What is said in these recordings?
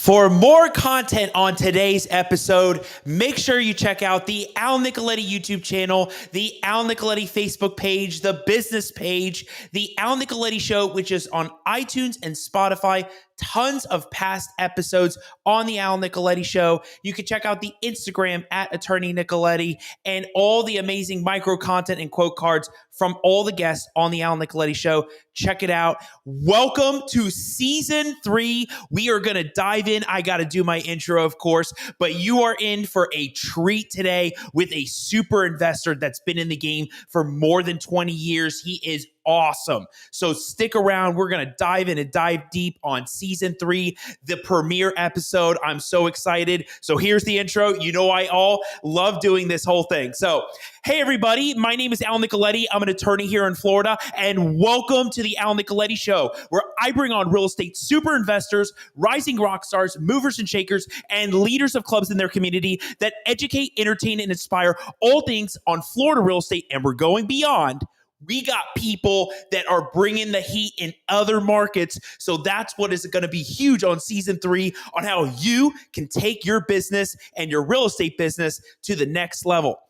For more content on today's episode, make sure you check out the Al Nicoletti YouTube channel, the Al Nicoletti Facebook page, the business page, the Al Nicoletti Show, which is on iTunes and Spotify. Tons of past episodes on the Al Nicoletti Show. You can check out the Instagram at Attorney Nicoletti and all the amazing micro content and quote cards from all the guests on the Al Nicoletti Show. Check it out. Welcome to season 3. We are going to dive in. I got to do my intro, of course, but you are in for a treat today with a super investor that's been in the game for more than 20 years. He is awesome. So stick around. We're going to dive in and dive deep on season 3, the premiere episode. I'm so excited. So here's the intro. You know, I all love doing this whole thing. So, hey everybody, my name is Al Nicoletti. I'm an attorney here in Florida, and welcome to the Al Nicoletti Show, where I bring on real estate super investors, rising rock stars, movers and shakers, and leaders of clubs in their community that educate, entertain, and inspire all things on Florida real estate, and we're going beyond. We got people that are bringing the heat in other markets. So that's what is going to be huge on season 3 on how you can take your business and your real estate business to the next level.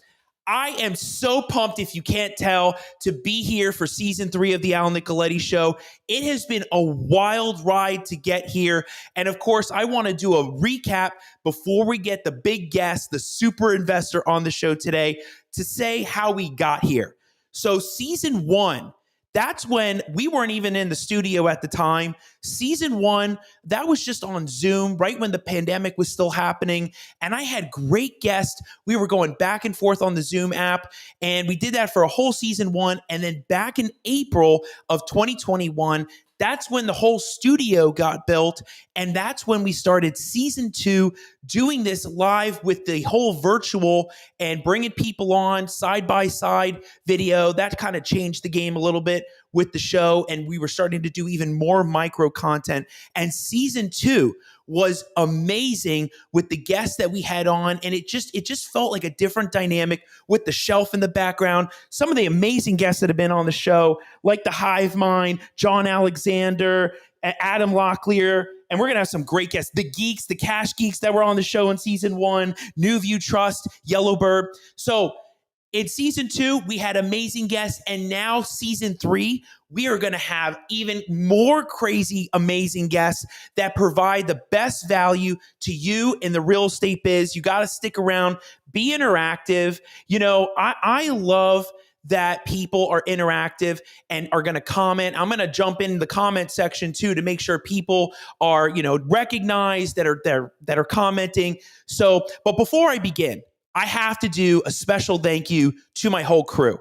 I am so pumped, if you can't tell, to be here for season 3 of the Al Nicoletti Show. It has been a wild ride to get here. And of course, I want to do a recap before we get the big guest, the super investor on the show today, to say how we got here. So season 1, that's when we weren't even in the studio at the time. Season 1, that was just on Zoom, right when the pandemic was still happening. And I had great guests. We were going back and forth on the Zoom app. And we did that for a whole season 1. And then back in April of 2021, that's when the whole studio got built. And that's when we started season 2, doing this live with the whole virtual and bringing people on side by side video. That kind of changed the game a little bit with the show. And we were starting to do even more micro content. And season 2 was amazing with the guests that we had on. And it just felt like a different dynamic with the shelf in the background. Some of the amazing guests that have been on the show, like the Hive Mind, John Alexander, Adam Locklear, and we're going to have some great guests. The Geeks, the Cash Geeks that were on the show in season 1, New View Trust, Yellowbird. So in season 2, we had amazing guests. And now season 3, we are going to have even more crazy, amazing guests that provide the best value to you in the real estate biz. You got to stick around, be interactive. You know, I love that people are interactive and are going to comment. I'm going to jump in the comment section too to make sure people are, recognized that are commenting. So, but before I begin, I have to do a special thank you to my whole crew.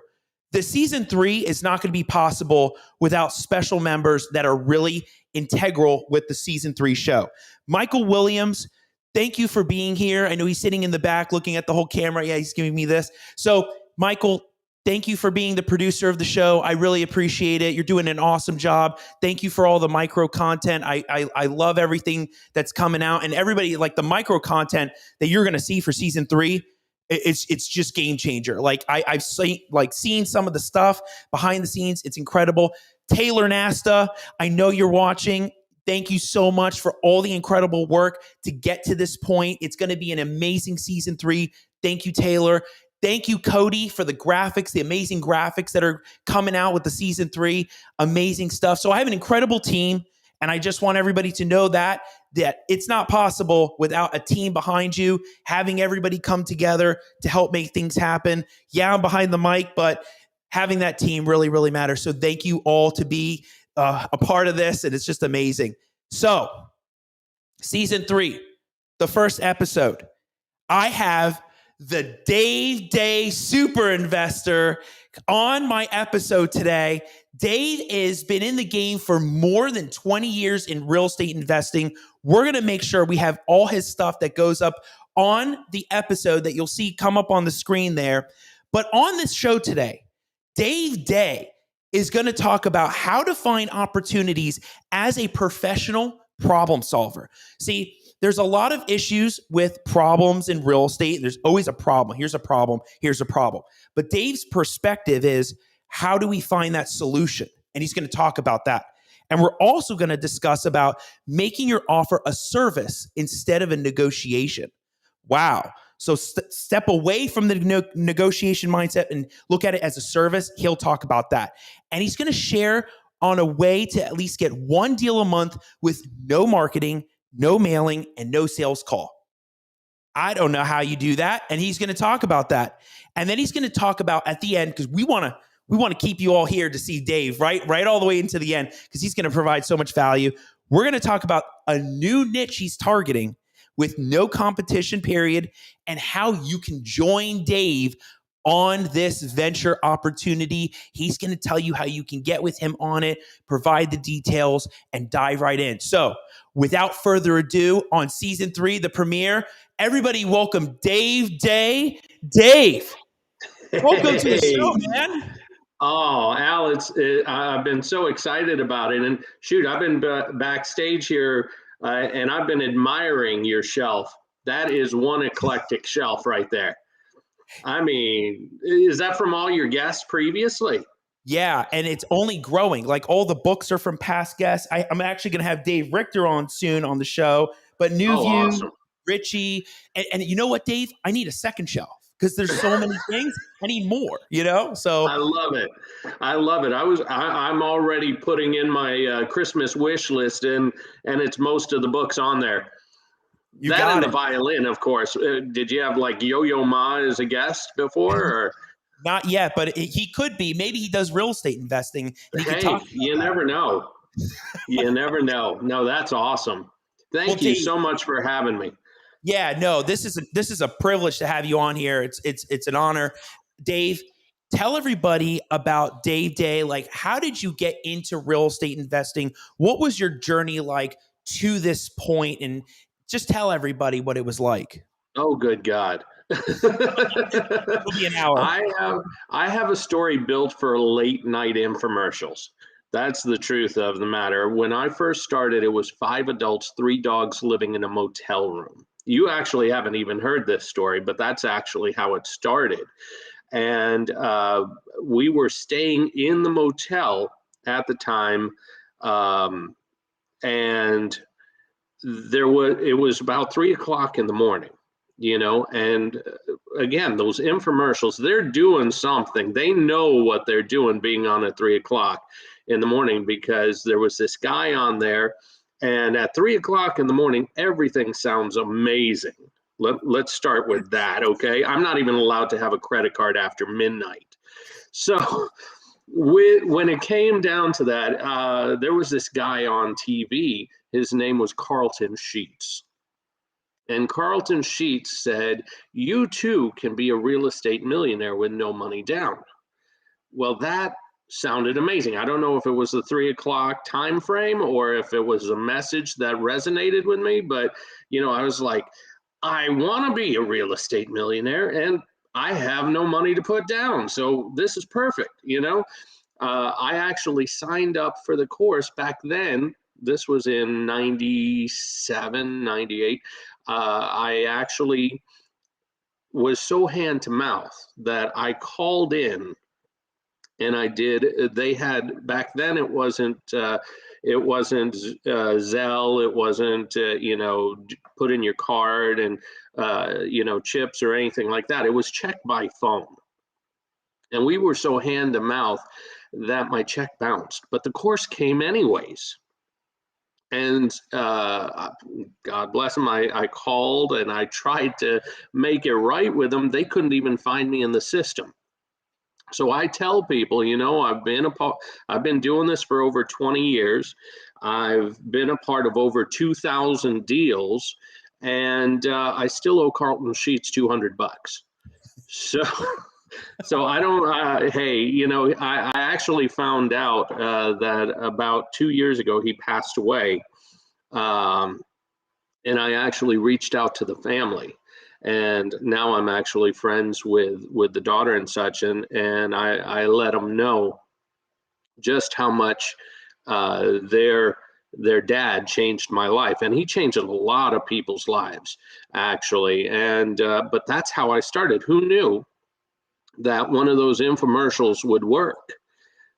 The season 3 is not going to be possible without special members that are really integral with the season 3 show. Michael Williams, thank you for being here. I know he's sitting in the back looking at the whole camera. Yeah, he's giving me this. So, Michael, thank you for being the producer of the show. I really appreciate it. You're doing an awesome job. Thank you for all the micro content. I love everything that's coming out. And everybody, like the micro content that you're going to see for season 3, it's just game changer. Like I've seen some of the stuff behind the scenes. It's incredible. Taylor Nasta, I know you're watching. Thank you so much for all the incredible work to get to this point. It's going to be an amazing season 3. Thank you, Taylor. Thank you, Cody, for the graphics, the amazing graphics that are coming out with the season 3. Amazing stuff. So I have an incredible team, and I just want everybody to know that it's not possible without a team behind you, having everybody come together to help make things happen. Yeah, I'm behind the mic, but having that team really, really matters. So thank you all to be a part of this, and it's just amazing. So season 3, the first episode, I have the Dave Dey super investor on my episode today. Dave has been in the game for more than 20 years in real estate investing. We're going to make sure we have all his stuff that goes up on the episode that you'll see come up on the screen there. But on this show today, Dave Dey is going to talk about how to find opportunities as a professional problem solver. See, there's a lot of issues with problems in real estate. There's always a problem. Here's a problem. Here's a problem. But Dave's perspective is, how do we find that solution? And he's going to talk about that. And we're also going to discuss about making your offer a service instead of a negotiation. Wow. So step away from the negotiation mindset and look at it as a service. He'll talk about that. And he's going to share on a way to at least get one deal a month with no marketing, no mailing, and no sales call. I don't know how you do that. And he's going to talk about that. And then he's going to talk about at the end, because we want to keep you all here to see Dave, right all the way into the end, because he's going to provide so much value. We're going to talk about a new niche he's targeting with no competition period, and how you can join Dave on this venture opportunity. He's going to tell you how you can get with him on it, provide the details, and dive right in. So without further ado, on season 3, the premiere, everybody welcome Dave Dey. Dave, welcome to the show, man. Oh, Al, I've been so excited about it. And shoot, I've been backstage here and I've been admiring your shelf. That is one eclectic shelf right there. I mean, is that from all your guests previously? Yeah, and it's only growing. Like, all the books are from past guests. I'm actually going to have Dave Richter on soon on the show. But New View, awesome. Richie, and you know what, Dave? I need a second shelf because there's so many things. I need more, So I love it. I'm already putting in my Christmas wish list, and it's most of the books on there. You got the violin, of course. Did you have like Yo-Yo Ma as a guest before? Or? Not yet, but he could be. Maybe he does real estate investing. And he hey, you never know. You never know. No, that's awesome. Thank you so much for having me. Yeah, no, this is a privilege to have you on here. It's an honor. Dave, tell everybody about Dave Dey. Like, how did you get into real estate investing? What was your journey like to this point? And just tell everybody what it was like. Oh, good God. It'll be an hour. I have a story built for late night infomercials. That's the truth of the matter. When I first started, it was 5 adults, 3 dogs living in a motel room. You actually haven't even heard this story, but that's actually how it started. And we were staying in the motel at the time, and it was about 3 o'clock in the morning, and again, those infomercials, they're doing something. They know what they're doing being on at 3 o'clock in the morning, because there was this guy on there, and at 3 o'clock in the morning, everything sounds amazing. Let's start with that, okay? I'm not even allowed to have a credit card after midnight. So when it came down to that, there was this guy on TV. His name was Carlton Sheets. And Carlton Sheets said, you too can be a real estate millionaire with no money down. Well, that sounded amazing. I don't know if it was the 3 o'clock time frame or if it was a message that resonated with me, but I was like, I want to be a real estate millionaire and I have no money to put down. So this is perfect. I actually signed up for the course back then. This was in 97, 98. I actually was so hand to mouth that I called in and I did. They had, back then it wasn't Zelle, it wasn't put in your card and chips or anything like that. It was check by phone, and we were so hand to mouth that my check bounced, but the course came anyways. And God bless them, I called and I tried to make it right with them. They couldn't even find me in the system. So I tell people, I've been doing this for over 20 years. I've been a part of over 2,000 deals, and I still owe Carlton Sheets $200. So I don't. Hey, I actually found out that about 2 years ago he passed away, and I actually reached out to the family. And now I'm actually friends with the daughter and such, and I let them know just how much their dad changed my life, and he changed a lot of people's lives actually. And but that's how I started. Who knew that one of those infomercials would work?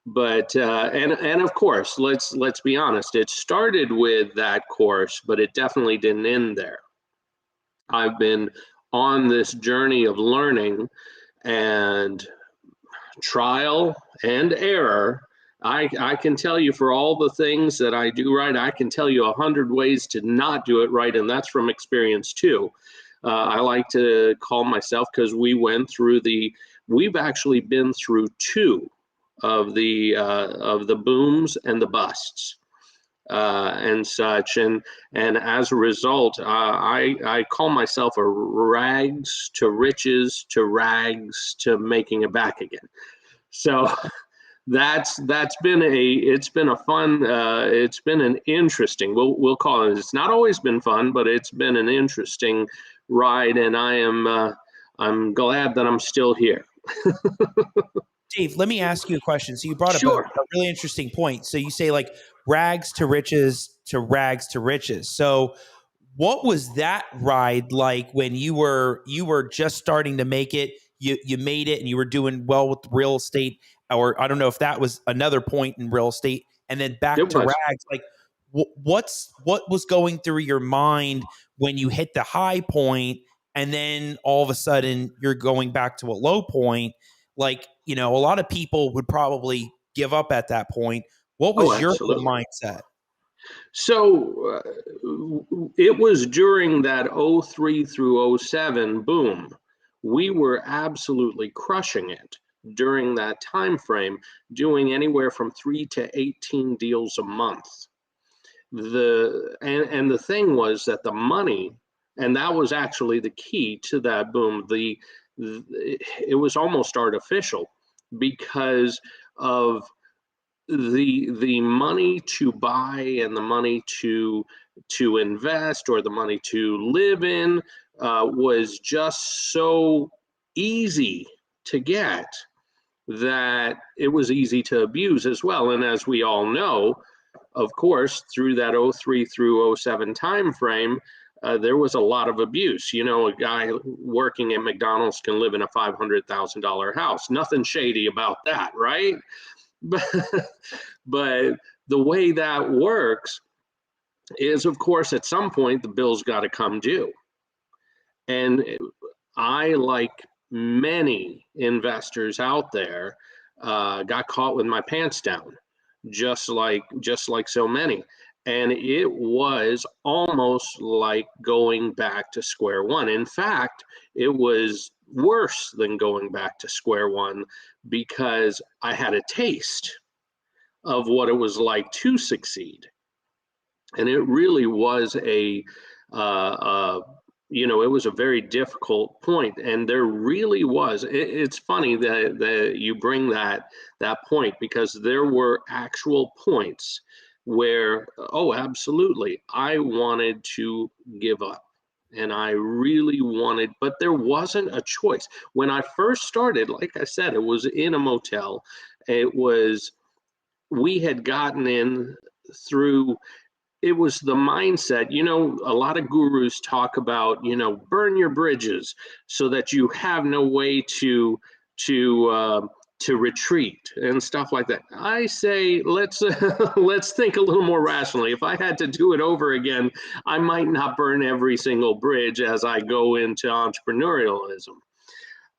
But and of course, let's be honest, it started with that course, but it definitely didn't end there. I've been on this journey of learning and trial and error. I can tell you, for all the things that I do right, I can tell you 100 ways to not do it right, and that's from experience too. I like to call myself, because we've actually been through two of the booms and the busts and such, and as a result, I call myself a rags to riches to rags to making it back again. So that's been it's been a fun, it's been an interesting, we'll call it, it's not always been fun, but it's been an interesting ride, and I'm glad that I'm still here. Dave, let me ask you a question. So you brought up Sure. a really interesting point. So you say like rags to riches to rags to riches. So what was that ride like when you were just starting to make it? You made it and you were doing well with real estate, or I don't know if that was another point in real estate, and then back It to was. rags. Like what was going through your mind when you hit the high point, and then all of a sudden you're going back to a low point? Like, you know, a lot of people would probably give up at that point. What Oh, was your absolutely. mindset? So it was during that '03 through '07 boom. We were absolutely crushing it during that time frame, doing anywhere from 3 to 18 deals a month. And the thing was that the money, and that was actually the key to that boom. It was almost artificial because of the money to buy and the money to invest, or the money to live in, was just so easy to get that it was easy to abuse as well. And as we all know, of course, through that '03 through '07 timeframe, there was a lot of abuse. You know, a guy working at McDonald's can live in a $500,000 house. Nothing shady about that, right? But, but the way that works is, of course, at some point the bill's got to come due. And I, like many investors out there, got caught with my pants down, just like so many. And it was almost like going back to square one. In fact, it was worse than going back to square one, because I had a taste of what it was like to succeed. And it really was it was a very difficult point. And there really was, it's funny that you bring that point, because there were actual points where, oh, absolutely, I wanted to give up. And I really wanted, but there wasn't a choice. When I first started, like I said, it was in a motel. We had gotten in through, it was the mindset. You know, a lot of gurus talk about, burn your bridges so that you have no way to retreat and stuff like that. I say, let's let's think a little more rationally. If I had to do it over again, I might not burn every single bridge as I go into entrepreneurialism.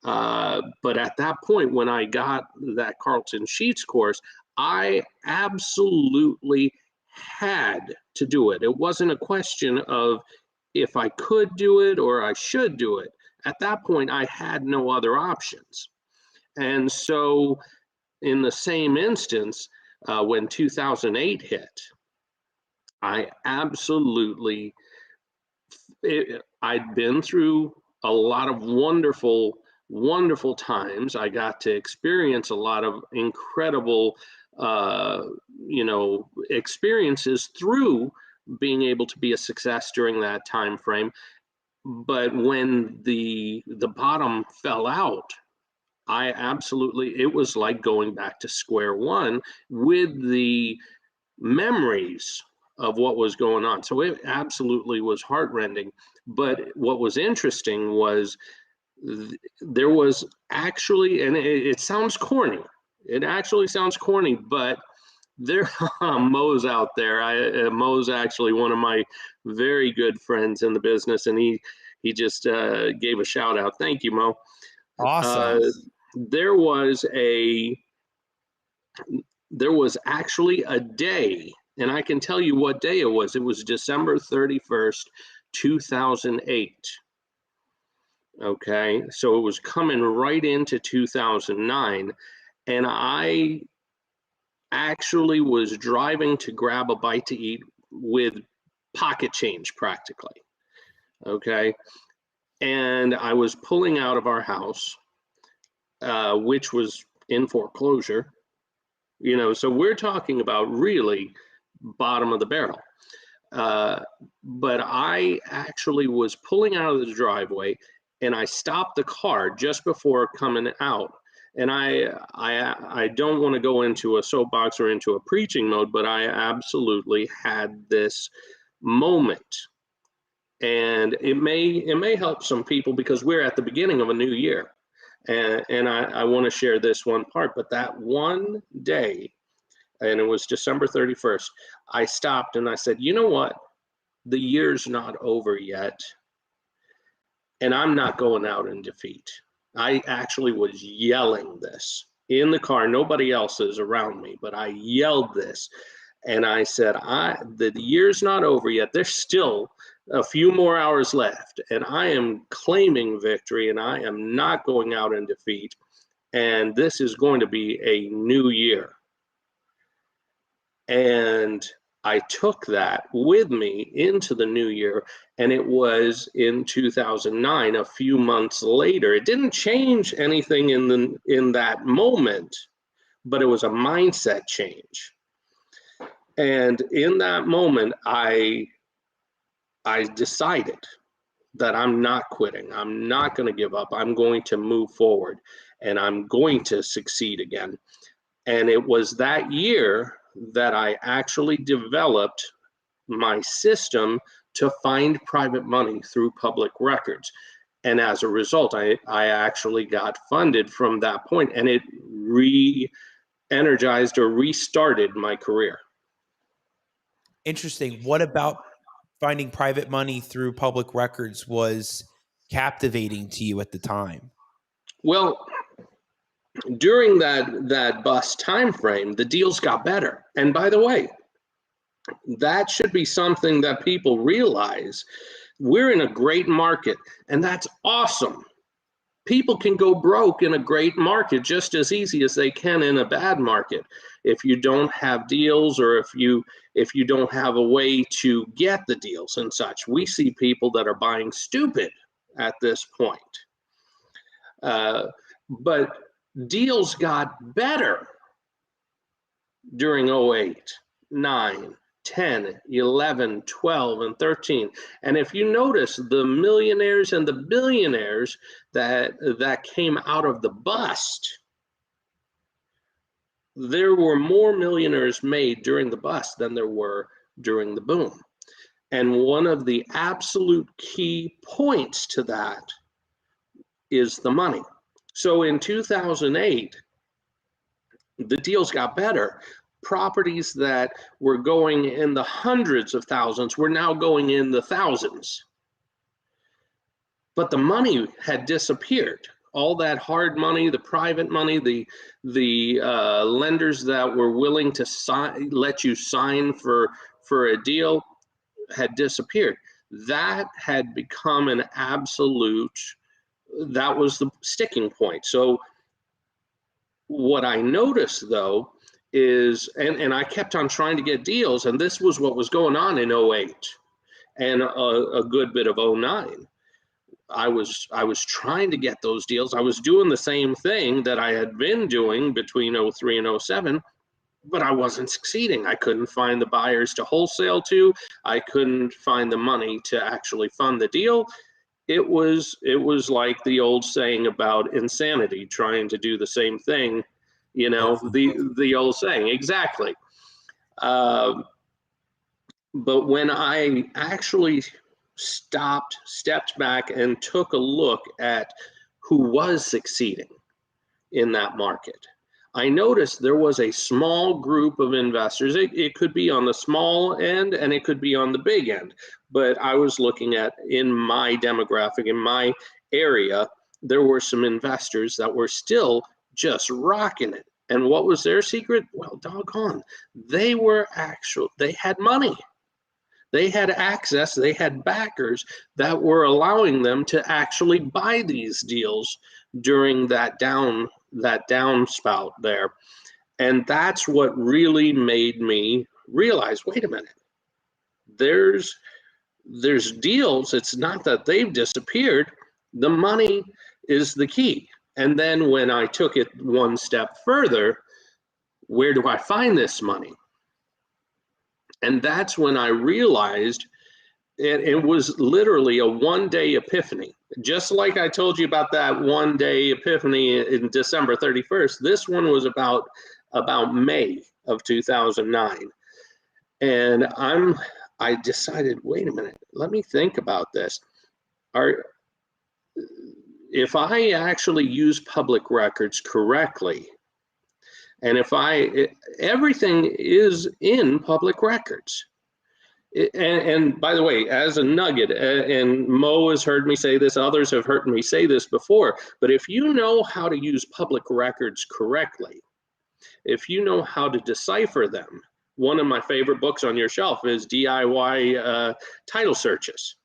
But at that point, when I got that Carlton Sheets course, I absolutely had to do it. It wasn't a question of if I could do it or I should do it. At that point, I had no other options. And so, in the same instance, when 2008 hit, I absolutely, I'd been through a lot of wonderful times. I got to experience a lot of incredible, experiences through being able to be a success during that time frame. But when the bottom fell out, it was like going back to square one with the memories of what was going on. So it absolutely was heartrending. But what was interesting was there was actually, and it sounds corny, It actually sounds corny, but there Mo's out there. Mo's actually one of my very good friends in the business, and he just gave a shout out. Thank you, Mo. Awesome. There was actually a day, and I can tell you what day it was. It was December 31st, 2008. Okay, so it was coming right into 2009, and I actually was driving to grab a bite to eat with pocket change practically. Okay, and I was pulling out of our house, which was in foreclosure. You know, so we're talking about really bottom of the barrel. But I actually was pulling out of the driveway, and I stopped the car just before coming out. And I don't want to go into a soapbox or into a preaching mode, but I absolutely had this moment. And it may help some people because we're at the beginning of a new year. And I want to share this one part, but that one day, and it was December 31st, I stopped and I said, you know what? The year's not over yet, and I'm not going out in defeat. I actually was yelling this in the car. Nobody else is around me, but I yelled this. And I said, the year's not over yet. There's still a few more hours left, and I am claiming victory, and I am not going out in defeat. And this is going to be a new year. And I took that with me into the new year, and it was in 2009, a few months later. It didn't change anything in that moment, but it was a mindset change. And in that moment, I decided that I'm not quitting. I'm not going to give up. I'm going to move forward, and I'm going to succeed again. And it was that year that I actually developed my system to find private money through public records. And as a result, I actually got funded from that point, and it re-energized or restarted my career. Interesting. What about finding private money through public records was captivating to you at the time? Well, during that bust time frame, the deals got better. And by the way, that should be something that people realize. We're in a great market, and that's awesome. People can go broke in a great market just as easy as they can in a bad market. If you don't have deals, or if you don't have a way to get the deals and such. We see people that are buying stupid at this point. But deals got better during 08, 9, 10, 11, 12, and 13. And if you notice, the millionaires and the billionaires that came out of the bust, there were more millionaires made during the bust than there were during the boom. And one of the absolute key points to that is the money. So in 2008, the deals got better. Properties that were going in the hundreds of thousands were now going in the thousands. But the money had disappeared. All that hard money, the private money, the lenders that were willing to let you sign for a deal had disappeared. That had become an absolute, that was the sticking point. So what I noticed, though, is, and I kept on trying to get deals, and this was what was going on in 08 and a good bit of 09. I was trying to get those deals. I was doing the same thing that I had been doing between 03 and 07, but I wasn't succeeding. I couldn't find the buyers to wholesale to. I couldn't find the money to actually fund the deal. It was like the old saying about insanity, trying to do the same thing, you know, the old saying, exactly. But when I actually stepped back and took a look at who was succeeding in that market, I noticed there was a small group of investors. It could be on the small end and it could be on the big end. But I was looking at, in my demographic, in my area, there were some investors that were still just rocking it. And what was their secret? Well, doggone, they had money. They had access, they had backers that were allowing them to actually buy these deals during that downspout there. And that's what really made me realize, wait a minute, there's deals. It's not that they've disappeared. The money is the key. And then when I took it one step further, where do I find this money? And that's when I realized it was literally a one-day epiphany. Just like I told you about that one-day epiphany in December 31st, this one was about May of 2009. And I decided, wait a minute, let me think about this. If I actually use public records correctly, and everything is in public records. And by the way, as a nugget, and Mo has heard me say this, others have heard me say this before, but if you know how to use public records correctly, if you know how to decipher them, one of my favorite books on your shelf is DIY title searches.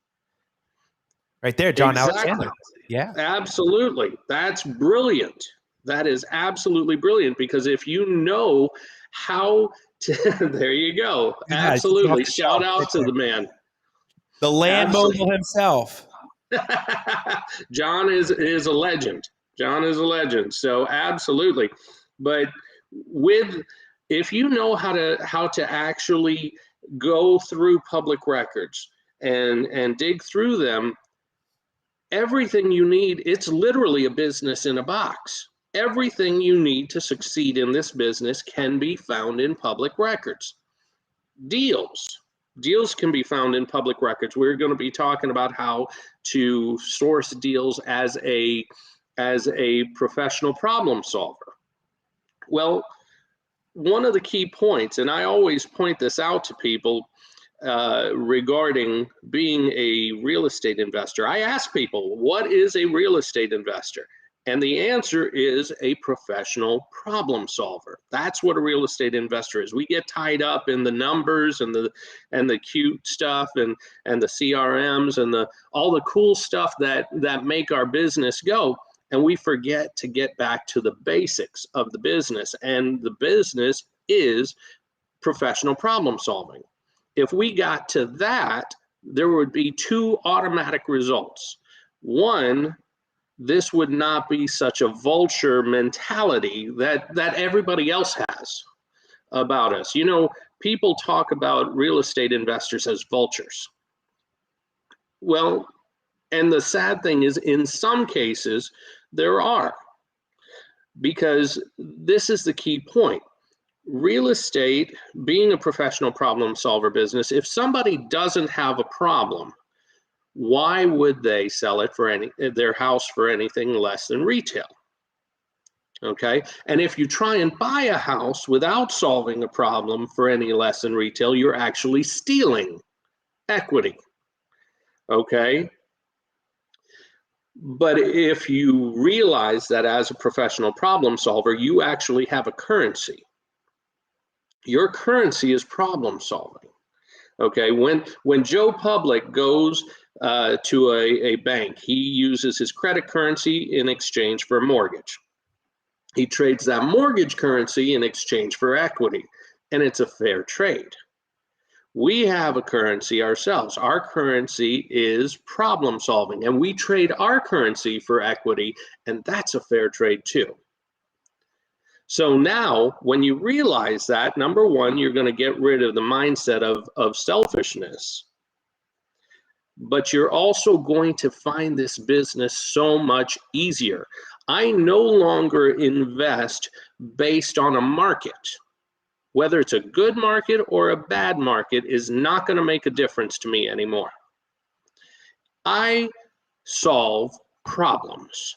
Right there, John Exactly. Alexander. Yeah. Absolutely. That's brilliant. That is absolutely brilliant, because if you know how to, there you go. Yeah, Absolutely. Shout out to the man. The land mogul himself. John is a legend. John is a legend. So absolutely. But if you know how to actually go through public records and dig through them, everything you need, it's literally a business in a box. Everything you need to succeed in this business can be found in public records. Deals can be found in public records. We're going to be talking about how to source deals as a professional problem solver. Well, one of the key points, and I always point this out to people regarding being a real estate investor, I ask people, what is a real estate investor? And the answer is a professional problem solver. That's what a real estate investor is. We get tied up in the numbers and the cute stuff and the CRMs and all the cool stuff that make our business go. And we forget to get back to the basics of the business. And the business is professional problem solving. If we got to that, there would be two automatic results. One, this would not be such a vulture mentality that everybody else has about us. You know, people talk about real estate investors as vultures. Well, and the sad thing is, in some cases, there are, because this is the key point. Real estate, being a professional problem solver business, if somebody doesn't have a problem, why would they sell it their house for anything less than retail? Okay. And if you try and buy a house without solving a problem for any less than retail, you're actually stealing equity. Okay. But if you realize that as a professional problem solver, you actually have a currency. Your currency is problem solving. Okay. When Joe Public goes to a bank, he uses his credit currency in exchange for a mortgage. He trades that mortgage currency in exchange for equity, and it's a fair trade. We have a currency ourselves. Our currency is problem solving, and we trade our currency for equity, and that's a fair trade too. So now, when you realize that, number one, you're going to get rid of the mindset of selfishness. But you're also going to find this business so much easier. I no longer invest based on a market. Whether it's a good market or a bad market is not going to make a difference to me anymore. I solve problems.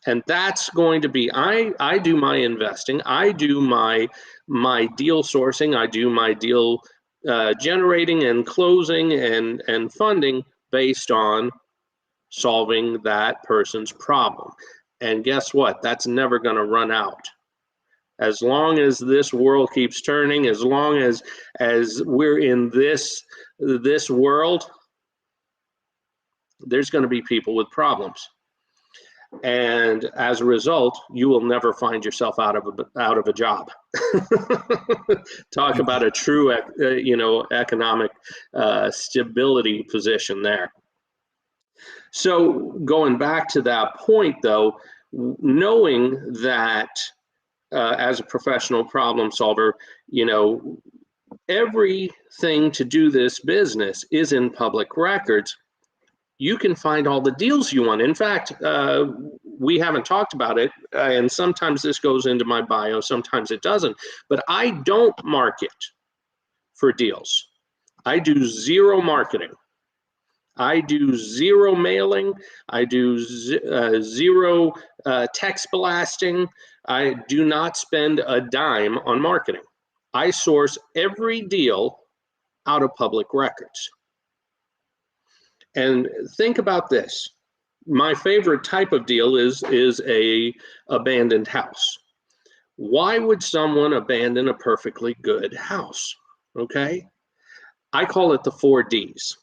And that's going to be, I do my investing, I do my deal sourcing, I do my deal generating and closing and funding based on solving that person's problem. And guess what? That's never going to run out. As long as this world keeps turning, as long as we're in this world, there's going to be people with problems. And as a result, you will never find yourself out of a job. Talk about a true, economic stability position there. So going back to that point, though, knowing that as a professional problem solver, everything to do this business is in public records. You can find all the deals you want. In fact, we haven't talked about it, and sometimes this goes into my bio, sometimes it doesn't, but I don't market for deals. I do zero marketing. I do zero mailing. I do zero text blasting. I do not spend a dime on marketing. I source every deal out of public records. And think about this. My favorite type of deal is a abandoned house. Why would someone abandon a perfectly good house? Okay. I call it the 4 Ds.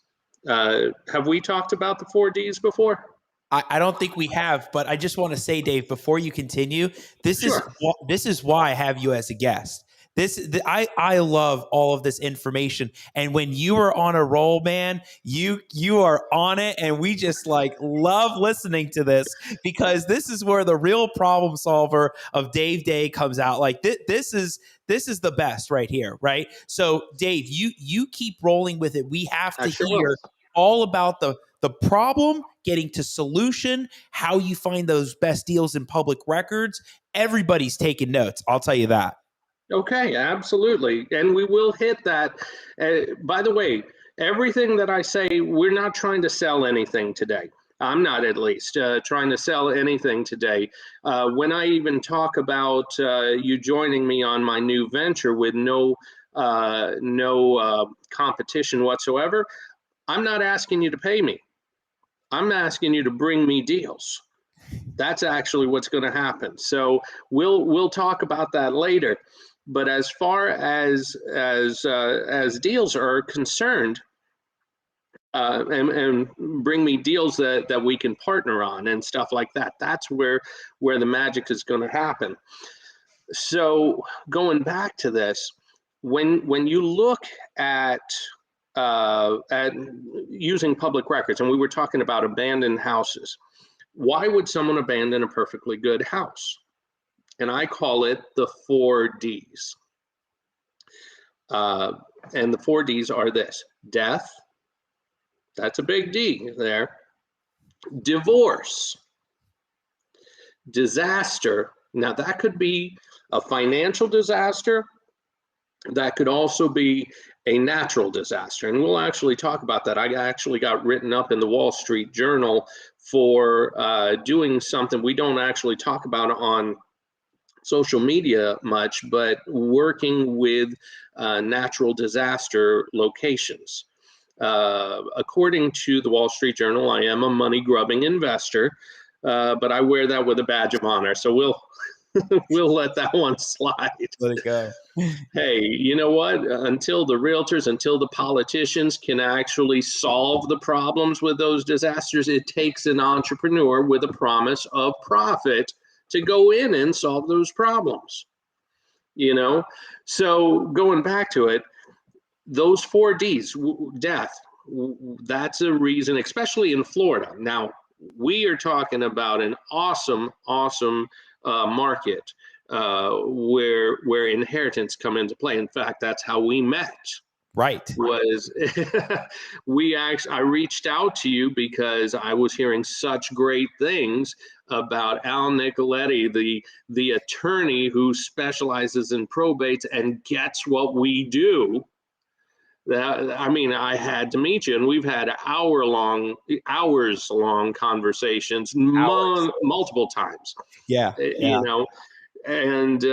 Have we talked about the 4 Ds before? I don't think we have, but I just want to say, Dave, before you continue, this Sure. is why I have you as a guest. I love all of this information, and when you are on a roll, man, you are on it, and we just love listening to this, because this is where the real problem solver of Dave Dey comes out. This is the best right here, right? So, Dave, you keep rolling with it. We have to hear all about the problem, getting to solution, how you find those best deals in public records. Everybody's taking notes. I'll tell you that. Okay, absolutely. And we will hit that. By the way, everything that I say, we're not trying to sell anything today. I'm not, at least, trying to sell anything today. When I even talk about you joining me on my new venture with no competition whatsoever, I'm not asking you to pay me. I'm asking you to bring me deals. That's actually what's going to happen. So we'll talk about that later. But as far as deals are concerned, and bring me deals that we can partner on and stuff like that. That's where the magic is going to happen. So going back to this, when you look at using public records, and we were talking about abandoned houses, why would someone abandon a perfectly good house? And I call it the 4 Ds. And the 4 Ds are this: death, that's a big D there. Divorce, disaster. Now that could be a financial disaster. That could also be a natural disaster. And we'll actually talk about that. I actually got written up in the Wall Street Journal for doing something we don't actually talk about on social media much, but working with natural disaster locations. According to the Wall Street Journal, I am a money-grubbing investor, but I wear that with a badge of honor. So we'll let that one slide. Let it go. Hey, you know what? Until the realtors, until the politicians can actually solve the problems with those disasters, it takes an entrepreneur with a promise of profit to go in and solve those problems. So going back to it, those 4 Ds, death, that's a reason, especially in Florida. Now, we are talking about an awesome market where inheritance come into play. In fact, that's how we met. Right. Was I reached out to you because I was hearing such great things about Al Nicoletti, the attorney who specializes in probates and gets what we do. I mean, I had to meet you, and we've had hours long conversations, multiple times. Yeah. You know, and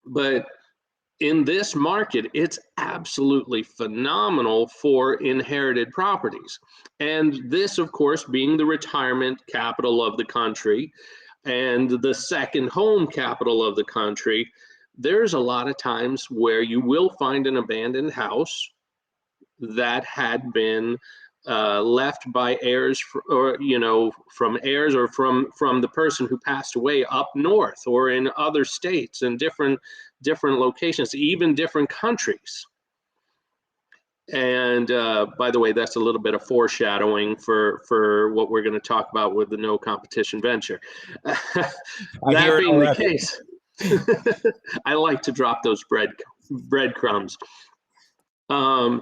but in this market, it's absolutely phenomenal for inherited properties. And this, of course, being the retirement capital of the country and the second home capital of the country, there's a lot of times where you will find an abandoned house that had been left by heirs, or from heirs, or from the person who passed away up north, or in other states and different locations, even different countries. And by the way, that's a little bit of foreshadowing for what we're going to talk about with the no competition venture. That being the case, I like to drop those breadcrumbs. But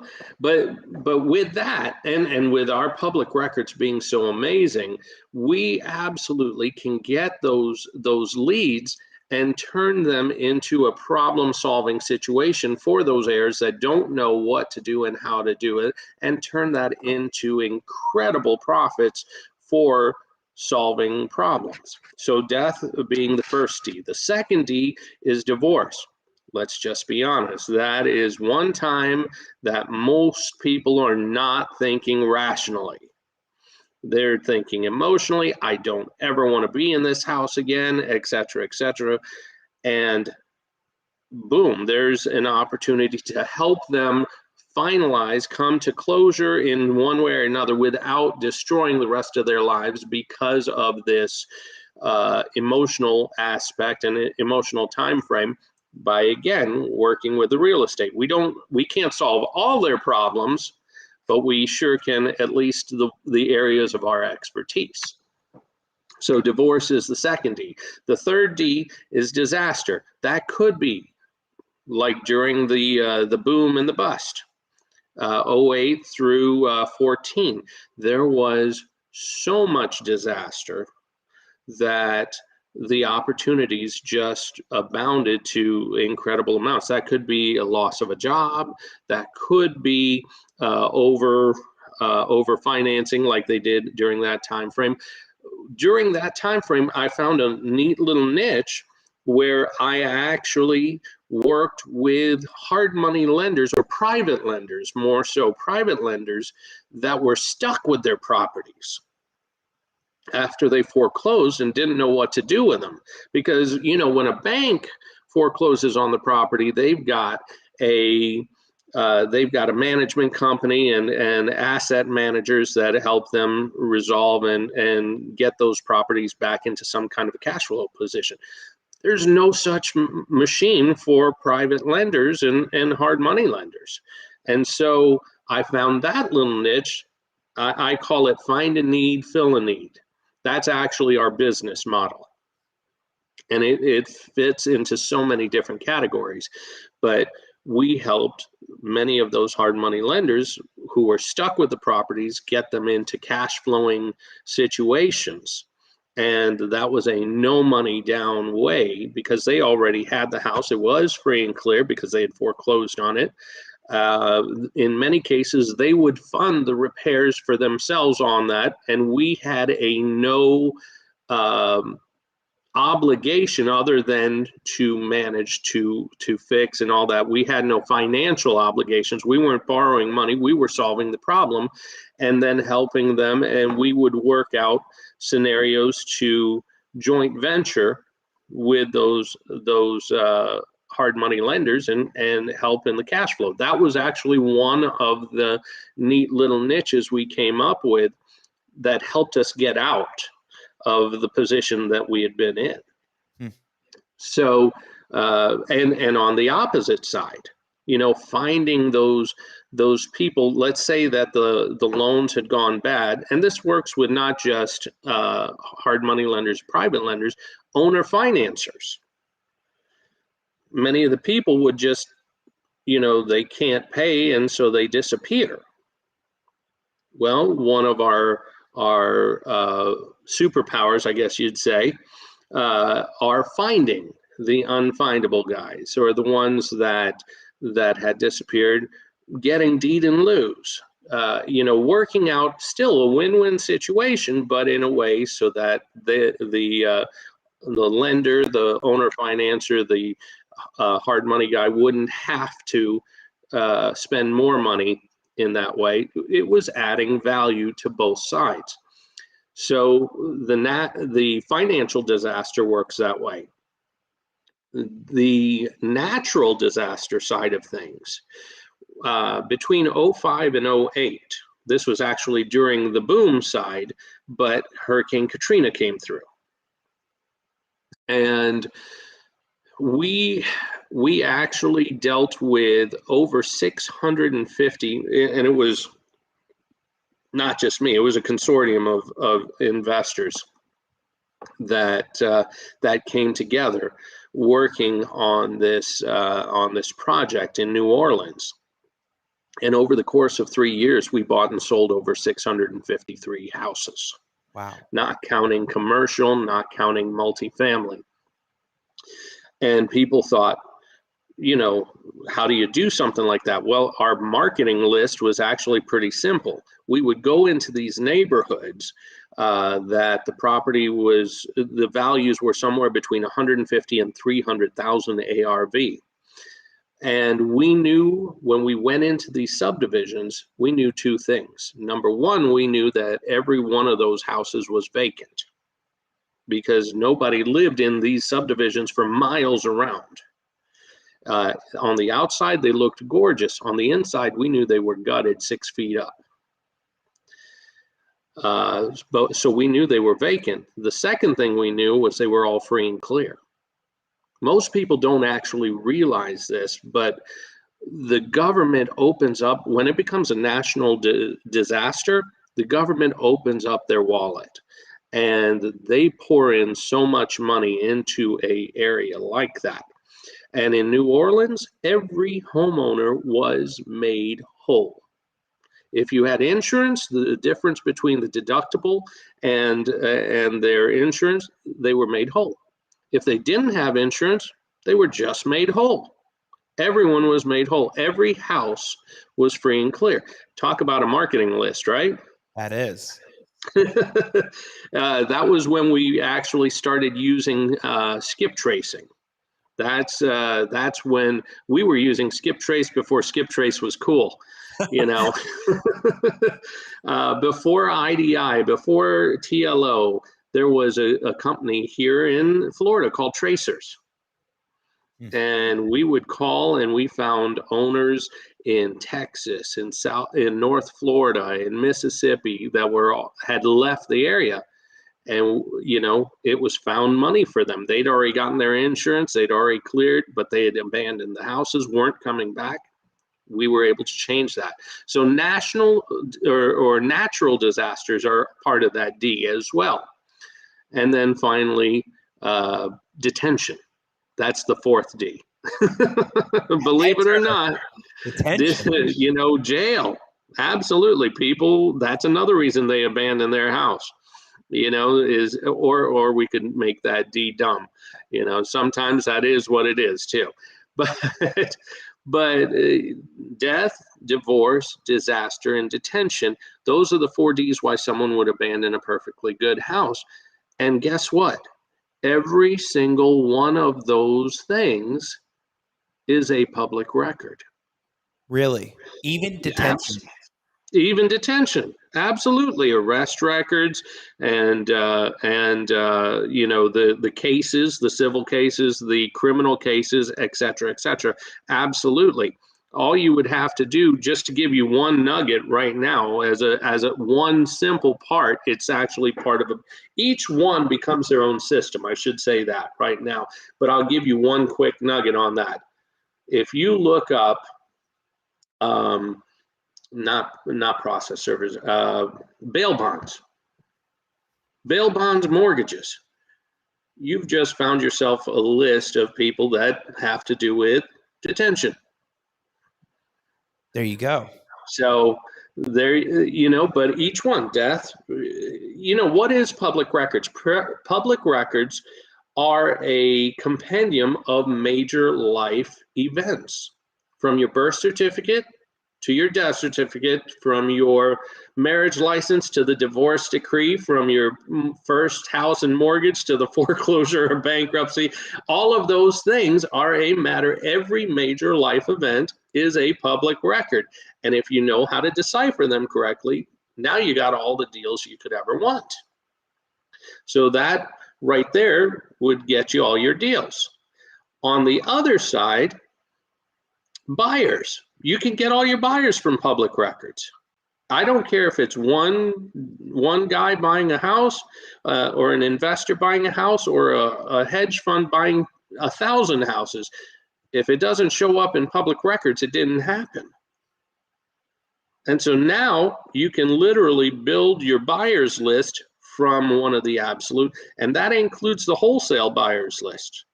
with that, and with our public records being so amazing, we absolutely can get those leads and turn them into a problem-solving situation for those heirs that don't know what to do and how to do it, and turn that into incredible profits for solving problems. So death being the first D. The second D is divorce. Let's just be honest. That is one time that most people are not thinking rationally. They're thinking emotionally. I don't ever want to be in this house again, et cetera, et cetera. And boom, there's an opportunity to help them finalize, come to closure in one way or another without destroying the rest of their lives because of this emotional aspect and emotional time frame, by again working with the real estate. We can't solve all their problems, but we sure can at least the areas of our expertise. So divorce is the second D. The third D is disaster. That could be like during the boom and the bust, 08 through 14. There was so much disaster that the opportunities just abounded to incredible amounts. That could be a loss of a job. That could be over financing, like they did during that time frame. During that time frame, I found a neat little niche where I actually worked with hard money lenders, or private lenders, more so private lenders, that were stuck with their properties after they foreclosed and didn't know what to do with them. Because, when a bank forecloses on the property, they've got a management company and asset managers that help them resolve and get those properties back into some kind of a cash flow position. There's no such machine for private lenders and hard money lenders. And so I found that little niche. I call it find a need, fill a need. That's actually our business model. And it fits into so many different categories. But we helped many of those hard money lenders who were stuck with the properties get them into cash flowing situations. And that was a no money down way, because they already had the house. It was free and clear because they had foreclosed on it. In many cases, they would fund the repairs for themselves on that, and we had a no obligation other than to manage to fix and all that. We had no financial obligations. We weren't borrowing money. We were solving the problem and then helping them, and we would work out scenarios to joint venture with those hard money lenders and help in the cash flow. That was actually one of the neat little niches we came up with that helped us get out of the position that we had been in. So, and on the opposite side, finding those people, let's say that the loans had gone bad, and this works with not just hard money lenders, private lenders, owner financiers. Many of the people would just, they can't pay, and so they disappear. Well, one of our superpowers, I guess you'd say, are finding the unfindable guys, or the ones that had disappeared, getting deed in lieu's, working out still a win-win situation, but in a way so that the lender, the owner financer, the hard money guy wouldn't have to spend more money in that way. It was adding value to both sides. So the financial disaster works that way. The natural disaster side of things, between 05 and 08, this was actually during the boom side, but Hurricane Katrina came through. And we actually dealt with over 650, and it was not just me, it was a consortium of investors that came together working on this project in New Orleans. And over the course of 3 years, we bought and sold over 653 houses. Wow. Not counting commercial, not counting multifamily. And people thought, how do you do something like that? Well, our marketing list was actually pretty simple. We would go into these neighborhoods that the values were somewhere between 150 and 300,000 ARV. And we knew when we went into these subdivisions, we knew two things. Number one, we knew that every one of those houses was vacant because nobody lived in these subdivisions for miles around. On the outside, they looked gorgeous. On the inside, we knew they were gutted 6 feet up. So we knew they were vacant. The second thing we knew was they were all free and clear. Most people don't actually realize this, but the government opens up, when it becomes a national disaster, the government opens up their wallet. And they pour in so much money into an area like that. And in New Orleans, every homeowner was made whole. If you had insurance, the difference between the deductible and their insurance, they were made whole. If they didn't have insurance, they were just made whole. Everyone was made whole. Every house was free and clear. Talk about a marketing list, right? That is. That was when we actually started using skip tracing. That's when we were using skip trace before skip trace was cool, before IDI, before TLO, there was a company here in Florida called Tracers. And we would call, and we found owners in Texas, in North Florida, in Mississippi that had left the area. And, it was found money for them. They'd already gotten their insurance. They'd already cleared, but they had abandoned the houses, weren't coming back. We were able to change that. So national or natural disasters are part of that D as well. And then finally, detention. That's the fourth D. Believe it or not, jail. Absolutely. People, that's another reason they abandon their house. Or we could make that D dumb. Sometimes that is what it is too. But death, divorce, disaster, and detention, those are the 4 Ds why someone would abandon a perfectly good house. And guess what? Every single one of those things is a public record. Really? Even detention? Yes. Even detention, absolutely. Arrest records and the cases, the civil cases, the criminal cases, et cetera, absolutely. All you would have to do, just to give you one nugget right now, as a one simple part, it's actually part of each one becomes their own system. I should say that right now, but I'll give you one quick nugget on that. If you look up, not process servers, bail bonds, mortgages. You've just found yourself a list of people that have to do with detention. There you go. So there, but each one, death, what is public records? Public records are a compendium of major life events, from your birth certificate to your death certificate, from your marriage license to the divorce decree, from your first house and mortgage to the foreclosure or bankruptcy. All of those things are a matter. Every major life event is a public record. And if you know how to decipher them correctly, now you got all the deals you could ever want. So that right there would get you all your deals. On the other side, buyers. You can get all your buyers from public records. I don't care if it's one guy buying a house, or an investor buying a house, or a hedge fund buying 1,000 houses. If it doesn't show up in public records, it didn't happen. And so now you can literally build your buyers list from one of the absolute, and that includes the wholesale buyers list.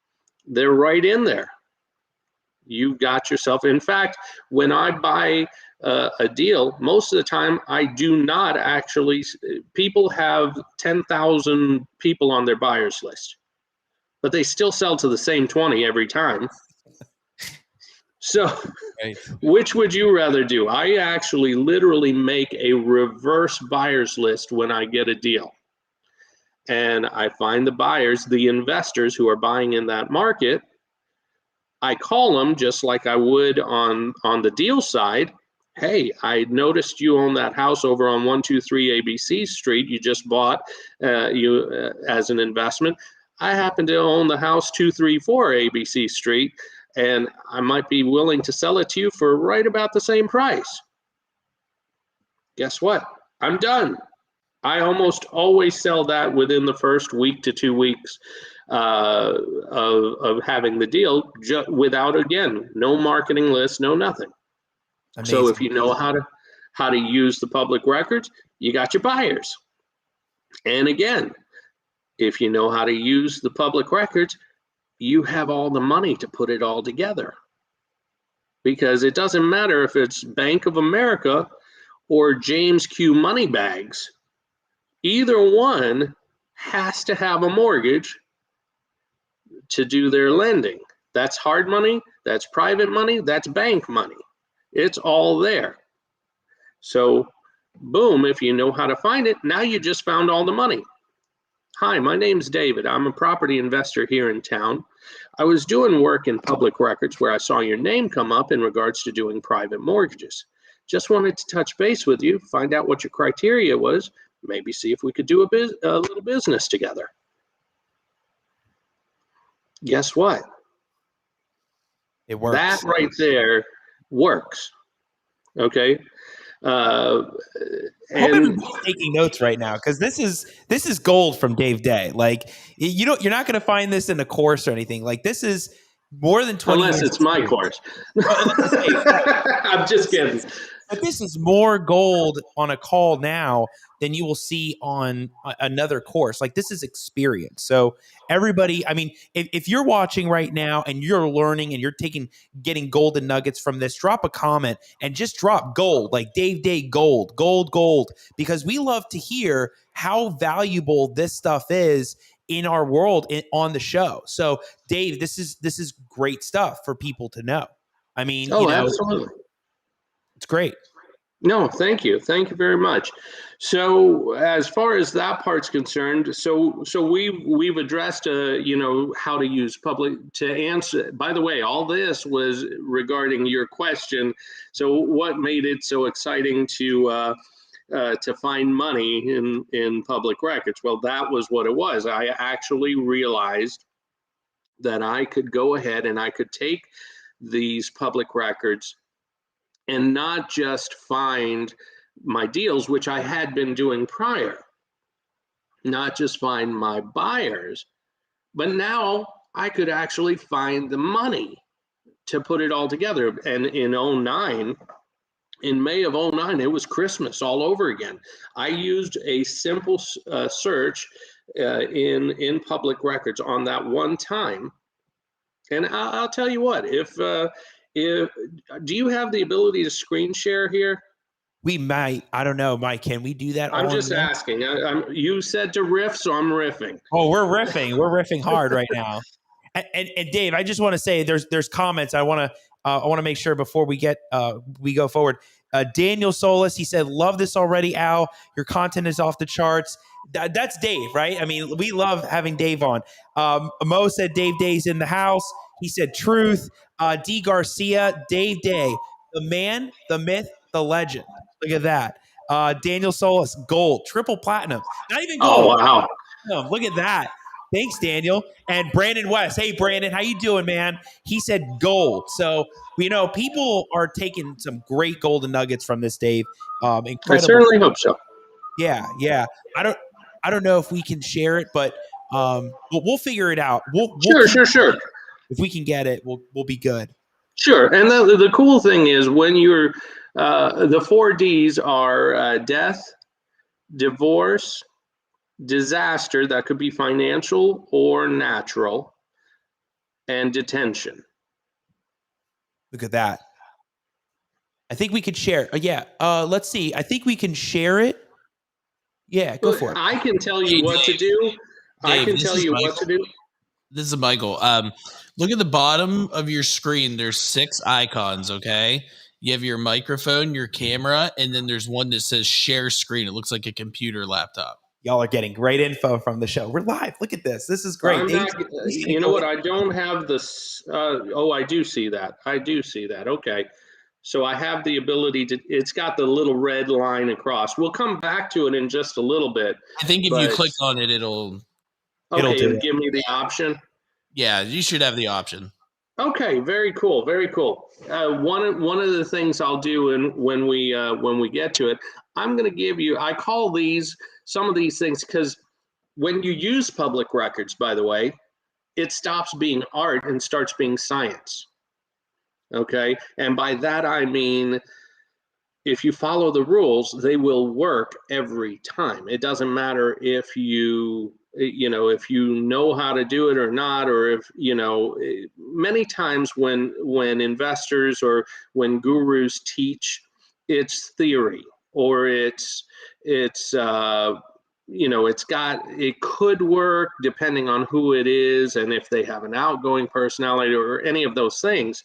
They're right in there. You got yourself. In fact, when I buy a deal, most of the time I do not actually. People have 10,000 people on their buyers list, but they still sell to the same 20 every time. So, right. Which would you rather do? I actually literally make a reverse buyers list when I get a deal. And I find the buyers, the investors who are buying in that market. I call them just like I would on the deal side. Hey, I noticed you own that house over on 123 ABC Street. You just bought as an investment. I happen to own the house 234 ABC Street, and I might be willing to sell it to you for right about the same price. Guess what? I'm done. I almost always sell that within the first week to 2 weeks of having the deal, without, again, no marketing list, no nothing. Amazing. So if you know how to use the public records, you got your buyers. And again, if you know how to use the public records, you have all the money to put it all together. Because it doesn't matter if it's Bank of America or James Q Moneybags. Either one has to have a mortgage to do their lending. That's hard money, that's private money, that's bank money. It's all there. So, boom, if you know how to find it, now you just found all the money. Hi, my name's David. I'm a property investor here in town. I was doing work in public records where I saw your name come up in regards to doing private mortgages. Just wanted to touch base with you, find out what your criteria was, maybe see if we could do a little business together. Guess what? It works. That right there works. Okay. And everybody's taking notes right now, because this is gold from Dave Dey. Like, you're not going to find this in a course or anything. Like, this is more than 20 unless years it's my course. I'm just kidding. But this is more gold on a call now than you will see on another course. Like, this is experience. So everybody, I mean, if you're watching right now and you're learning and you're getting golden nuggets from this, drop a comment and just drop gold, like Dave Dey gold, because we love to hear how valuable this stuff is in our world on the show. So Dave, this is great stuff for people to know. I mean, absolutely. It's great. No, thank you. Thank you very much. So as far as that part's concerned, so we've addressed, how to use public to answer. By the way, all this was regarding your question. So what made it so exciting to find money in public records? Well, that was what it was. I actually realized that I could go ahead and I could take these public records and not just find my deals, which I had been doing prior, not just find my buyers, but now I could actually find the money to put it all together. And in May of 09, it was Christmas all over again. I used a simple search in public records on that one time. And I'll tell you what, if do you have the ability to screen share here? We might. I don't know, Mike. Can we do that? I'm just asking. You said to riff, so I'm riffing. Oh, we're riffing. We're riffing hard right now. And Dave, I just want to say there's comments. I want to make sure before we go forward. Daniel Solis, he said, love this already, Al. Your content is off the charts. That's Dave, right? I mean, we love having Dave on. Mo said Dave Day's in the house. He said truth. D. Garcia, Dave Dey, the man, the myth, the legend. Look at that. Daniel Solis, gold, triple platinum. Not even Oh, gold. wow. Look at that. Thanks, Daniel. And Brandon West. Hey, Brandon, how you doing, man? He said gold. So, people are taking some great golden nuggets from this, Dave. I Incredible. certainly hope so. Yeah. I don't know if we can share it, but we'll figure it out. Sure. If we can get it, we'll be good. Sure. And the cool thing is when you're the 4Ds are death, divorce, disaster, that could be financial or natural, and detention. Look at that. I think we could share. Let's see. I think we can share it. Yeah, go for it. I can tell you what to do. Dave, I can tell you what to do. This is Michael. Look at the bottom of your screen. There's 6 icons, okay? You have your microphone, your camera, and then there's one that says share screen. It looks like a computer laptop. Y'all are getting great info from the show. We're live. Look at this. This is great. You know what? I don't have this. I do see that. Okay. So I have the ability to, it's got the little red line across. We'll come back to it in just a little bit. I think if you click on it, it'll give me the option. Yeah, you should have the option. Okay, very cool. One of the things I'll do when we get to it, I'm going to give you, I call some of these things, because when you use public records, by the way, it stops being art and starts being science. Okay, and by that I mean, if you follow the rules, they will work every time. It doesn't matter if you know how to do it or not, or if, many times when investors or when gurus teach, it's theory, or it could work depending on who it is and if they have an outgoing personality or any of those things.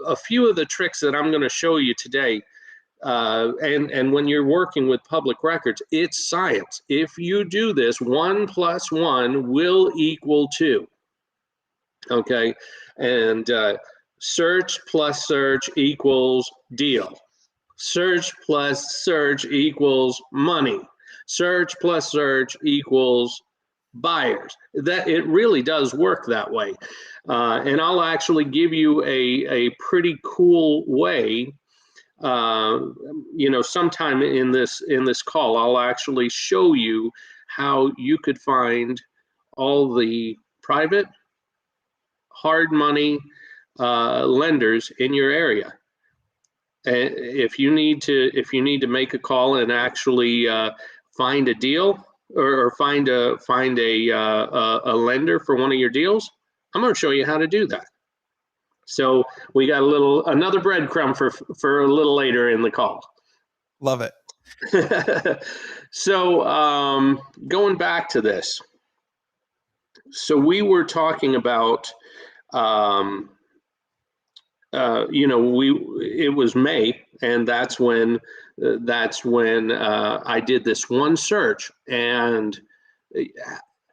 A few of the tricks that I'm going to show you today, and when you're working with public records, it's science. If you do this, 1 + 1 will equal 2. Okay, and search plus search equals deal. Search plus search equals money. Search plus search equals buyers. That it really does work that way. And I'll actually give you a pretty cool way. Sometime in this call, I'll actually show you how you could find all the private hard money lenders in your area. And if you need to make a call and actually find a deal or find a lender for one of your deals, I'm going to show you how to do that. So we got another breadcrumb for a little later in the call. Love it. So going back to this, so we were talking about, it was May, and that's when I did this one search, and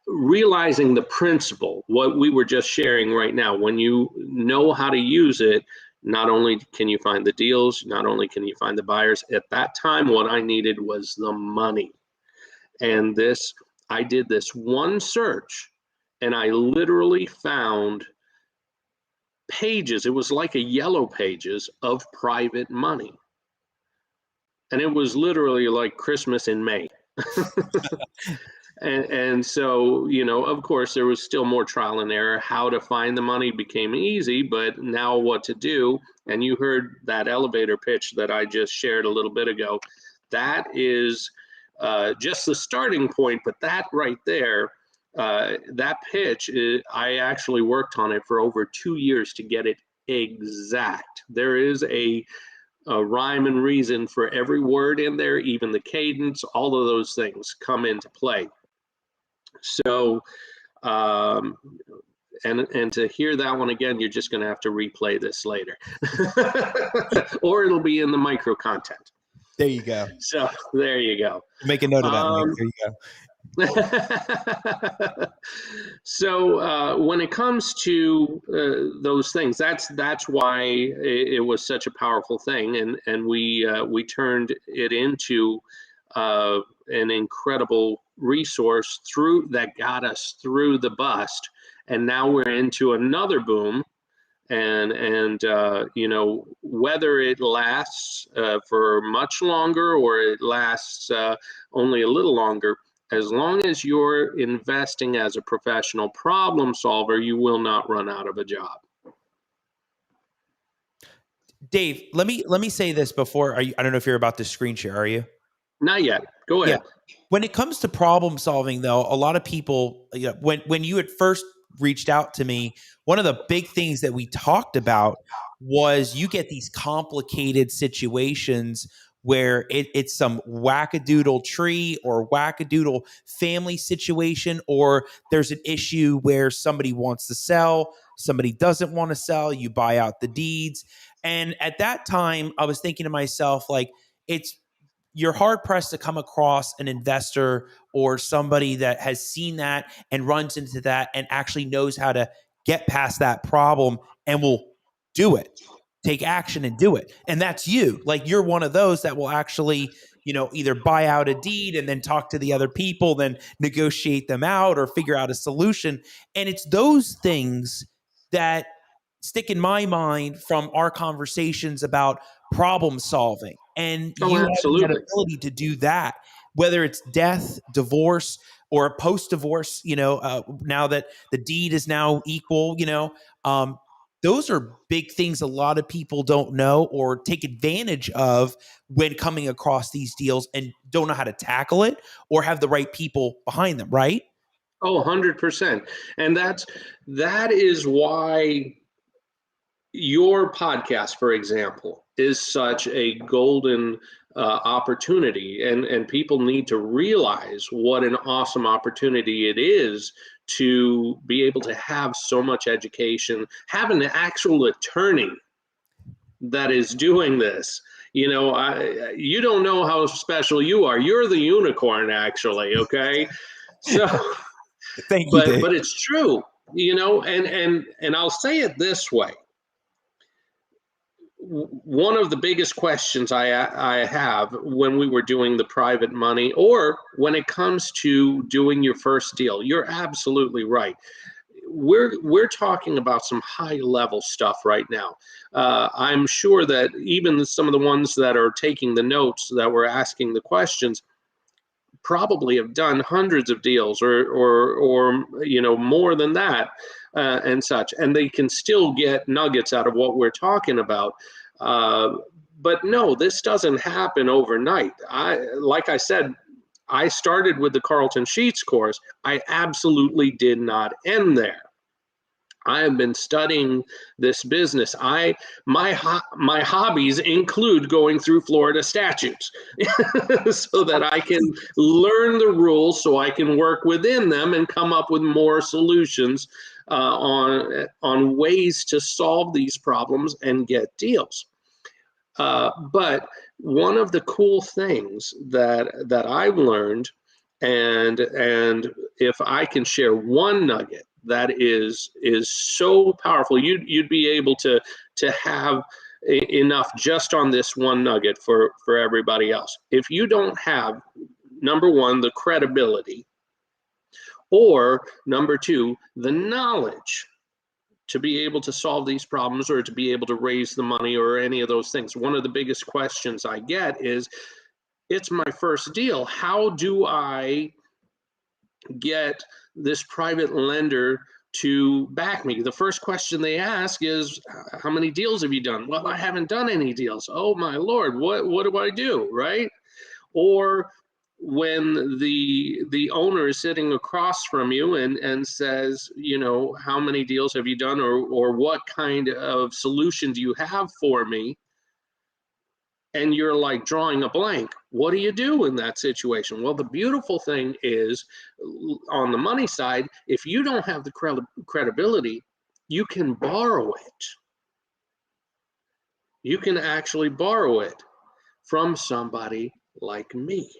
realizing the principle, what we were just sharing right now, when you know how to use it, not only can you find the deals, not only can you find the buyers. At that time, what I needed was the money. And I did this one search, and I literally found pages. It was like a yellow pages of private money. And it was literally like Christmas in May. And so, of course, there was still more trial and error. How to find the money became easy, but now what to do? And you heard that elevator pitch that I just shared a little bit ago. That is just the starting point, but that right there, that pitch, I actually worked on it for over 2 years to get it exact. There is a rhyme and reason for every word in there, even the cadence, all of those things come into play. So and to hear that one again, you're just going to have to replay this later, or it'll be in the micro content. There you go. So there you go. Make a note of that, Mike. There you go. So when it comes to those things, that's why it was such a powerful thing, and we turned it into an incredible resource that got us through the bust, and now we're into another boom. And you know, whether it lasts for much longer or it lasts only a little longer, as long as you're investing as a professional problem solver, you will not run out of a job. Dave, let me say this before. I don't know if you're about to screen share. Are you? Not yet. Go ahead. Yeah. When it comes to problem solving, though, a lot of people, you know, when you had first reached out to me, one of the big things that we talked about was you get these complicated situations where it's some wackadoodle tree or wackadoodle family situation, or there's an issue where somebody wants to sell, somebody doesn't want to sell, you buy out the deeds. And at that time, I was thinking to myself, like, you're hard pressed to come across an investor or somebody that has seen that and runs into that and actually knows how to get past that problem and will do it, take action and do it. And that's you. Like, you're one of those that will actually, you know, either buy out a deed and then talk to the other people, then negotiate them out or figure out a solution. And it's those things that stick in my mind from our conversations about problem solving. And you have that ability to do that, whether it's death, divorce, or post-divorce, you know, now that the deed is now equal, you know, those are big things a lot of people don't know or take advantage of when coming across these deals and don't know how to tackle it or have the right people behind them, right? Oh, 100%. And that is why your podcast, for example, is such a golden opportunity, and people need to realize what an awesome opportunity it is to be able to have so much education, have an actual attorney that is doing this. You know, you don't know how special you are. You're the unicorn, actually. Okay, so thank you, Dave. But it's true. You know, and I'll say it this way. One of the biggest questions I have when we were doing the private money, or when it comes to doing your first deal, you're absolutely right. We're talking about some high level stuff right now. I'm sure that even some of the ones that are taking the notes that were asking the questions probably have done hundreds of deals or you know, more than that. And such, and they can still get nuggets out of what we're talking about. But no, this doesn't happen overnight. Like I said, I started with the Carlton Sheets course. I absolutely did not end there. I have been studying this business. My hobbies include going through Florida statutes so that I can learn the rules, so I can work within them and come up with more solutions on ways to solve these problems and get deals. But one of the cool things that I've learned, and if I can share one nugget that is so powerful, you'd be able to have enough just on this one nugget for everybody else. If you don't have, number one, the credibility, or number two, the knowledge to be able to solve these problems or to be able to raise the money or any of those things. One of the biggest questions I get is, it's my first deal. How do I get this private lender to back me? The first question they ask is, how many deals have you done? Well, I haven't done any deals. Oh my Lord, what do I do, right? Or when the owner is sitting across from you and says, you know, how many deals have you done, or what kind of solution do you have for me? and you're like drawing a blank. What do you do in that situation? Well, the beautiful thing is, on the money side, if you don't have the credibility, you can borrow it. You can actually borrow it from somebody like me.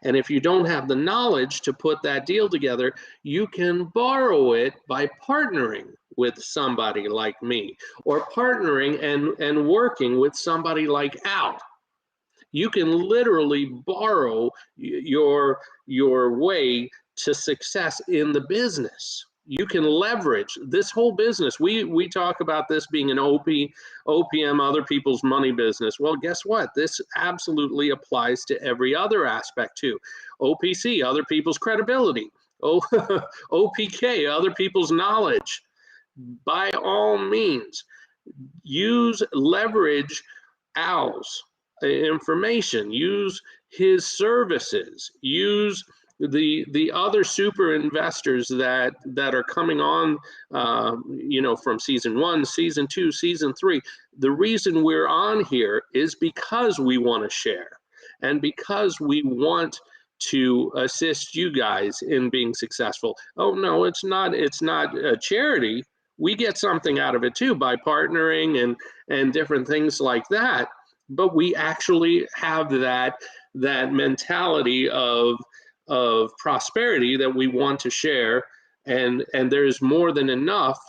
And if you don't have the knowledge to put that deal together, you can borrow it by partnering with somebody like me, or partnering and working with somebody like Al. You can literally borrow your way to success in the business. You can leverage this whole business. We talk about this being an OPM, other people's money business. Well, guess what? This absolutely applies to every other aspect too. OPC, other people's credibility. OPK, other people's knowledge. By all means, leverage Al's information, use his services, use the other super investors that are coming on, from season 1, season 2, season 3. The reason we're on here is because we want to share, and because we want to assist you guys in being successful. Oh no, it's not a charity. We get something out of it too by partnering and different things like that. But we actually have that mentality of prosperity that we want to share, and there's more than enough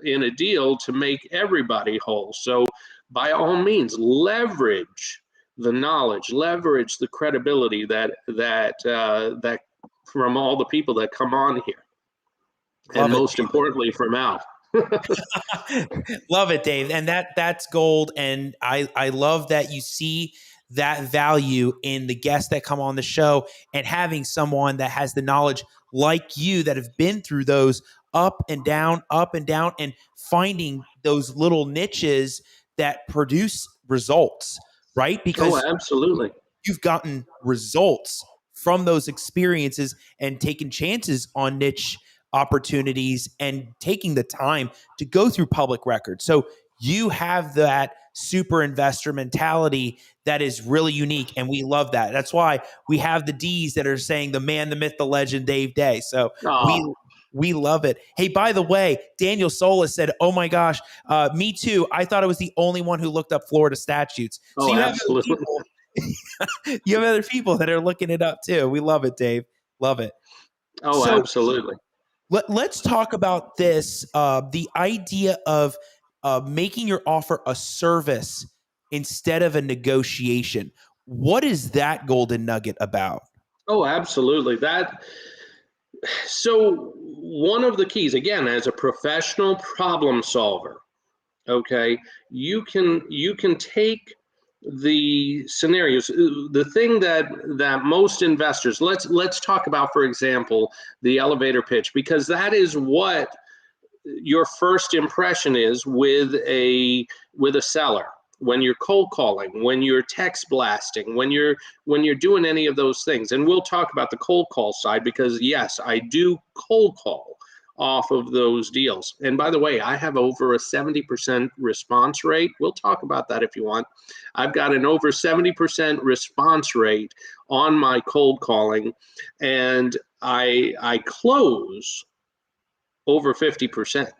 in a deal to make everybody whole. So by all means, leverage the knowledge, leverage the credibility that from all the people that come on here, and most importantly from Al. Love it, Dave. And that's gold. And I love that you see that value in the guests that come on the show, and having someone that has the knowledge like you, that have been through those up and down, and finding those little niches that produce results, right? Because absolutely, you've gotten results from those experiences and taken chances on niche opportunities and taking the time to go through public records. So you have that super investor mentality that is really unique, and we love that. That's why we have the D's that are saying the man, the myth, the legend, Dave Dey. So we love it. Hey, by the way, Daniel Solis said, "Oh my gosh, me too. I thought I was the only one who looked up Florida statutes." So you absolutely. You have other people that are looking it up too. We love it, Dave. Love it. So, absolutely. Let's talk about this. The idea of making your offer a service instead of a negotiation. What is that golden nugget about? Oh, absolutely. So one of the keys, again, as a professional problem solver, okay, you can take the scenarios, the thing that most investors, let's talk about, for example, the elevator pitch, because that is what your first impression is with a seller. When you're cold calling, when you're text blasting, when you're doing any of those things. And we'll talk about the cold call side, because yes, I do cold call off of those deals. And by the way, I have over a 70% response rate. We'll talk about that if you want. I've got an over 70% response rate on my cold calling, and I close over 50%.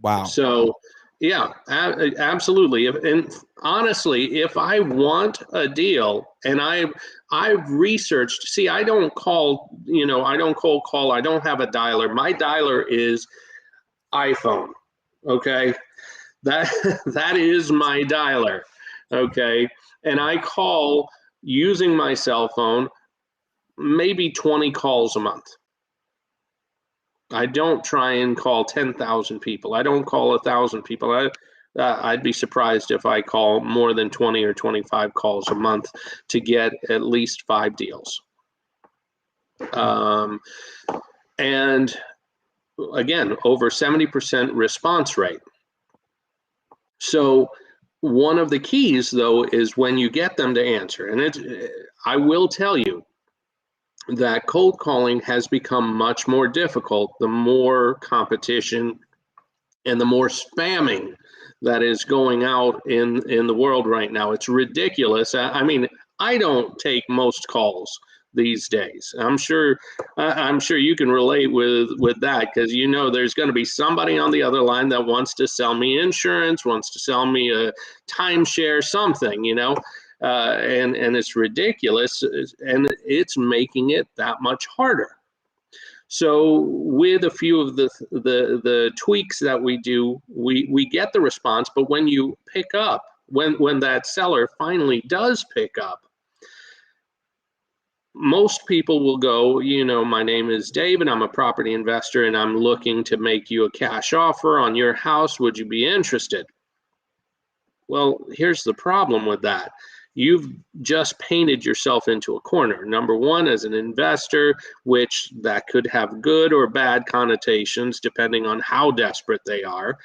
Wow. So yeah, absolutely. And honestly, if I want a deal and I've researched, see, I don't call, I don't cold call. I don't have a dialer. My dialer is iPhone. Okay. That is my dialer. Okay. And I call using my cell phone, maybe 20 calls a month. I don't try and call 10,000 people. I don't call 1,000 people. I'd be surprised if I call more than 20 or 25 calls a month to get at least 5 deals. And again, over 70% response rate. So one of the keys, though, is when you get them to answer. And I will tell you that cold calling has become much more difficult the more competition and the more spamming that is going out in the world right now. It's ridiculous. I mean, I don't take most calls these days. I'm sure you can relate with that, because you know there's going to be somebody on the other line that wants to sell me insurance, wants to sell me a timeshare, something, you know, and it's ridiculous, and it's making it that much harder. So with a few of the tweaks that we do, we get the response. But when you pick up, when that seller finally does pick up, most people will go, you know, my name is Dave and I'm a property investor and I'm looking to make you a cash offer on your house. Would you be interested? Well, here's the problem with that. You've just painted yourself into a corner. Number one, as an investor, which that could have good or bad connotations depending on how desperate they are.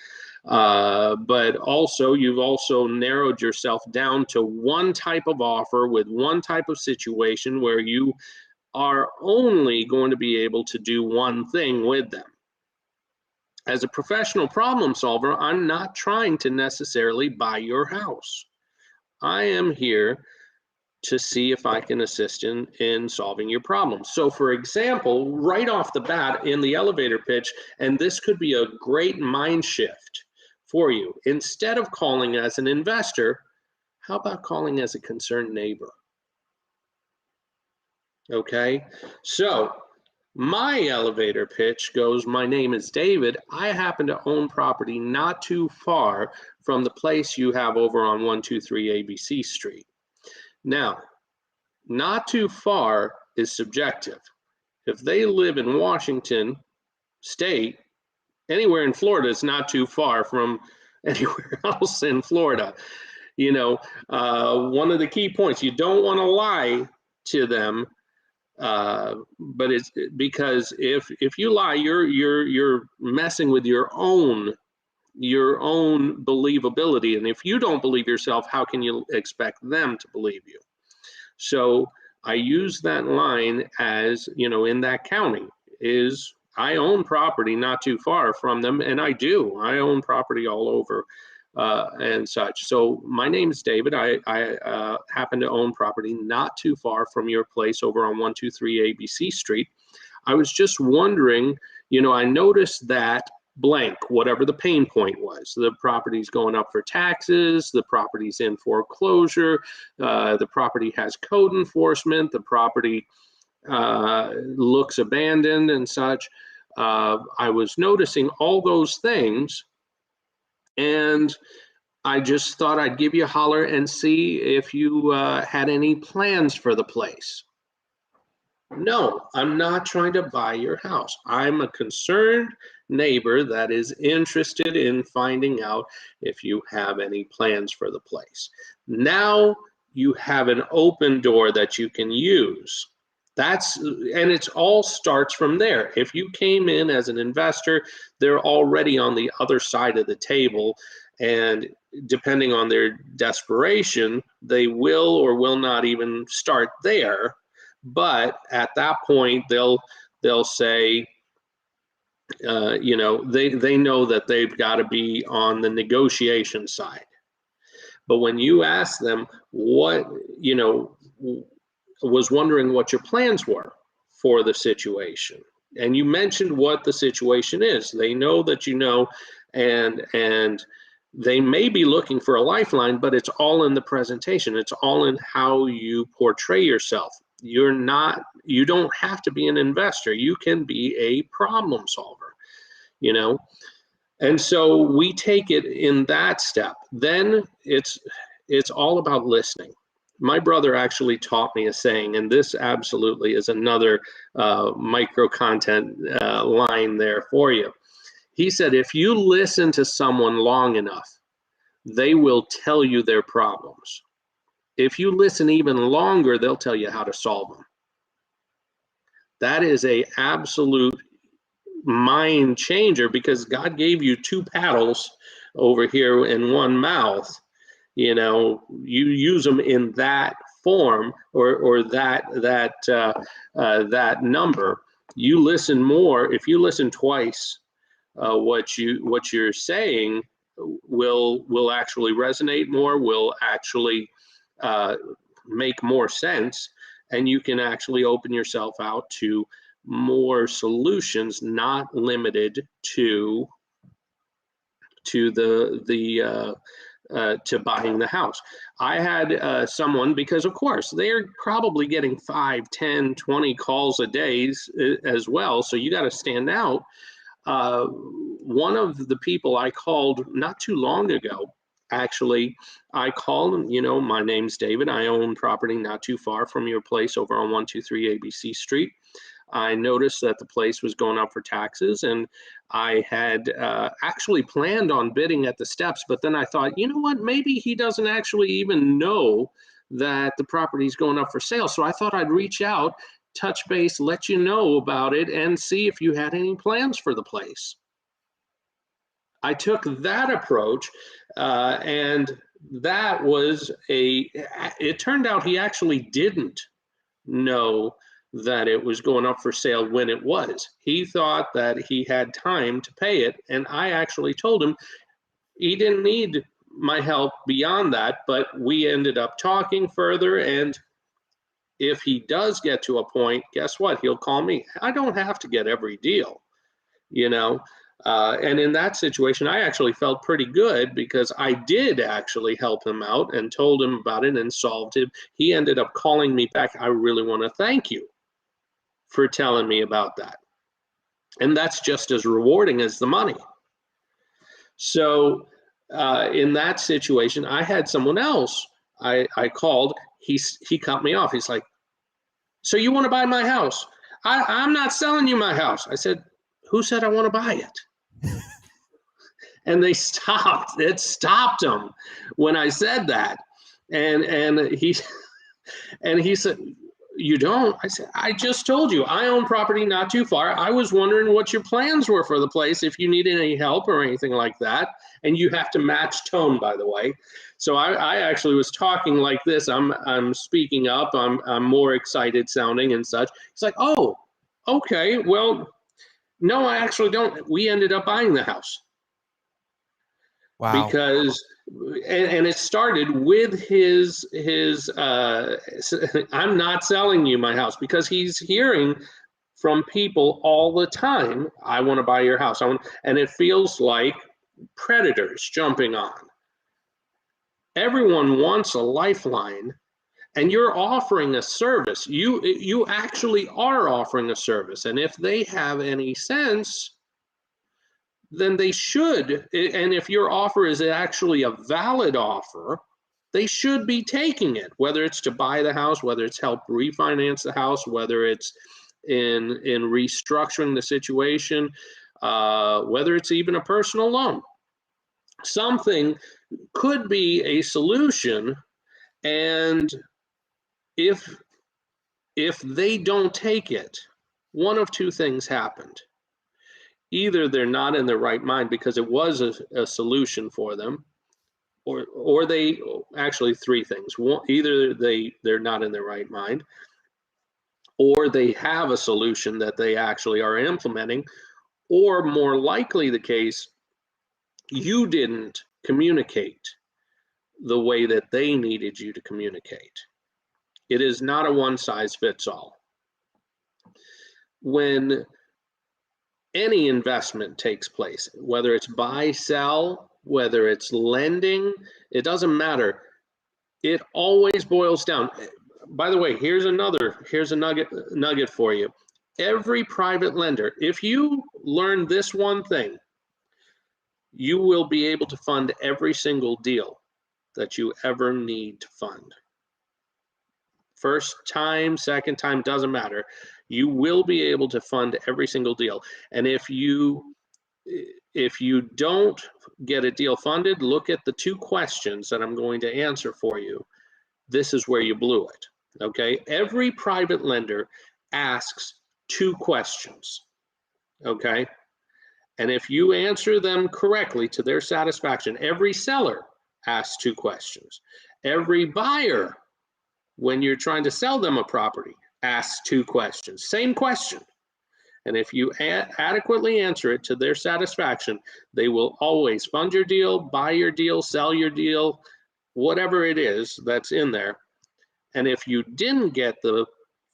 But also, you've also narrowed yourself down to one type of offer with one type of situation where you are only going to be able to do one thing with them. As a professional problem solver, I'm not trying to necessarily buy your house. I am here to see if I can assist in solving your problems. So for example, right off the bat in the elevator pitch, and this could be a great mind shift for you, instead of calling as an investor, how about calling as a concerned neighbor? Okay, so my elevator pitch goes, my name is David. I happen to own property not too far from the place you have over on 123 ABC Street. Now, not too far is subjective. If they live in Washington State, anywhere in Florida is not too far from anywhere else in Florida. You know, one of the key points, you don't want to lie to them. But it's because if you lie, you're messing with your own believability, and if you don't believe yourself, how can you expect them to believe you? So I use that line as, you know, in that county is I own property not too far from them, and I own property all over and such. So my name is David. I happen to own property not too far from your place over on 123 ABC Street. I was just wondering, you know, I noticed that blank, whatever the pain point was. The property's going up for taxes, the property's in foreclosure, the property has code enforcement, the property looks abandoned and such. I was noticing all those things, and I just thought I'd give you a holler and see if you had any plans for the place. No, I'm not trying to buy your house. I'm a concerned neighbor that is interested in finding out if you have any plans for the place. Now you have an open door that you can use. And it all starts from there. If you came in as an investor, they're already on the other side of the table, and depending on their desperation, they will or will not even start there. But at that point, they'll say, you know, they know that they've got to be on the negotiation side. But when you ask them what, you know, was wondering what your plans were for the situation, and you mentioned what the situation is, they know that you know, and they may be looking for a lifeline, but it's all in the presentation. It's all in how you portray yourself. You don't have to be an investor. You can be a problem solver, you know? And so we take it in that step. Then it's all about listening. My brother actually taught me a saying, and this absolutely is another micro content line there for you. He said, if you listen to someone long enough, they will tell you their problems. If you listen even longer, they'll tell you how to solve them. That is an absolute mind changer, because God gave you two paddles over here in one mouth. You know, you use them in that form or that number. You listen more. If you listen twice, what you're saying, will actually resonate more, will actually make more sense, and you can actually open yourself out to more solutions, not limited to buying the house. I had someone, because of course they're probably getting 5, 10, 20 calls a day as well. So you got to stand out. One of the people I called not too long ago, actually, I called him, you know, my name's David. I own property not too far from your place over on 123 ABC Street. I noticed that the place was going up for taxes, and I had actually planned on bidding at the steps, but then I thought, you know what, maybe he doesn't actually even know that the property is going up for sale. So I thought I'd reach out, touch base, let you know about it, and see if you had any plans for the place. I took that approach, and that was it turned out he actually didn't know that it was going up for sale when it was. He thought that he had time to pay it, and I actually told him he didn't need my help beyond that, but we ended up talking further, and if he does get to a point, guess what? He'll call me. I don't have to get every deal, you know? And in that situation, I actually felt pretty good because I did actually help him out and told him about it and solved it. He ended up calling me back. I really want to thank you for telling me about that. And that's just as rewarding as the money. So in that situation, I had someone else I called. He cut me off. He's like, so you want to buy my house? I'm not selling you my house. I said, who said I want to buy it? And they stopped. It stopped him when I said that. And he said, you don't? I said, I just told you, I own property not too far. I was wondering what your plans were for the place, if you needed any help or anything like that. And you have to match tone, by the way. So I actually was talking like this. I'm speaking up. I'm more excited sounding and such. It's like, oh, okay. Well, no, I actually don't. We ended up buying the house. Wow. Because and it started with his I'm not selling you my house, because he's hearing from people all the time, I want to buy your house. And it feels like predators jumping on. Everyone wants a lifeline, and you're offering a service. You actually are offering a service, and if they have any sense, then they should, and if your offer is actually a valid offer, they should be taking it, whether it's to buy the house, whether it's help refinance the house, whether it's in restructuring the situation, whether it's even a personal loan. Something could be a solution, and if they don't take it, one of two things happened. Either they're not in their right mind because it was a solution for them, or they, actually three things. One, either they're not in their right mind, or they have a solution that they actually are implementing, or more likely the case, you didn't communicate the way that they needed you to communicate. It is not a one size fits all. When any investment takes place, whether it's buy, sell, whether it's lending, it doesn't matter. It always boils down. By the way, here's a nugget for you. Every private lender, if you learn this one thing, you will be able to fund every single deal that you ever need to fund. First time, second time, doesn't matter. You will be able to fund every single deal. And if you don't get a deal funded, look at the two questions that I'm going to answer for you. This is where you blew it, okay? Every private lender asks two questions, okay? And if you answer them correctly to their satisfaction, every seller asks two questions. Every buyer, when you're trying to sell them a property, asks two questions. Same question. And if you adequately answer it to their satisfaction, they will always fund your deal, buy your deal, sell your deal, whatever it is that's in there. And if you didn't get the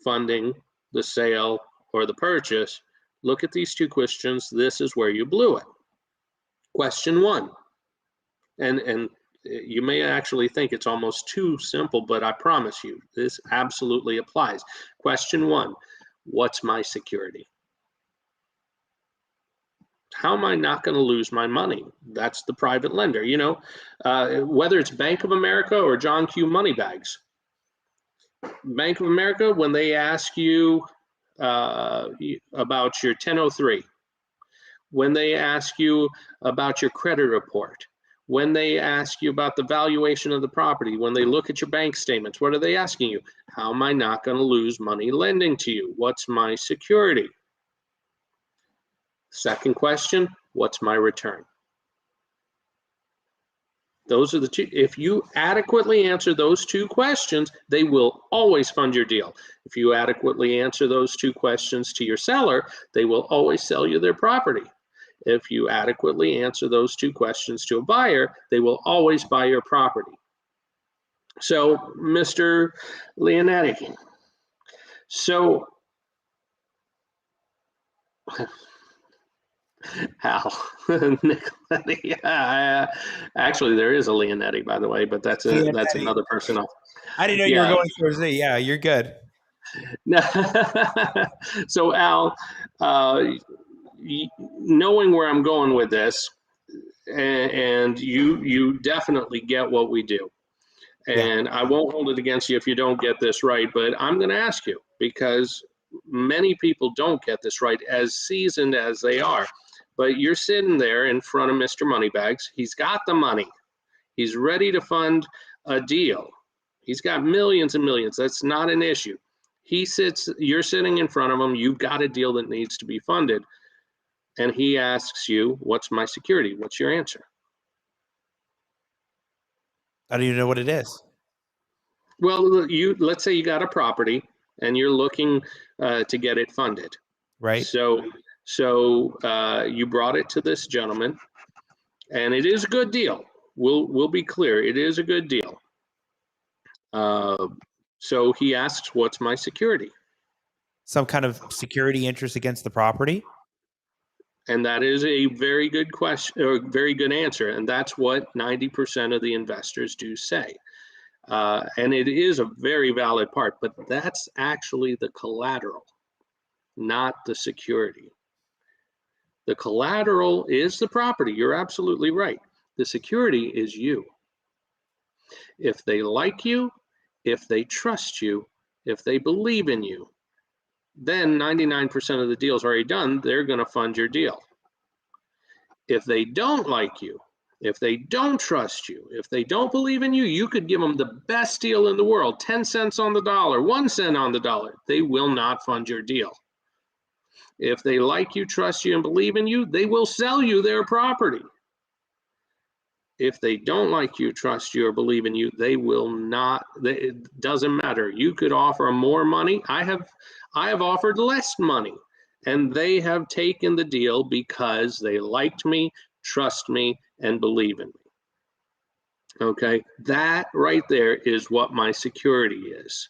funding, the sale, or the purchase, look at these two questions. This is where you blew it. Question 1. And you may actually think it's almost too simple, but I promise you, this absolutely applies. Question 1, what's my security? How am I not going to lose my money? That's the private lender. You know, whether it's Bank of America or John Q. Moneybags. Bank of America, when they ask you about your 1003, when they ask you about your credit report, when they ask you about the valuation of the property, when they look at your bank statements, what are they asking you? How am I not going to lose money lending to you? What's my security? Second question, what's my return? Those are the two. If you adequately answer those two questions, they will always fund your deal. If you adequately answer those two questions to your seller, they will always sell you their property. If you adequately answer those two questions to a buyer, they will always buy your property. So, Mr. Leonetti, so Hal, Nicoletti, yeah, actually there is a Leonetti, by the way, but that's another person. I didn't know you were going towards me. Yeah, you're good. So Al, knowing where I'm going with this, and you definitely get what we do, and I won't hold it against you if you don't get this right, but I'm going to ask you, because many people don't get this right, as seasoned as they are. But you're sitting there in front of Mr. Moneybags. He's got the money. He's ready to fund a deal. He's got millions and millions. That's not an issue. You're sitting in front of him. You've got a deal that needs to be funded. And he asks you, what's my security? What's your answer? I don't even know what it is. Well, let's say you got a property and you're looking to get it funded. Right. So you brought it to this gentleman, and it is a good deal. We'll be clear. It is a good deal. So he asks, what's my security? Some kind of security interest against the property? And that is a very good question, or very good answer. And that's what 90% of the investors do say. And it is a very valid part, but that's actually the collateral, not the security. The collateral is the property. You're absolutely right. The security is you. If they like you, if they trust you, if they believe in you, then 99% of the deal's already done. They're going to fund your deal. If they don't like you, if they don't trust you, if they don't believe in you, you could give them the best deal in the world, 10 cents on the dollar, 1 cent on the dollar. They will not fund your deal. If they like you, trust you, and believe in you, they will sell you their property. If they don't like you, trust you, or believe in you, they will not. It doesn't matter. You could offer them more money. I have offered less money, and they have taken the deal because they liked me, trust me, and believe in me. Okay, that right there is what my security is.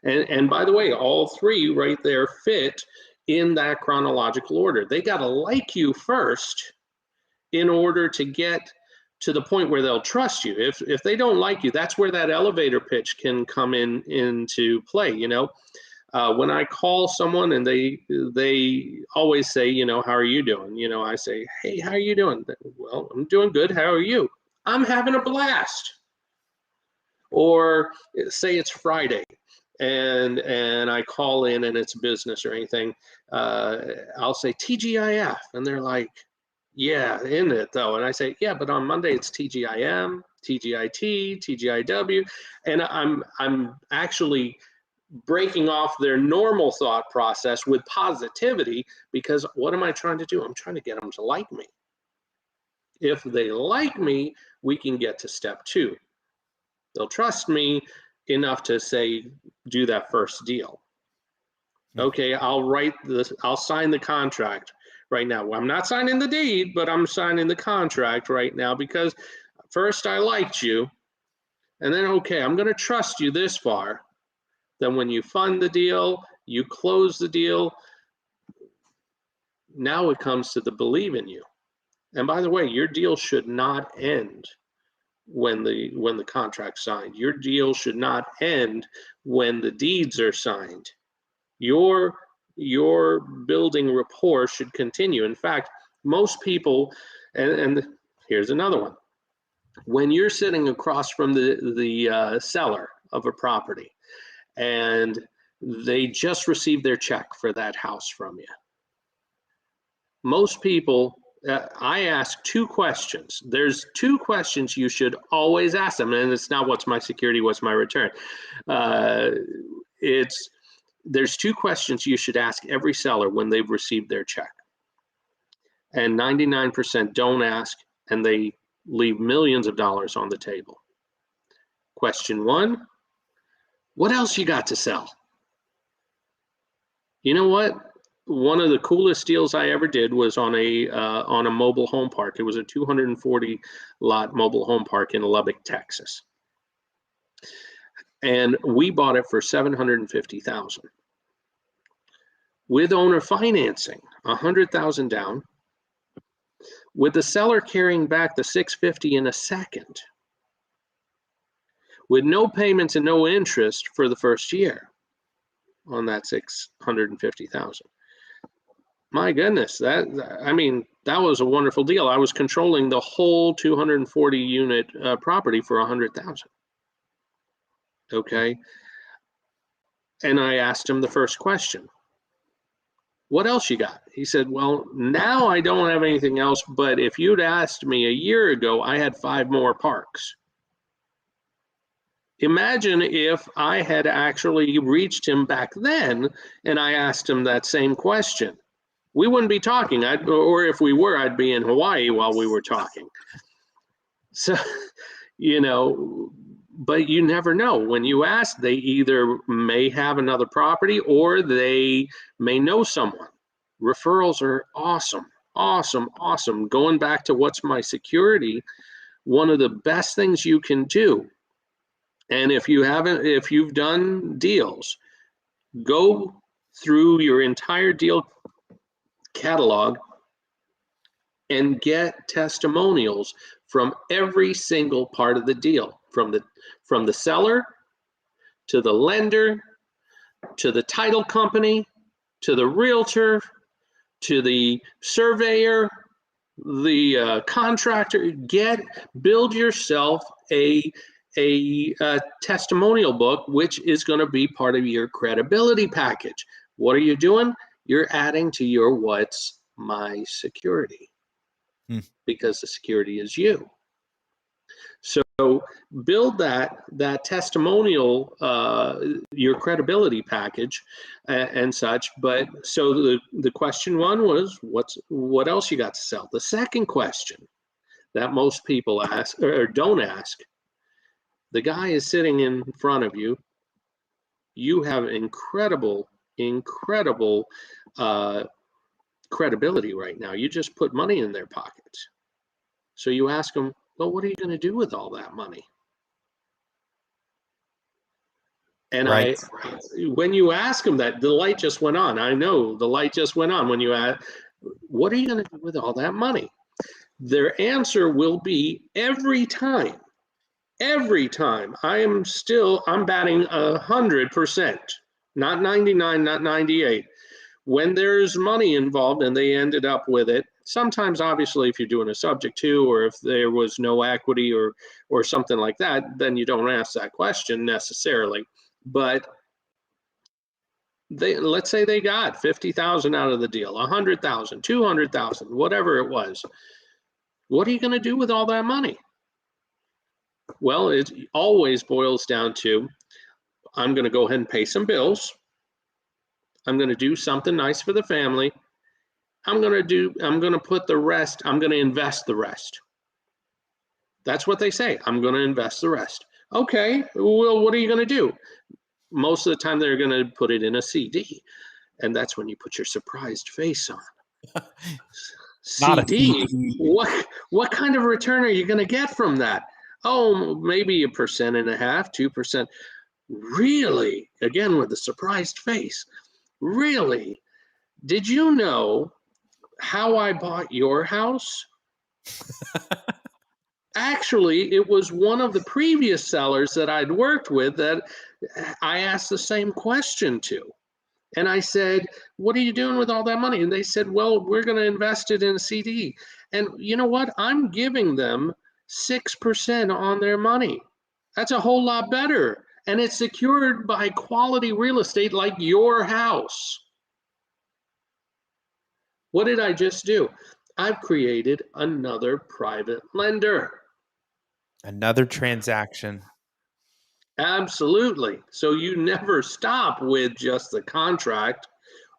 And by the way, all three right there fit in that chronological order. They got to like you first in order to get to the point where they'll trust you. If they don't like you, that's where that elevator pitch can come into play. You know, when I call someone and they always say, you know, how are you doing? You know, I say, hey, how are you doing? Well, I'm doing good. How are you? I'm having a blast. Or say it's Friday and I call in and it's business or anything, I'll say TGIF, and they're like, yeah, isn't it though? And I say, yeah, but on Monday it's TGIM, TGIT, TGIW, and I'm actually breaking off their normal thought process with positivity, because what am I trying to do? I'm trying to get them to like me. If they like me, we can get to step 2. They'll trust me enough to say, do that first deal. Okay, I'll sign the contract right now. Well, I'm not signing the deed, but I'm signing the contract right now because first I liked you, and then, okay, I'm going to trust you this far. Then when you fund the deal, you close the deal. Now it comes to the believe in you. And by the way, your deal should not end when the contract's signed. Your deal should not end when the deeds are signed. Your building rapport should continue. In fact, most people, and here's another one. When you're sitting across from the seller of a property and they just received their check for that house from you, most people, I ask two questions. There's two questions you should always ask them, and it's not what's my security, what's my return. There's two questions you should ask every seller when they've received their check. And 99% don't ask, and they leave millions of dollars on the table. Question one, what else you got to sell? You know what? One of the coolest deals I ever did was on a mobile home park. It was a 240 lot mobile home park in Lubbock, Texas. And we bought it for $750,000. With owner financing, $100,000 down, with the seller carrying back the $650,000 in a second, with no payments and no interest for the first year on that $650,000. My goodness, that was a wonderful deal. I was controlling the whole 240 unit property for $100,000. Okay. And I asked him the first question. What else you got? He said, well, now I don't have anything else, but if you'd asked me a year ago, I had 5 more parks. Imagine if I had actually reached him back then and I asked him that same question. We wouldn't be talking, or if we were, I'd be in Hawaii while we were talking. So, but you never know. When you ask, they either may have another property or they may know someone. Referrals are awesome, awesome, awesome. Going back to what's my security, one of the best things you can do, and if you've done deals, go through your entire deal catalog and get testimonials from every single part of the deal, from the seller to the lender to the title company to the realtor to the surveyor, the contractor. Build yourself a testimonial book, which is going to be part of your credibility package. What are you doing? You're adding to your what's my security, because the security is you. So build that testimonial, your credibility package and such. But so the question one was, what else you got to sell? The second question that most people ask or don't ask, the guy is sitting in front of you. You have incredible credibility right now. You just put money in their pockets. So you ask them, well, what are you going to do with all that money? And right. When you ask them that, the light just went on. I know the light just went on when you ask, what are you going to do with all that money? Their answer will be every time, I'm batting 100%, not 99, not 98. When there's money involved and they ended up with it, sometimes obviously if you're doing a subject to, or if there was no equity or something like that, then you don't ask that question necessarily. But let's say they got 50,000 out of the deal, 100,000, 200,000, whatever it was. What are you going to do with all that money? Well, it always boils down to, I'm going to go ahead and pay some bills. I'm going to do something nice for the family. I'm going to put the rest, I'm going to invest the rest. That's what they say. I'm going to invest the rest. Okay, well, what are you going to do? Most of the time they're going to put it in a CD. And that's when you put your surprised face on. Not a CD, CD. what kind of return are you going to get from that? Oh, maybe 1.5%, 2%. Really? Again, with a surprised face. Really? Did you know how I bought your house? Actually, it was one of the previous sellers that I'd worked with that I asked the same question to. And I said, what are you doing with all that money? And they said, well, we're going to invest it in a CD. And you know what? I'm giving them 6% on their money. That's a whole lot better. And it's secured by quality real estate like your house. What did I just do? I've created another private lender. Another transaction. Absolutely. So you never stop with just the contract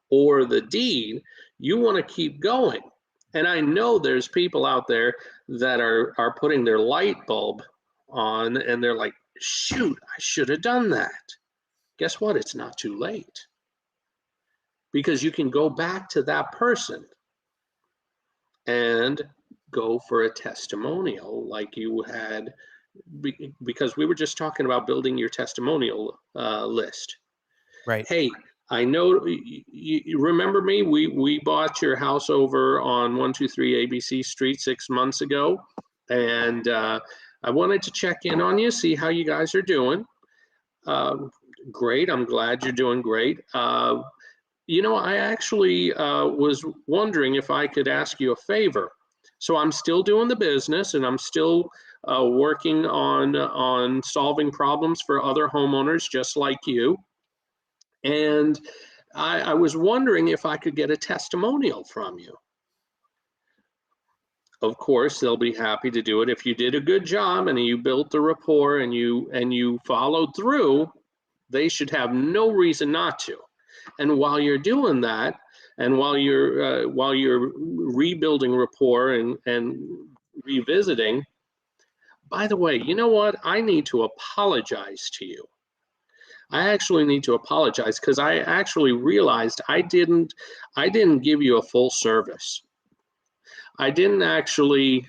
or the deed. You want to keep going. And I know there's people out there that are putting their light bulb on and they're like, shoot, I should have done that. Guess what? It's not too late. Because you can go back to that person and go for a testimonial like you had, because we were just talking about building your testimonial list. Right. Hey, I know you remember me. We bought your house over on 123 ABC Street 6 months ago, and I wanted to check in on you, see how you guys are doing. Great. I'm glad you're doing great. I actually was wondering if I could ask you a favor. So I'm still doing the business, and I'm still working on solving problems for other homeowners just like you. And I was wondering if I could get a testimonial from you. Of course, they'll be happy to do it. If you did a good job and you built the rapport and you followed through, they should have no reason not to. And while you're doing that, and while you're rebuilding rapport and revisiting, by the way, you know what? I need to apologize to you. I actually need to apologize because I actually realized I didn't give you a full service. I didn't actually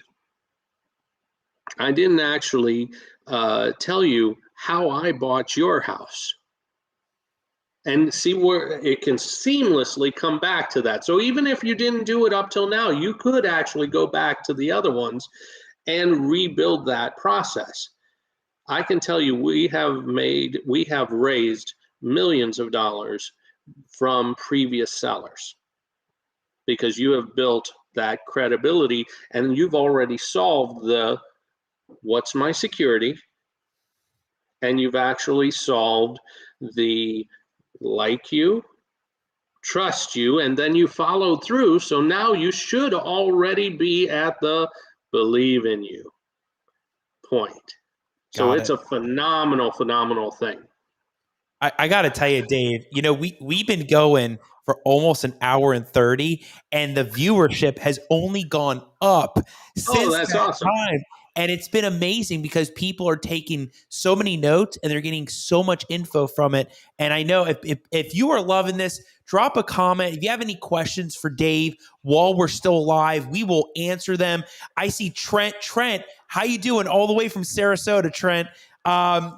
tell you how I bought your house. And see where it can seamlessly come back to that. So even if you didn't do it up till now, you could actually go back to the other ones and rebuild that process. I can tell you we have raised millions of dollars from previous sellers because you have built that credibility and you've already solved the what's my security, and you've actually solved the like you, trust you, and then you followed through. So now you should already be at the believe in you point. So it's a phenomenal thing. I got to tell you, Dave, we've been going for almost an hour and 30, and the viewership has only gone up since that's that awesome. time. And it's been amazing because people are taking so many notes and they're getting so much info from it. And I know if you are loving this, drop a comment. If you have any questions for Dave while we're still live, we will answer them. I see Trent. Trent, how you doing? All the way from Sarasota, Trent.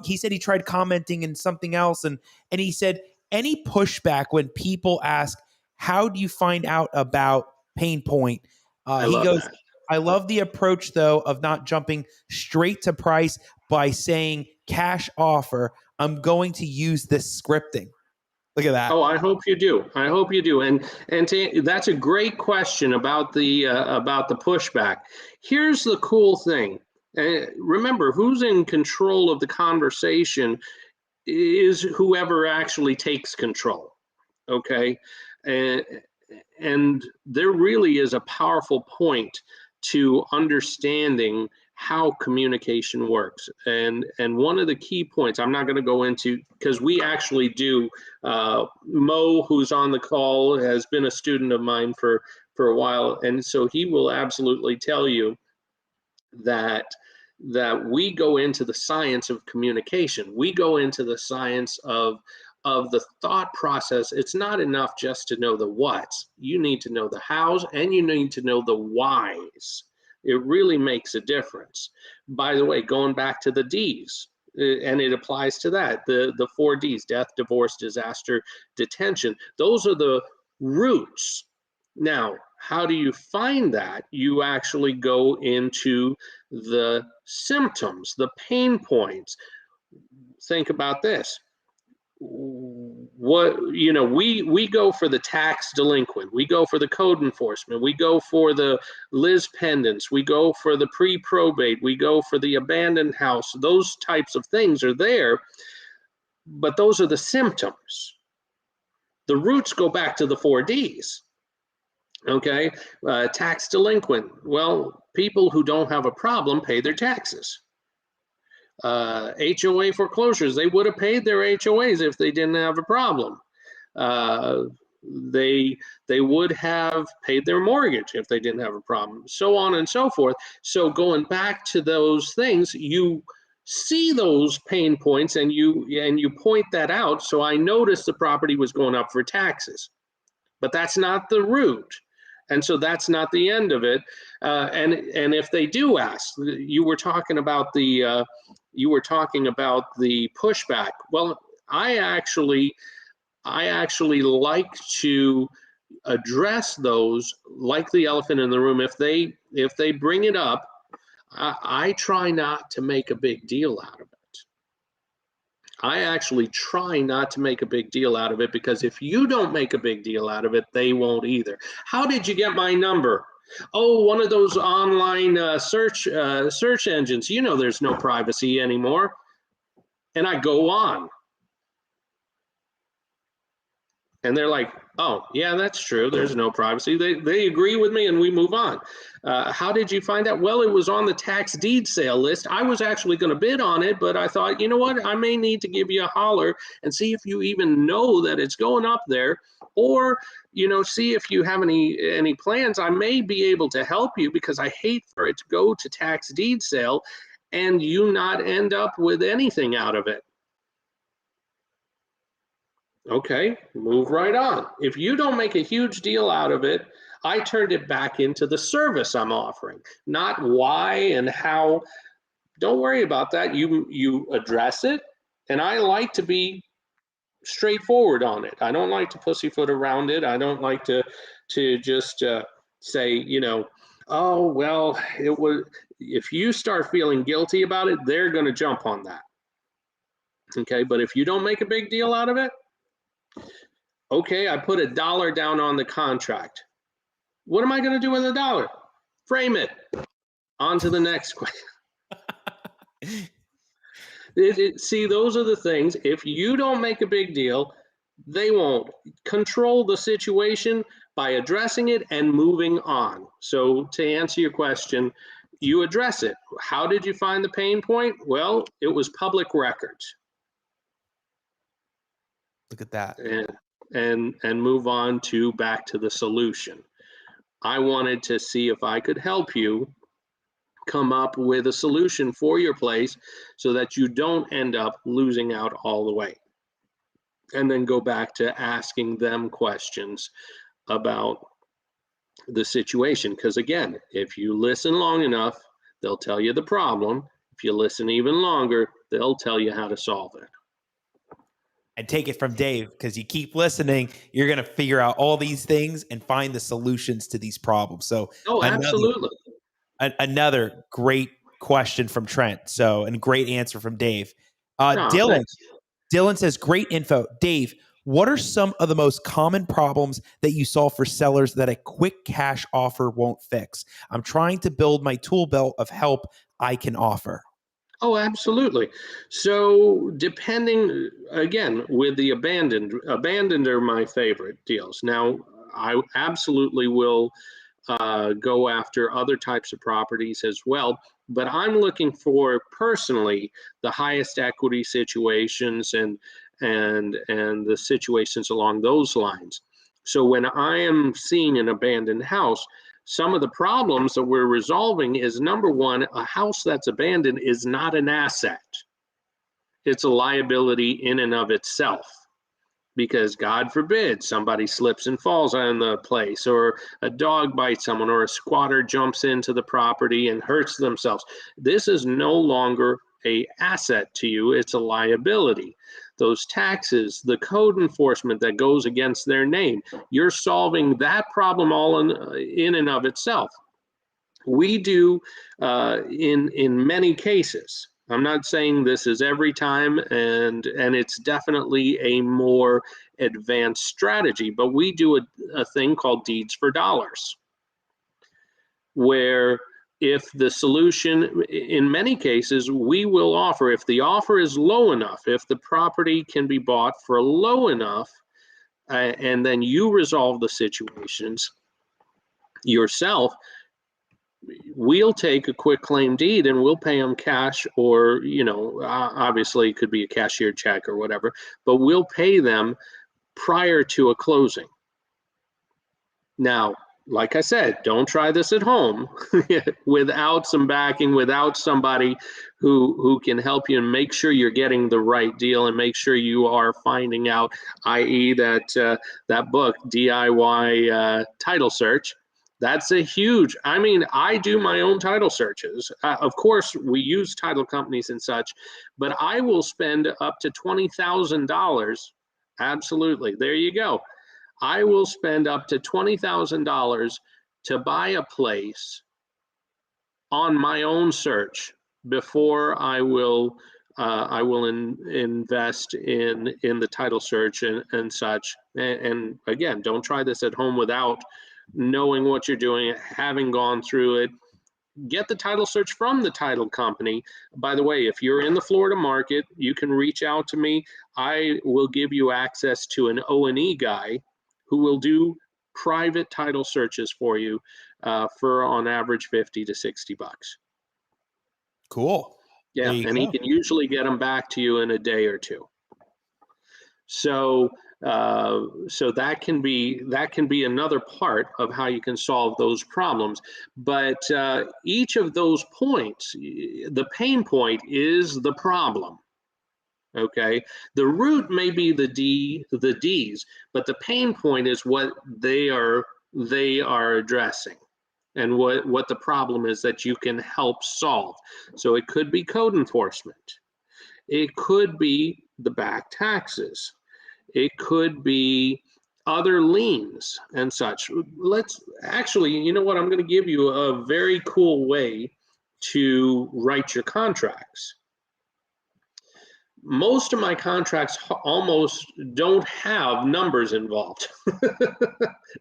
He said he tried commenting in something else, and he said, any pushback when people ask, how do you find out about Pain Point? He goes, that. I love the approach, though, of not jumping straight to price by saying cash offer. I'm going to use this scripting. Look at that. Oh, I hope you do. I hope you do. And that's a great question about the pushback. Here's the cool thing. Remember, who's in control of the conversation is whoever actually takes control. Okay, and there really is a powerful point to understanding how communication works. And one of the key points, I'm not going to go into, because we actually do, Mo, who's on the call, has been a student of mine for a while. And so he will absolutely tell you that we go into the science of communication. We go into the science of of the thought process. It's not enough just to know the what's. You need to know the how's, and you need to know the why's. It really makes a difference. By the way, going back to the D's, and it applies to that, the 4 D's: death, divorce, disaster, detention. Those are the roots. Now, how do you find that? You actually go into the symptoms, the pain points. Think about this. We go for the tax delinquent, we go for the code enforcement, we go for the lis pendens, we go for the pre-probate, we go for the abandoned house. Those types of things are there, but those are the symptoms. The roots go back to the 4 D's. Okay, tax delinquent. Well, people who don't have a problem pay their taxes. HOA foreclosures, they would have paid their HOAs if they didn't have a problem. They would have paid their mortgage if they didn't have a problem, so on and so forth. So going back to those things, you see those pain points and you point that out. So I noticed the property was going up for taxes, but that's not the root. And so that's not the end of it. And if they do ask, you were talking about the pushback. Well, I actually like to address those like the elephant in the room. If they bring it up, I try not to make a big deal out of it. I actually try not to make a big deal out of it, because if you don't make a big deal out of it, they won't either. How did you get my number? Oh, one of those online search engines. You know, there's no privacy anymore. And I go on. And they're like, oh, yeah, that's true. There's no privacy. They agree with me, and we move on. How did you find out? Well, it was on the tax deed sale list. I was actually going to bid on it, but I thought, you know what? I may need to give you a holler and see if you even know that it's going up there, or, see if you have any plans. I may be able to help you, because I hate for it to go to tax deed sale and you not end up with anything out of it. Okay, move right on. If you don't make a huge deal out of it, I turned it back into the service I'm offering, not why and how. Don't worry about that. You address it, and I like to be straightforward on it. I don't like to pussyfoot around it. I don't like to just say, oh, well, it was. If you start feeling guilty about it, they're going to jump on that. Okay, but if you don't make a big deal out of it, okay, I put $1 down on the contract. What am I going to do with $1? Frame it. On to the next question. See, those are the things. If you don't make a big deal, they won't. Control the situation by addressing it and moving on. So to answer your question, you address it. How did you find the pain point? Well, it was public records. Look at that. And move on to back to the solution. I wanted to see if I could help you come up with a solution for your place so that you don't end up losing out all the way. And then go back to asking them questions about the situation. Because again, if you listen long enough, they'll tell you the problem. If you listen even longer, they'll tell you how to solve it. And take it from Dave, because you keep listening, you're going to figure out all these things and find the solutions to these problems. So, absolutely. Another great question from Trent. So, and a great answer from Dave. Thanks. Dylan says, great info. Dave, what are some of the most common problems that you saw for sellers that a quick cash offer won't fix? I'm trying to build my tool belt of help I can offer. Oh, absolutely. So depending, again, with the abandoned are my favorite deals. Now, I absolutely will go after other types of properties as well, but I'm looking for personally the highest equity situations and the situations along those lines. So when I am seeing an abandoned house, some of the problems that we're resolving is, number one, a house that's abandoned is not an asset. It's a liability in and of itself. because God forbid somebody slips and falls on the place, or a dog bites someone, or a squatter jumps into the property and hurts themselves. This is no longer an asset to you, it's a liability. Those taxes, the code enforcement that goes against their name, you're solving that problem all in and of itself. We do in many cases. I'm not saying this is every time, and it's definitely a more advanced strategy, but we do a thing called deeds for dollars, where if the solution, in many cases, we will offer, if the offer is low enough, if the property can be bought for low enough, and then you resolve the situations yourself, we'll take a quick claim deed and we'll pay them cash, or, obviously it could be a cashier check or whatever, but we'll pay them prior to a closing. Now, like I said, don't try this at home without some backing, without somebody who can help you and make sure you're getting the right deal, and make sure you are finding out, i.e. that book, DIY Title Search. That's a huge, I do my own title searches. Of course, we use title companies and such, but I will spend up to $20,000. Absolutely. There you go. I will spend up to $20,000 to buy a place on my own search before I will invest in the title search and such. And again, don't try this at home without knowing what you're doing, having gone through it. Get the title search from the title company. By the way, if you're in the Florida market, you can reach out to me. I will give you access to an O&E guy who will do private title searches for you for on average $50 to $60. Cool. Yeah, and he can usually get them back to you in a day or two. So that can be another part of how you can solve those problems. But each of those points, the pain point is the problem. Okay, the root may be the D's, but the pain point is what they are addressing, and what the problem is that you can help solve. So it could be code enforcement, it could be the back taxes, it could be other liens and such. Let's actually, you know what? I'm going to give you a very cool way to write your contracts. Most of my contracts almost don't have numbers involved.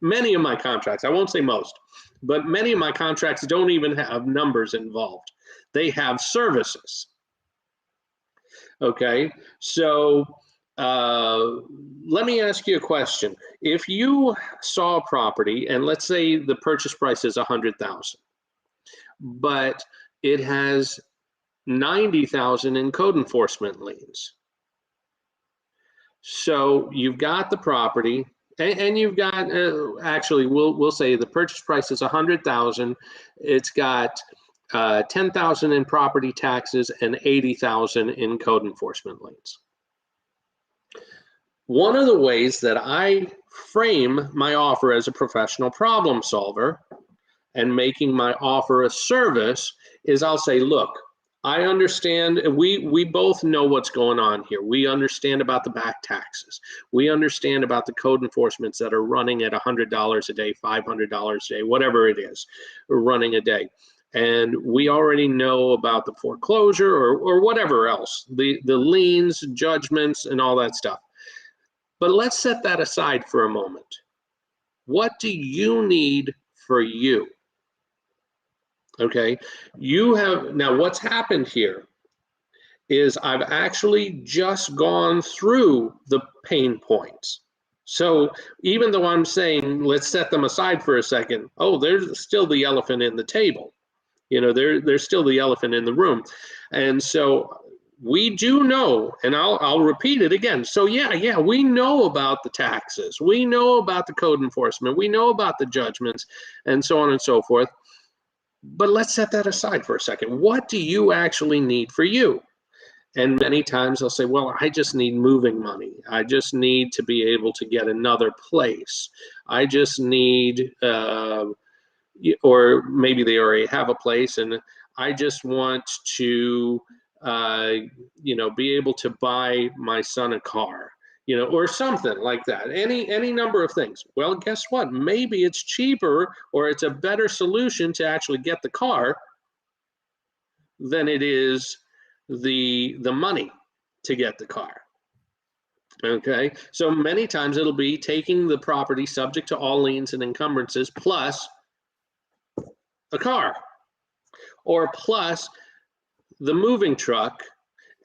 Many of my contracts, I won't say most, but many of my contracts don't even have numbers involved. They have services. Okay, so let me ask you a question. If you saw a property, and let's say the purchase price is $100,000, but it has $90,000 in code enforcement liens. So you've got the property, and you've got actually we'll say the purchase price is $100,000. It's got $10,000 in property taxes and $80,000 in code enforcement liens. One of the ways that I frame my offer as a professional problem solver and making my offer a service is I'll say, look, I understand, we both know what's going on here. We understand about the back taxes. We understand about the code enforcements that are running at $100 a day, $500 a day, whatever it is, running a day. And we already know about the foreclosure or whatever else, the liens, judgments, and all that stuff. But let's set that aside for a moment. What do you need for you? Okay, you have, now what's happened here is I've actually just gone through the pain points. So even though I'm saying, let's set them aside for a second, oh, there's still the elephant in the table. You know, there's still the elephant in the room. And so we do know, and I'll repeat it again. So yeah, we know about the taxes. We know about the code enforcement. We know about the judgments and so on and so forth. But let's set that aside for a second. What do you actually need for you? And many times they'll say, well, I just need moving money. I just need to be able to get another place. I just need, or maybe they already have a place, and I just want to, be able to buy my son a car, or something like that. Any number of things. Well, guess what? Maybe it's cheaper or it's a better solution to actually get the car than it is the money to get the car. Okay, so many times it'll be taking the property subject to all liens and encumbrances plus a car, or plus the moving truck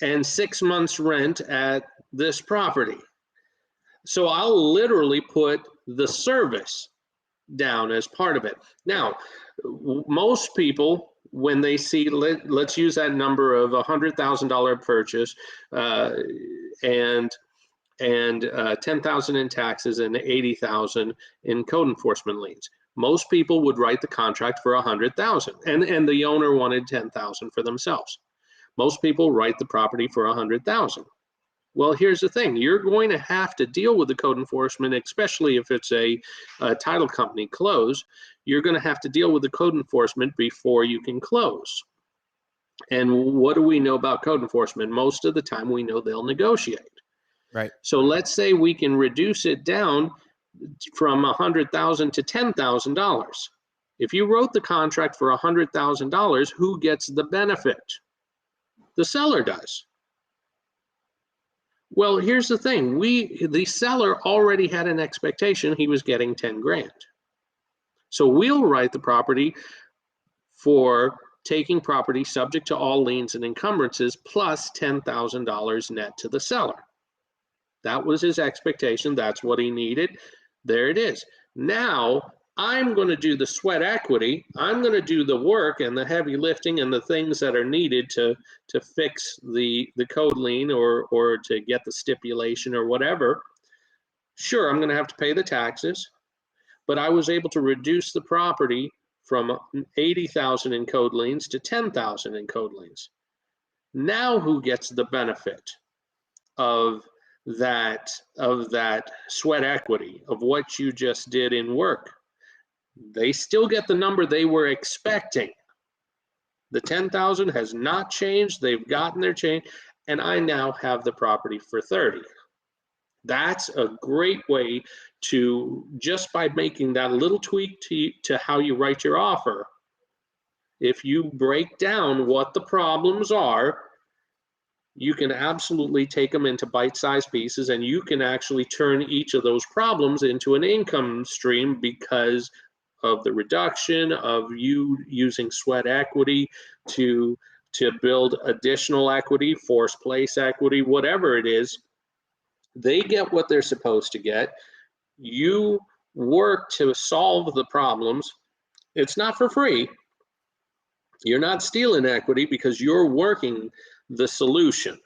and 6 months rent at this property. So I'll literally put the service down as part of it. Now, most people, when they see, let's use that number of $100,000 purchase and $10,000 in taxes and $80,000 in code enforcement liens. Most people would write the contract for $100,000, and the owner wanted $10,000 for themselves. Most people write the property for $100,000. Well, here's the thing: you're going to have to deal with the code enforcement, especially if it's a title company close. You're going to have to deal with the code enforcement before you can close. And what do we know about code enforcement? Most of the time, we know they'll negotiate. Right. So let's say we can reduce it down from $100,000 to $10,000. If you wrote the contract for $100,000, who gets the benefit? The seller does. Well, here's the thing. The seller already had an expectation he was getting 10 grand. So we'll write the property for taking property subject to all liens and encumbrances plus $10,000 net to the seller. That was his expectation. That's what he needed. There it is. Now I'm going to do the sweat equity. I'm going to do the work and the heavy lifting and the things that are needed to fix the code lien or to get the stipulation or whatever. Sure, I'm going to have to pay the taxes, but I was able to reduce the property from $80,000 in code liens to $10,000 in code liens. Now who gets the benefit of that sweat equity of what you just did in work? They still get the number they were expecting. The 10,000 has not changed. They've gotten their change, and I now have the property for 30. That's a great way to, just by making that little tweak to how you write your offer, if you break down what the problems are, you can absolutely take them into bite-sized pieces, and you can actually turn each of those problems into an income stream because of the reduction of you using sweat equity to build additional equity, forced place equity, whatever it is. They get what they're supposed to get. You work to solve the problems. It's not for free. You're not stealing equity because you're working the solution.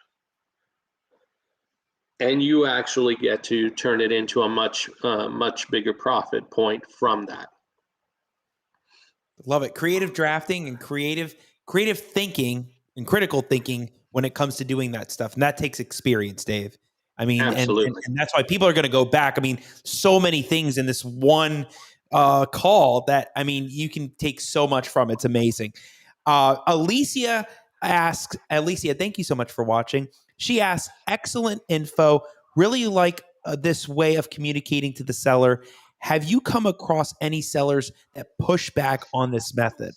And you actually get to turn it into a much bigger profit point from that. Love it. Creative drafting and creative thinking and critical thinking when it comes to doing that stuff. And that takes experience, Dave. I mean, and that's why people are going to go back. I mean, so many things in this one call that, I mean, you can take so much from. It's amazing. Alicia, thank you so much for watching. She asks, excellent info. Really like this way of communicating to the seller. Have you come across any sellers that push back on this method?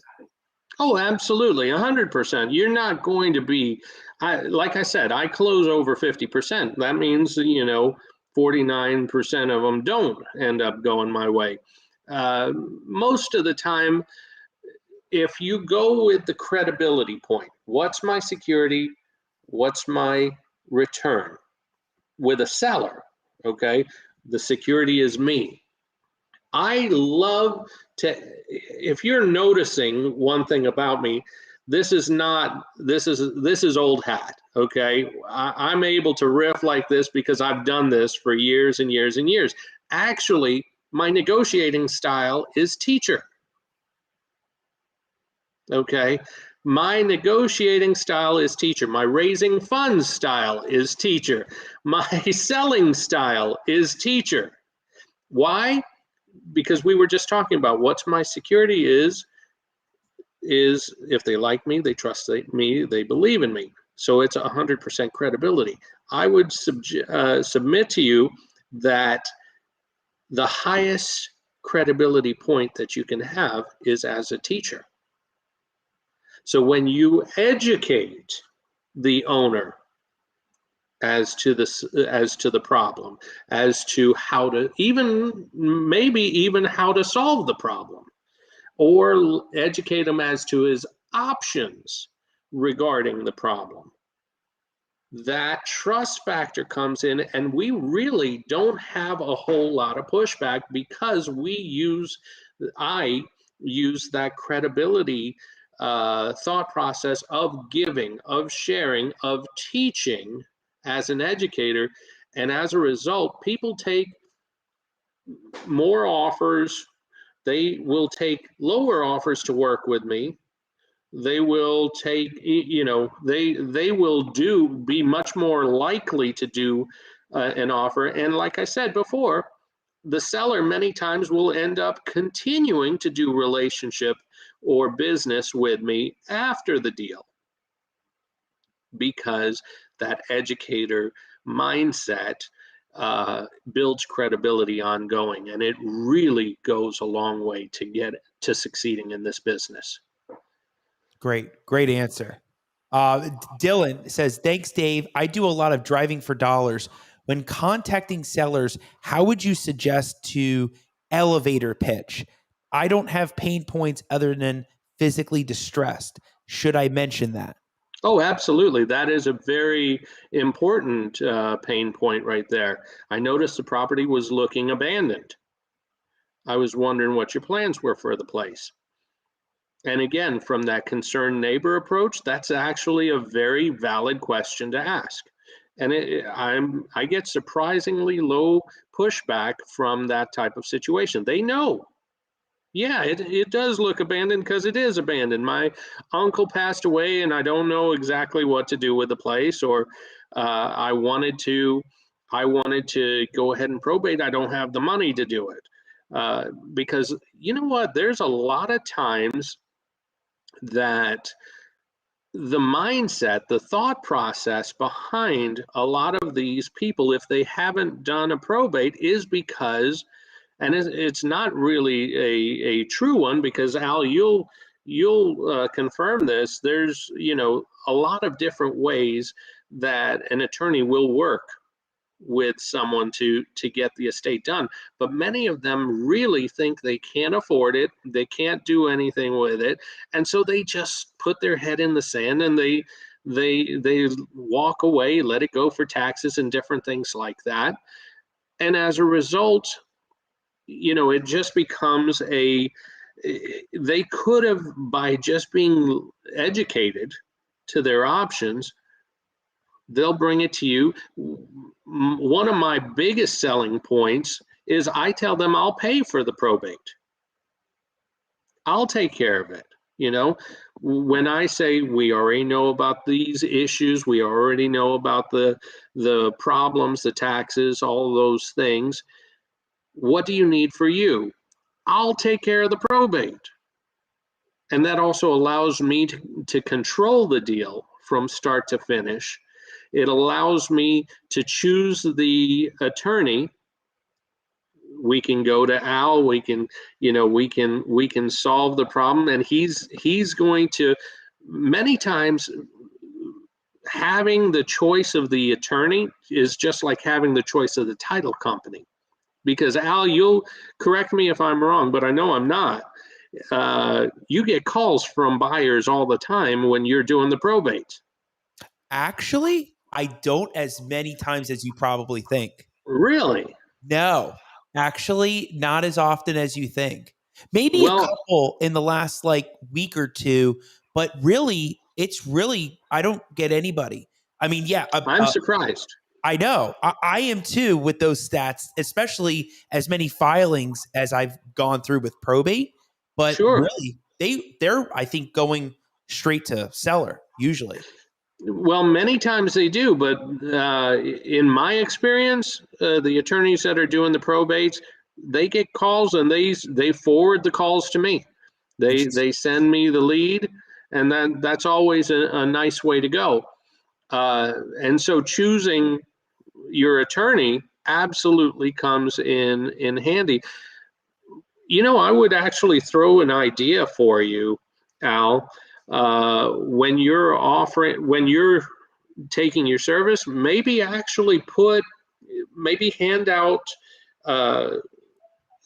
Oh, absolutely. 100%. You're not going to be, like I said, I close over 50%. That means, 49% of them don't end up going my way. Most of the time, if you go with the credibility point, what's my security? What's my return? With a seller, okay, the security is me. I love to, if you're noticing one thing about me, this is old hat, okay? I'm able to riff like this because I've done this for years and years and years. Actually, my negotiating style is teacher. Okay, My negotiating style is teacher. My raising funds style is teacher. My selling style is teacher. Why? Because we were just talking about what's my security is if they like me, they trust me, they believe in me. So it's 100% credibility. I would submit to you that the highest credibility point that you can have is as a teacher. So when you educate the owner as to the problem, as to how to maybe even how to solve the problem, or educate them as to his options regarding the problem, that trust factor comes in, and we really don't have a whole lot of pushback because I use that credibility thought process of giving, of sharing, of teaching as an educator. And as a result, people take more offers. They will take lower offers to work with me. They will take, they will be much more likely to do an offer. And like I said before, the seller many times will end up continuing to do relationship or business with me after the deal, because that educator mindset builds credibility ongoing, and it really goes a long way to get to succeeding in this business. Great answer. Dylan says, thanks, Dave. I do a lot of driving for dollars. When contacting sellers, how would you suggest to elevator pitch? I don't have pain points other than physically distressed. Should I mention that? Oh, absolutely. That is a very important pain point right there. I noticed the property was looking abandoned. I was wondering what your plans were for the place. And again, from that concerned neighbor approach, that's actually a very valid question to ask. And I get surprisingly low pushback from that type of situation. They know, yeah, it does look abandoned because it is abandoned. My uncle passed away and I don't know exactly what to do with the place, or I wanted to go ahead and probate. I don't have the money to do it. Because you know what? There's a lot of times that the mindset, the thought process behind a lot of these people, if they haven't done a probate, is because, and it's not really a true one, because Al, you'll confirm this. There's a lot of different ways that an attorney will work with someone to get the estate done, but many of them really think they can't afford it, they can't do anything with it, and so they just put their head in the sand and they walk away, let it go for taxes and different things like that. And as a result, it just becomes they could have, by just being educated to their options, they'll bring it to you. One of my biggest selling points is I tell them I'll pay for the probate. I'll take care of it. When I say we already know about these issues, we already know about the problems, the taxes, all those things. What do you need for you? I'll take care of the probate. And that also allows me to control the deal from start to finish. It allows me to choose the attorney. We can go to Al, we can solve the problem, and he's going to, many times, having the choice of the attorney is just like having the choice of the title company. Because Al, you'll correct me if I'm wrong, but I know I'm not. You get calls from buyers all the time when you're doing the probate. Actually, I don't as many times as you probably think. Really? No, actually, not as often as you think. Maybe a couple in the last week or two, but really, I don't get anybody. I mean, yeah, I'm surprised. I know. I am too with those stats, especially as many filings as I've gone through with probate. But Sure. really, they're I think going straight to seller usually. Well, many times they do, but in my experience, the attorneys that are doing the probates, they get calls and they forward the calls to me. They send me the lead, and that's always a nice way to go. And so choosing your attorney absolutely comes in handy. I would actually throw an idea for you, Al. When you're taking your service, maybe hand out,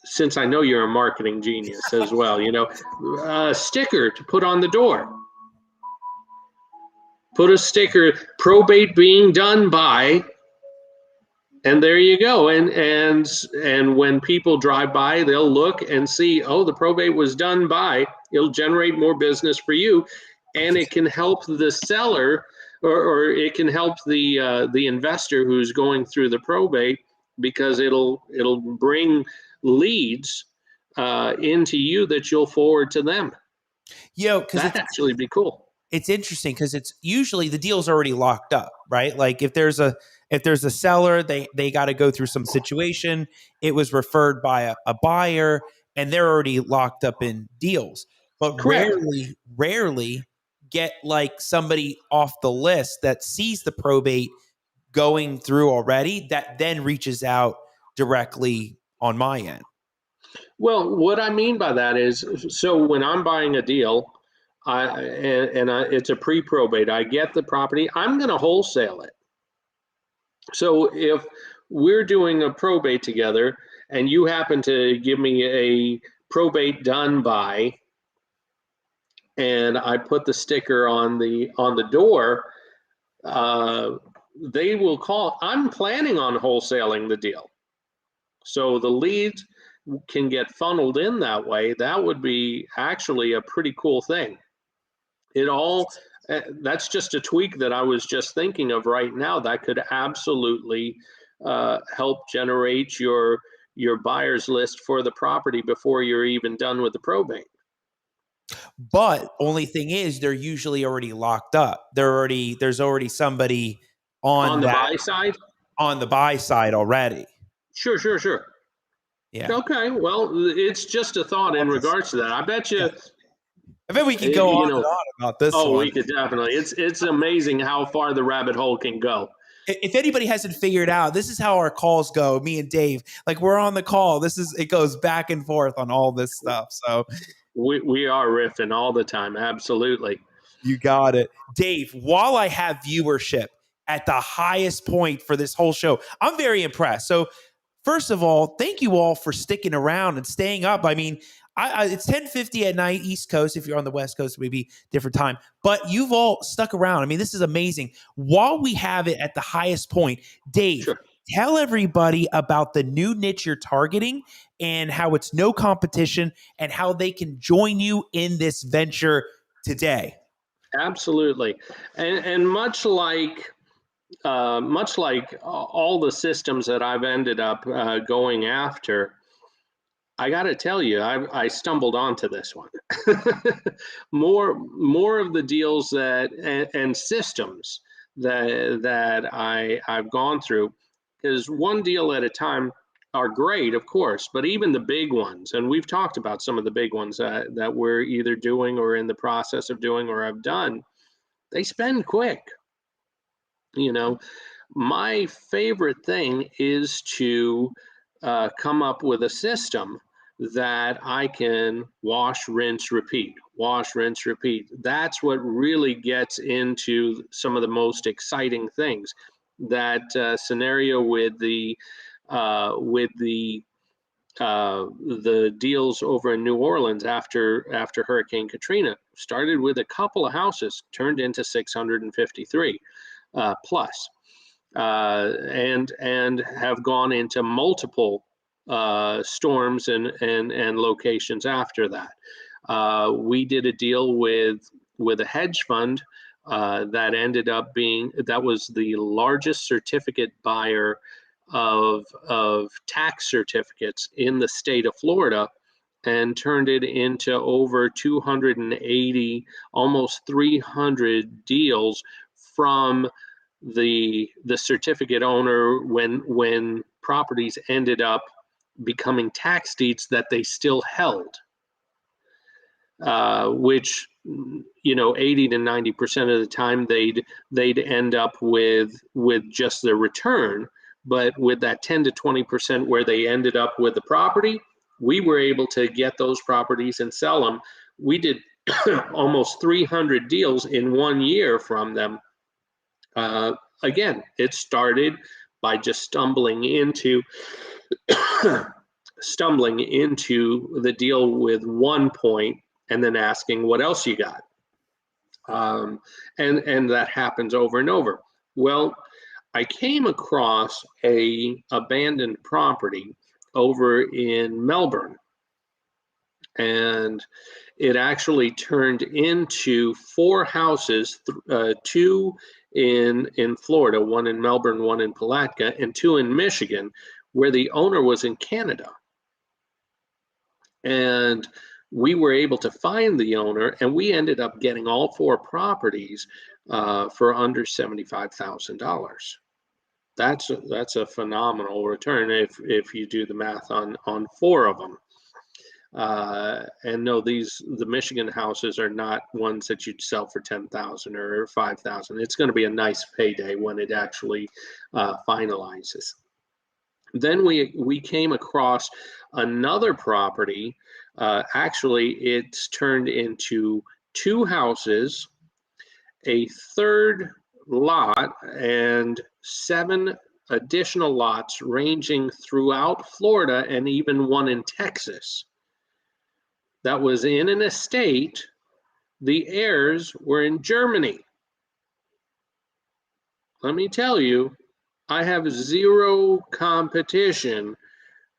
since I know you're a marketing genius as well, a sticker to put on the door. Put a sticker, probate being done by, and there you go. And when people drive by, they'll look and see, oh, the probate was done by. It'll generate more business for you, and it can help the seller, or it can help the investor who's going through the probate, because it'll bring leads into you that you'll forward to them. Because that'd actually be cool. It's interesting because it's usually the deal's already locked up, right? Like if there's a seller, they got to go through some situation. It was referred by a buyer, and they're already locked up in deals. But Correct. rarely get like somebody off the list that sees the probate going through already that then reaches out directly on my end. Well, what I mean by that is, so when I'm buying a deal, it's a pre-probate, I get the property, I'm going to wholesale it. So if we're doing a probate together and you happen to give me a probate done by, and I put the sticker on the door, they will call. I'm planning on wholesaling the deal. So the leads can get funneled in that way. That would be actually a pretty cool thing. That's just a tweak that I was just thinking of right now that could absolutely help generate your buyer's list for the property before you're even done with the probate. But only thing is, they're usually already locked up. There's already somebody on the buy side. On the buy side already. Sure. Yeah. Okay. Well, it's just a thought in regards to that. I bet you. I bet we could go on and on about this. Oh, we could definitely. It's amazing how far the rabbit hole can go. If anybody hasn't figured out, this is how our calls go. Me and Dave, like we're on the call. It goes back and forth on all this stuff. So we are riffing all the time. Absolutely. You got it. Dave, while I have viewership at the highest point for this whole show, I'm very impressed. So first of all, thank you all for sticking around and staying up. I mean, it's 10:50 at night, East Coast. If you're on the West Coast, maybe different time. But you've all stuck around. I mean, this is amazing. While we have it at the highest point, Dave, sure. Tell everybody about the new niche you're targeting and how it's no competition and how they can join you in this venture today. Absolutely. And much like all the systems that I've ended up going after, I got to tell you, I stumbled onto this one. more of the deals and systems that I've gone through, because one deal at a time are great, of course, but even the big ones, and we've talked about some of the big ones that we're either doing or in the process of doing or have done, they spend quick. My favorite thing is to come up with a system that I can wash, rinse, repeat. That's what really gets into some of the most exciting things. That scenario with the deals over in New Orleans after Hurricane Katrina started with a couple of houses, turned into 653 plus, and have gone into multiple storms and locations after that. We did a deal with a hedge fund that ended up that was the largest certificate buyer of tax certificates in the state of Florida, and turned it into over 280, almost 300 deals from the certificate owner when properties ended up becoming tax deeds that they still held, which 80 to 90% of the time they'd end up with just their return. But with that 10 to 20% where they ended up with the property, we were able to get those properties and sell them. We did almost 300 deals in 1 year from them. Again, it started by just stumbling into the deal with one point and then asking what else you got. And that happens over and over. Well, I came across a abandoned property over in Melbourne, and it actually turned into 4 houses, 2 in Florida, 1 in Melbourne, 1 in Palatka, and 2 in Michigan, where the owner was in Canada. And we were able to find the owner, and we ended up getting all 4 properties for under $75,000. That's a phenomenal return if you do the math on 4 of them. And no, the Michigan houses are not ones that you'd sell for $10,000 or $5,000. It's going to be a nice payday when it actually finalizes. Then we came across another property. Actually, it's turned into 2 houses, a 3rd lot, and 7 additional lots ranging throughout Florida and even 1 in Texas. That was in an estate. The heirs were in Germany. Let me tell you, I have zero competition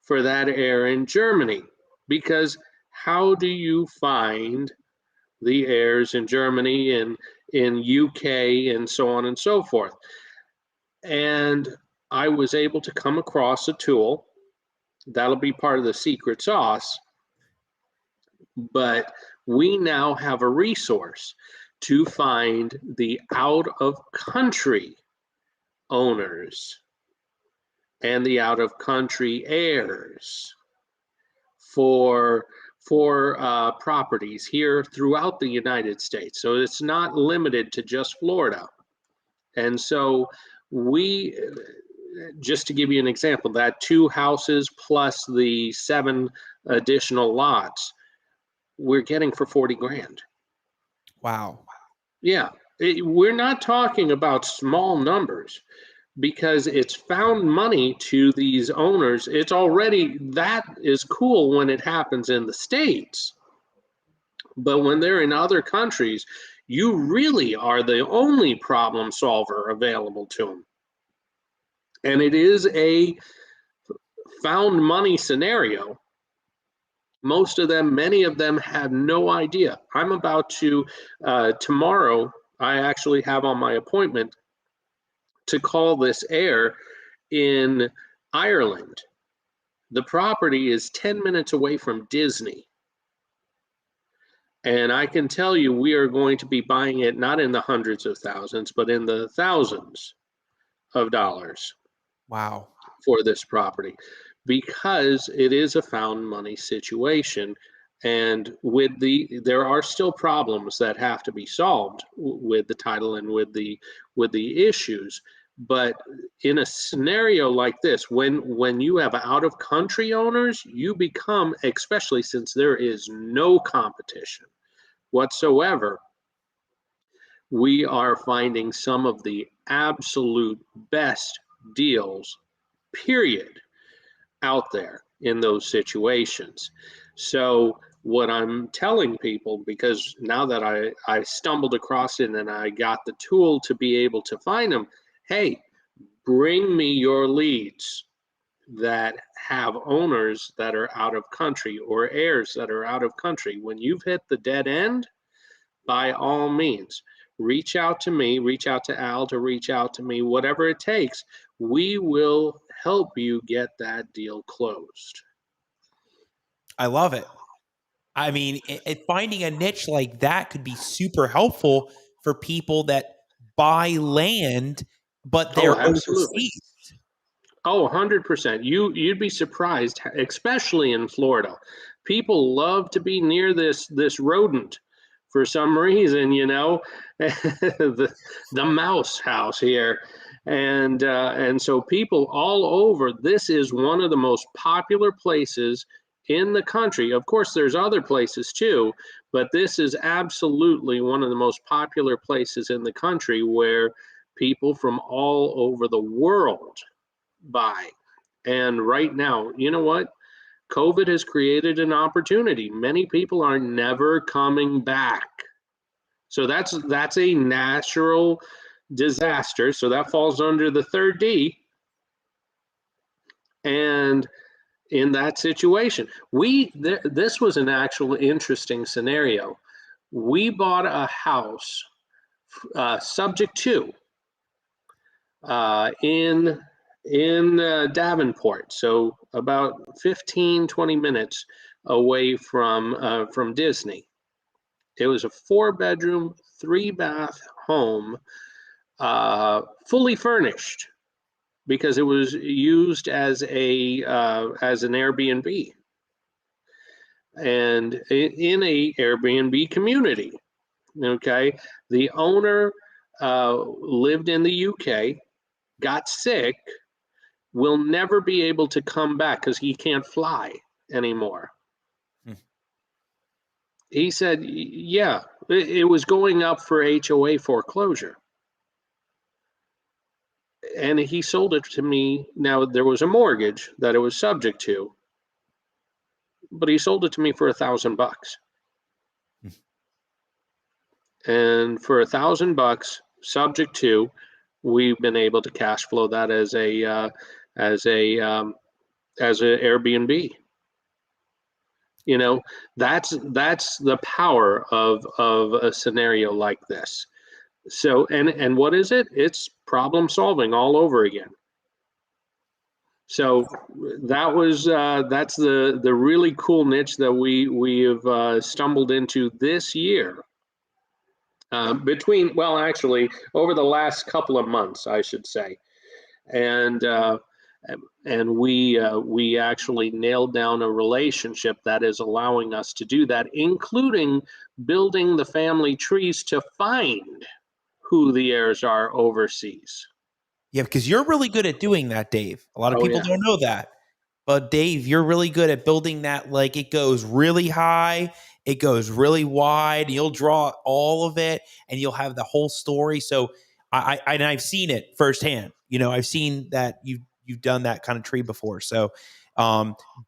for that heir in Germany, because how do you find the heirs in Germany and in UK and so on and so forth? And I was able to come across a tool that'll be part of the secret sauce. But we now have a resource to find the out-of-country owners and the out-of-country heirs for properties here throughout the United States. So it's not limited to just Florida. And so we, just to give you an example, that 2 houses plus the 7 additional lots, we're getting for 40 grand. Wow. Yeah. We're not talking about small numbers, because it's found money to these owners. It's already, that is cool when it happens in the States. But when they're in other countries, you really are the only problem solver available to them. And it is a found money scenario. Many of them have no idea. I'm about to, tomorrow, I actually have on my appointment to call this heir in Ireland. The property is 10 minutes away from Disney. And I can tell you, we are going to be buying it not in the hundreds of thousands, but in the thousands of dollars. Wow. For this property, because it is a found money situation. And there are still problems that have to be solved with the title and with the issues. But in a scenario like this, when you have out-of-country owners, you become, especially since there is no competition whatsoever, we are finding some of the absolute best deals, period, out there in those situations. So what I'm telling people, because now that I stumbled across it and I got the tool to be able to find them, hey, bring me your leads that have owners that are out of country or heirs that are out of country. When you've hit the dead end, by all means, reach out to me, reach out to Al to reach out to me, whatever it takes. We will help you get that deal closed. I love it. I mean, finding a niche like that could be super helpful for people that buy land, but Oh, they're absolutely. overseas. Oh, 100%. You'd be surprised, especially in Florida. People love to be near this rodent for some reason, the mouse house here. And so people all over, this is one of the most popular places in the country. Of course, there's other places too, but this is absolutely one of the most popular places in the country where people from all over the world buy. And right now, you know what? COVID has created an opportunity. Many people are never coming back. So that's a natural disaster. So that falls under the third D. And in that situation, this was an actual interesting scenario. We bought a house subject to in Davenport, so about 15, 20 minutes away from Disney. It was a 4-bedroom, 3-bath home, fully furnished because it was used as an Airbnb and in a Airbnb community. Okay, the owner lived in the UK, got sick, will never be able to come back because he can't fly anymore. He said, yeah, it was going up for HOA foreclosure. And he sold it to me. Now, there was a mortgage that it was subject to, but he sold it to me for $1,000. And for $1,000, subject to, we've been able to cash flow that as a Airbnb. That's the power of a scenario like this. So and what is it? It's problem solving all over again. So that's the really cool niche that we have stumbled into this year. Actually, over the last couple of months, I should say, and we actually nailed down a relationship that is allowing us to do that, including building the family trees to find who the heirs are overseas. Yeah, because you're really good at doing that, Dave. A lot of Oh people yeah. don't know that. But Dave, you're really good at building that. Like it goes really high, it goes really wide. You'll draw all of it, and you'll have the whole story. So I've seen it firsthand. I've seen that you've done that kind of tree before. So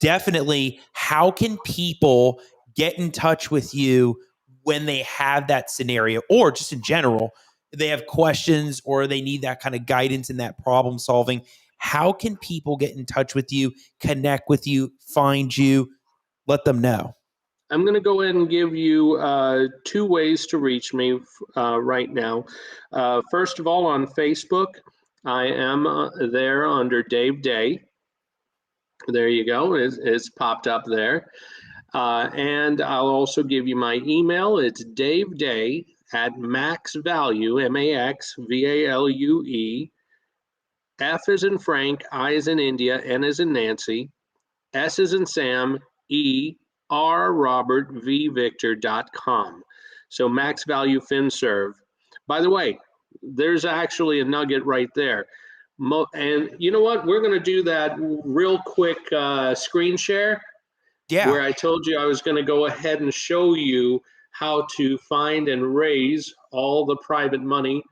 definitely, how can people get in touch with you when they have that scenario, or just in general, they have questions or they need that kind of guidance in that problem solving? How can people get in touch with you, connect with you, find you? Let them know. I'm going to go ahead and give you 2 ways to reach me right now. First of all, on Facebook, I am there under Dave Dey. There you go. It's popped up there. And I'll also give you my email. It's Dave Dey at maxvalue, MAXVALUE, F as in Frank, I as in India, N as in Nancy, S as in Sam, E, R Robert, V Victor.com. So Max Value FinServe. By the way, there's actually a nugget right there. And you know what? We're going to do that real quick screen share. Yeah. Where I told you I was going to go ahead and show you how to find and raise all the private money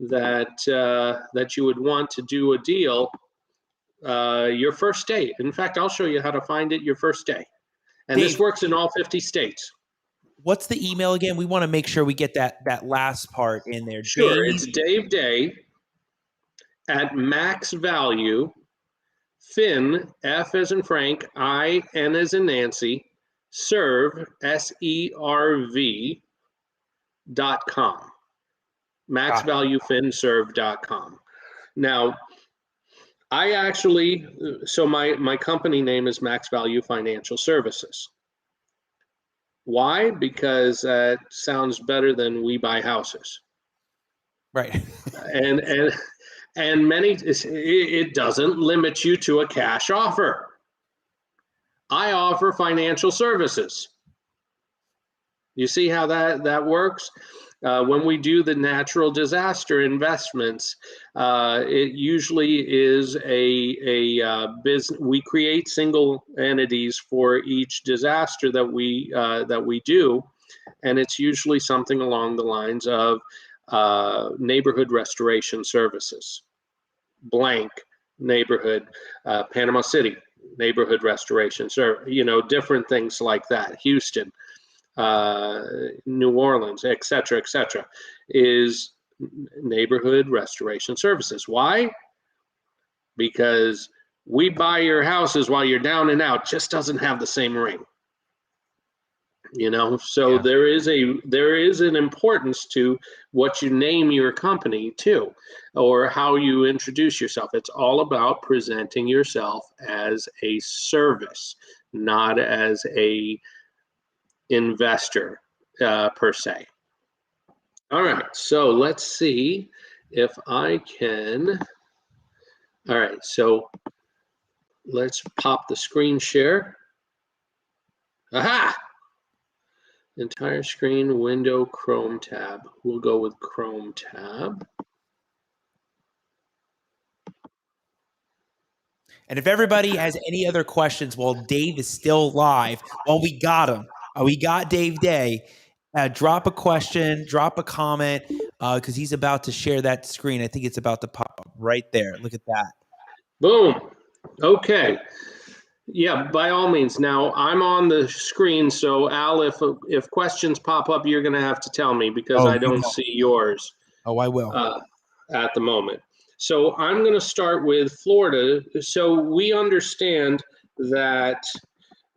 that you would want to do a deal your first day. In fact, I'll show you how to find it your first day. And Dave, this works in all 50 states. What's the email again? We want to make sure we get that last part in there. Sure, Dave, it's Dave Dey at Max Value Fin, F as in Frank, I, N as in Nancy, serve, SERV.com. MaxValueFinServe.com. Now, so my company name is Max Value Financial Services. Why? Because that sounds better than we buy houses. Right. And many, it doesn't limit you to a cash offer. I offer financial services. You see how that works? When we do the natural disaster investments, it usually is a business. We create single entities for each disaster that we do, and it's usually something along the lines of neighborhood restoration services, blank neighborhood, Panama City neighborhood restoration, different things like that, Houston, New Orleans, et cetera, is neighborhood restoration services. Why? Because we buy your houses while you're down and out, just doesn't have the same ring. So there is an importance to what you name your company to, or how you introduce yourself. It's all about presenting yourself as a service, not as a investor per se. All right, so let's see if I can. All right, so let's pop the screen share. Aha! Entire screen, window, Chrome tab. We'll go with Chrome tab. And if everybody has any other questions while Dave is still live, well, we got him. We got Dave Dey. Drop a question, drop a comment, because he's about to share that screen. I think it's about to pop up right there. Look at that. Boom. Okay. Yeah, by all means. Now I'm on the screen, so Al, if questions pop up, you're going to have to tell me, because I don't see yours. Oh, I will. At the moment. So I'm going to start with Florida. So we understand that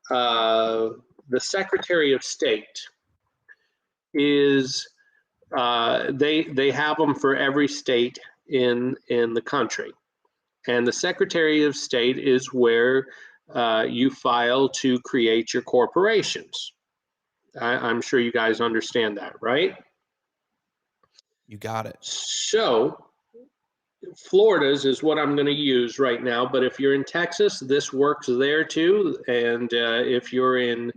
the Secretary of State is they have them for every state in the country, and the Secretary of State is where you file to create your corporations. I'm sure you guys understand that, right? You got it. So Florida's is what I'm going to use right now, but if you're in Texas, this works there too. And if you're in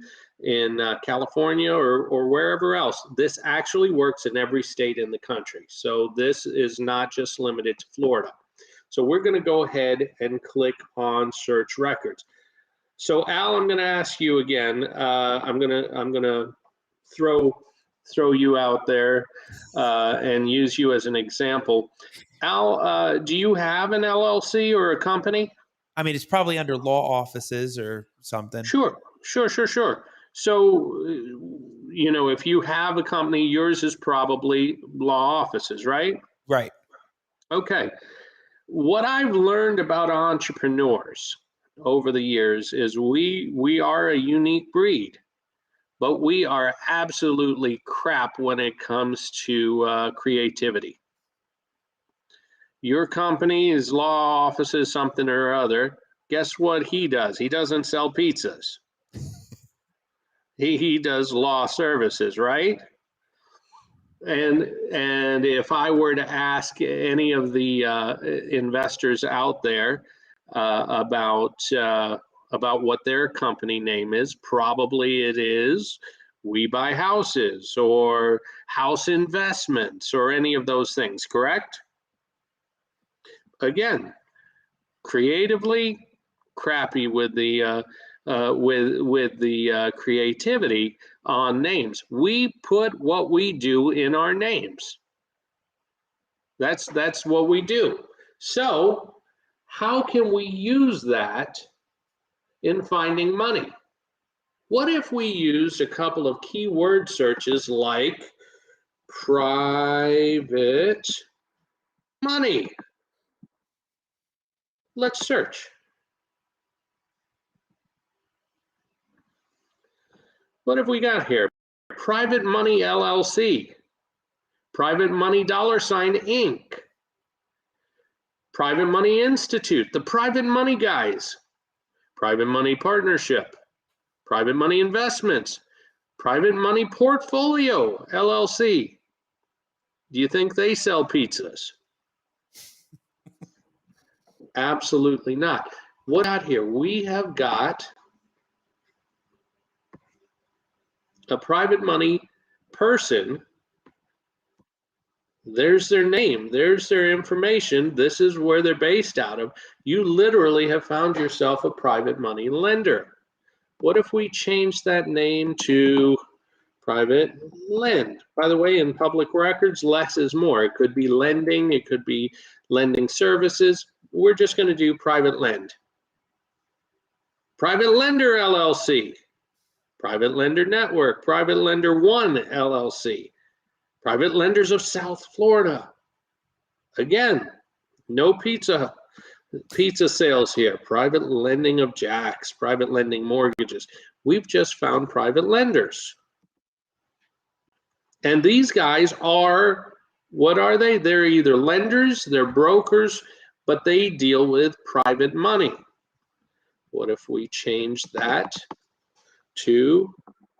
California or wherever else, this actually works in every state in the country. So this is not just limited to Florida. So we're going to go ahead and click on search records. So Al, I'm going to ask you again. I'm going to throw you out there and use you as an example. Al, do you have an LLC or a company? I mean, it's probably under law offices or something. Sure. So, if you have a company, yours is probably law offices, right? Right. Okay. What I've learned about entrepreneurs over the years is we are a unique breed, but we are absolutely crap when it comes to creativity. Your company is law offices, something or other. Guess what he does? He doesn't sell pizzas. He does law services, right? And if I were to ask any of the investors out there about what their company name is, probably it is We Buy Houses or House Investments or any of those things, correct? Again, creatively crappy with the creativity on names. We put what we do in our names. That's what we do. So how can we use that in finding money? What if we used a couple of keyword searches like private money? Let's search. What have we got here? Private Money LLC, Private Money $, Inc., Private Money Institute, the Private Money Guys, Private Money Partnership, Private Money Investments, Private Money Portfolio, LLC. Do you think they sell pizzas? Absolutely not. What out here? We have got a private money person. There's their name. There's their information. This is where they're based out of. You literally have found yourself a private money lender. What if we change that name to Private Lend? By the way, in public records, less is more. It could be lending. It could be lending services. We're just going to do Private Lend. Private Lender LLC. Private Lender Network. Private Lender One LLC. Private Lenders of South Florida. Again, no pizza sales here. Private Lending of Jacks. Private Lending Mortgages. We've just found private lenders. And these guys are, what are they? They're either lenders, they're brokers, but they deal with private money. What if we change that to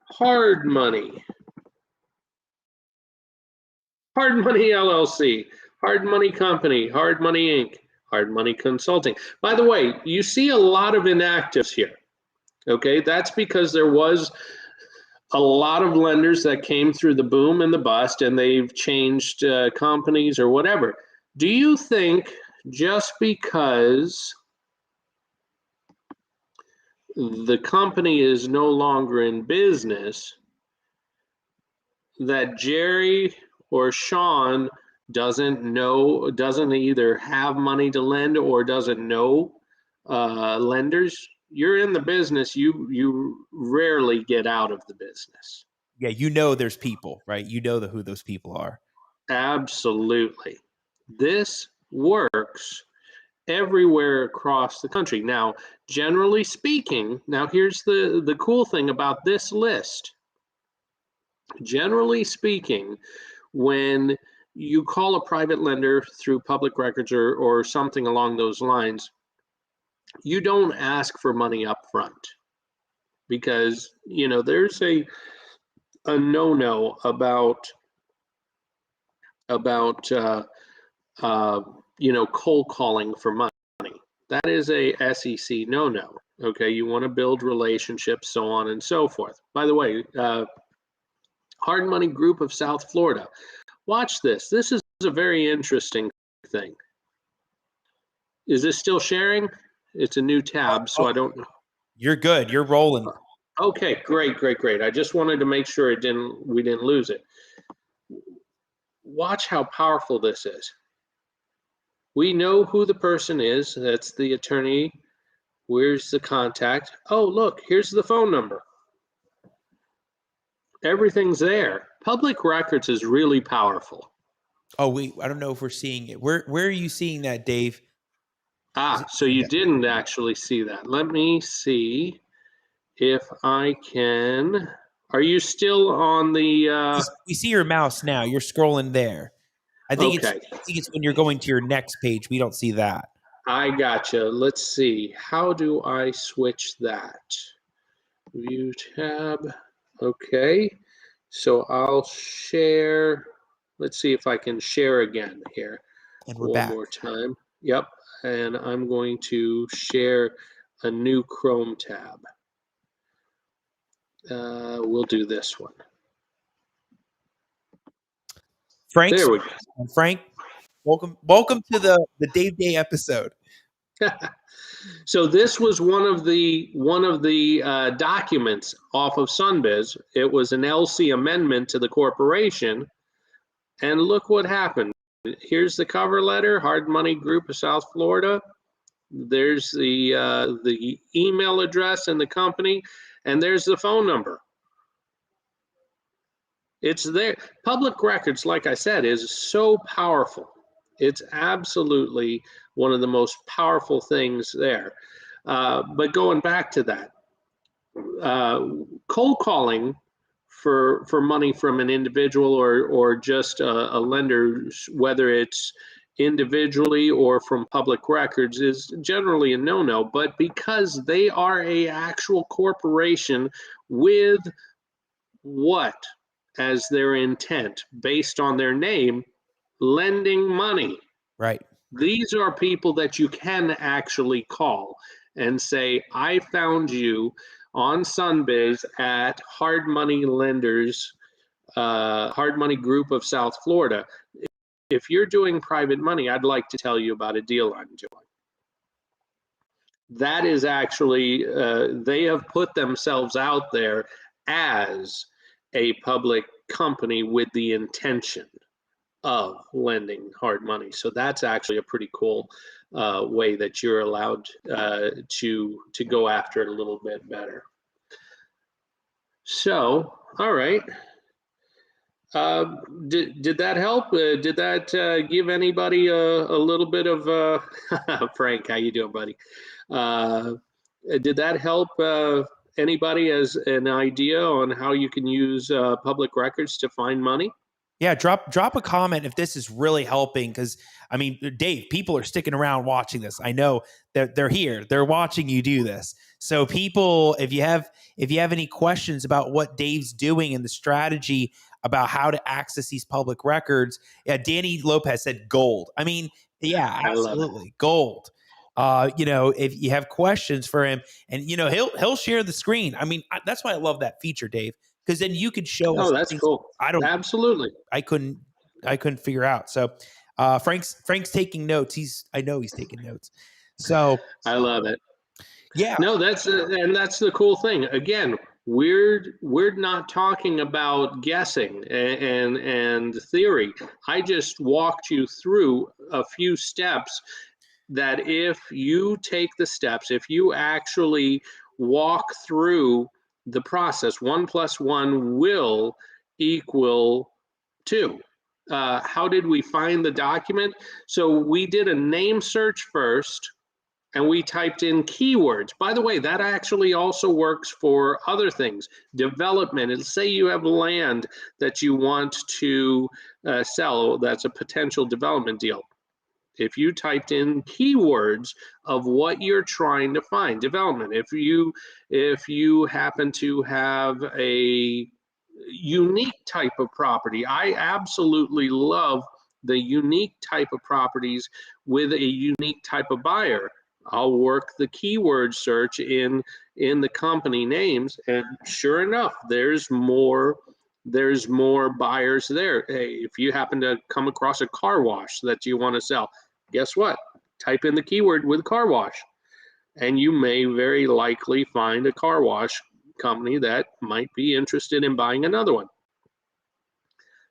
hard money? Hard Money LLC, Hard Money Company, Hard Money Inc., Hard Money Consulting. By the way, you see a lot of inactives here. Okay, that's because there was a lot of lenders that came through the boom and the bust, and they've changed companies or whatever. Do you think just because the company is no longer in business that Jerry or Sean doesn't either have money to lend or doesn't know lenders? You're in the business, you rarely get out of the business. Yeah, you know there's people, right? You know who those people are. Absolutely. This works everywhere across the country. Now, generally speaking, now here's the cool thing about this list. Generally speaking, when you call a private lender through public records or something along those lines, you don't ask for money up front because, you know, there's a no-no about you know, cold calling for money. That is a SEC no-no. Okay, you want to build relationships, so on and so forth. By the way, Hard Money Group of South Florida. Watch this. This is a very interesting thing. Is this still sharing? It's a new tab, so I don't know. You're good. You're rolling. Okay, great. I just wanted to make sure we didn't lose it. Watch how powerful this is. We know who the person is. That's the attorney. Where's the contact? Oh, look, here's the phone number. Everything's there. Public records is really powerful. Oh, I don't know if we're seeing it. Where are you seeing that, Dave? So you didn't actually see that. Let me see if I can. Are you still on the? We see your mouse now. You're scrolling there. I think it's when you're going to your next page. We don't see that. I gotcha. Let's see. How do I switch that? View tab. Okay. So I'll share. Let's see if I can share again here. And we're back. One more time. Yep. And I'm going to share a new Chrome tab. We'll do this one. Frank, there we go. Frank, welcome to the Dave Dey episode. So this was one of the documents off of Sunbiz. It was an LC amendment to the corporation, and look what happened. Here's the cover letter, Hard Money Group of South Florida. There's the email address and the company, and there's the phone number. It's there. Public records, like I said, is so powerful. It's absolutely one of the most powerful things there. But going back to that, cold calling for money from an individual or just a lender, whether it's individually or from public records, is generally a no-no. But because they are a actual corporation with what as their intent based on their name? Lending money. Right. These are people that you can actually call and say, I found you on Sunbiz at Hard Money Lenders, Hard Money Group of South Florida. If you're doing private money, I'd like to tell you about a deal I'm doing. That is actually, they have put themselves out there as a public company with the intention of lending hard money. So that's actually a pretty cool way that you're allowed to go after it a little bit better. So, all right. Did that help? Did that give anybody a little bit of Frank? How you doing, buddy? Did that help anybody as an idea on how you can use public records to find money? Yeah, drop a comment if this is really helping, because I mean, Dave, people are sticking around watching this. I know that they're here, they're watching you do this. So people, if you have any questions about what Dave's doing and the strategy about how to access these public records, yeah, Danny Lopez said gold. I mean, yeah, absolutely gold. If you have questions for him, and he'll share the screen. I mean, that's why I love that feature, Dave, because then you could show us. Oh, that's cool. Absolutely. I couldn't figure out. So Frank's taking notes. I know he's taking notes. So I love it. Yeah. No, that's the cool thing. Again, we're not talking about guessing and theory. I just walked you through a few steps that if you take the steps, if you actually walk through the process, 1 + 1 will equal 2. How did we find the document? So we did a name search first, and we typed in keywords. By the way, that actually also works for other things. Development, and say you have land that you want to sell, that's a potential development deal. If you typed in keywords of what you're trying to find, development, if you happen to have a unique type of property, I absolutely love the unique type of properties with a unique type of buyer. I'll work the keyword search in the company names, and sure enough, there's more buyers there. Hey, if you happen to come across a car wash that you want to sell, guess what? Type in the keyword with car wash, and you may very likely find a car wash company that might be interested in buying another one.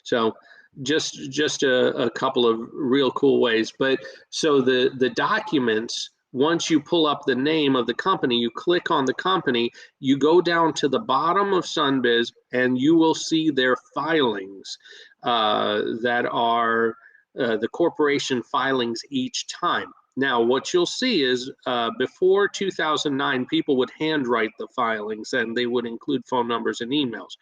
So just a couple of real cool ways. But so the documents, once you pull up the name of the company, you click on the company, you go down to the bottom of Sunbiz, and you will see their filings that are the corporation filings each time. Now, what you'll see is before 2009, people would handwrite the filings, and they would include phone numbers and emails.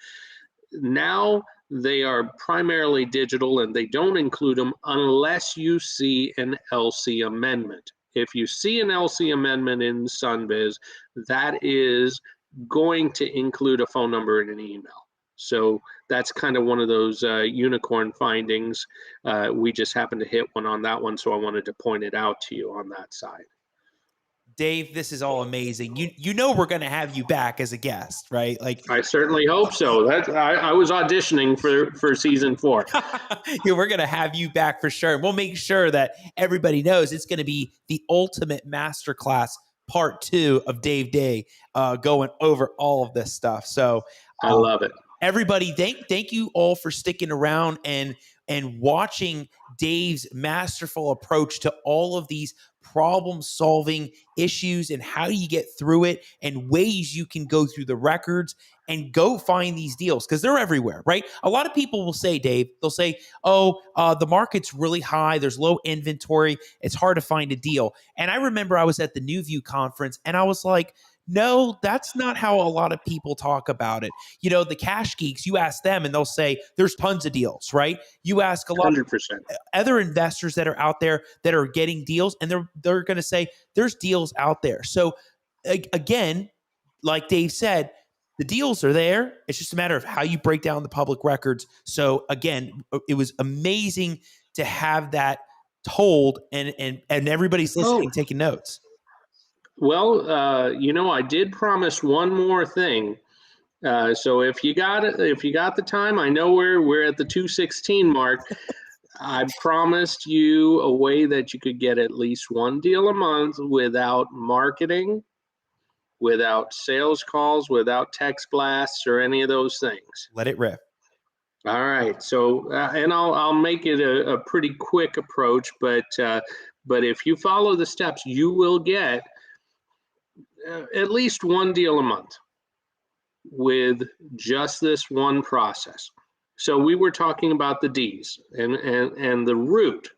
Now they are primarily digital, and they don't include them unless you see an LC amendment. If you see an LC amendment in Sunbiz, that is going to include a phone number and an email. So that's kind of one of those unicorn findings. We just happened to hit one on that one, so I wanted to point it out to you on that side. Dave, this is all amazing. You know we're going to have you back as a guest, right? Like, I certainly hope so. I was auditioning for season 4. Yeah, we're going to have you back for sure. We'll make sure that everybody knows it's going to be the ultimate masterclass part 2 of Dave Dey, going over all of this stuff. So I love it. Everybody, thank you all for sticking around and watching Dave's masterful approach to all of these problem-solving issues and how you get through it and ways you can go through the records and go find these deals, because they're everywhere, right? A lot of people will say, Dave, they'll say, the market's really high, there's low inventory, it's hard to find a deal. And I remember I was at the New View conference, and I was like, no, that's not how a lot of people talk about it. The cash geeks, you ask them and they'll say there's tons of deals, right? You ask a lot 100%. of other investors that are out there that are getting deals, and they're going to say there's deals out there. So again, like Dave said, The deals are there. It's just a matter of how you break down the public records. So again, it was amazing to have that told, and everybody's listening, taking notes. Well, I did promise one more thing. So if you got the time, I know we're at the 216 mark. I promised you a way that you could get at least one deal a month without marketing, without sales calls, without text blasts or any of those things. Let it rip. All right. So, and I'll make it a pretty quick approach, but if you follow the steps, you will get at least one deal a month with just this one process. So we were talking about the D's and the root,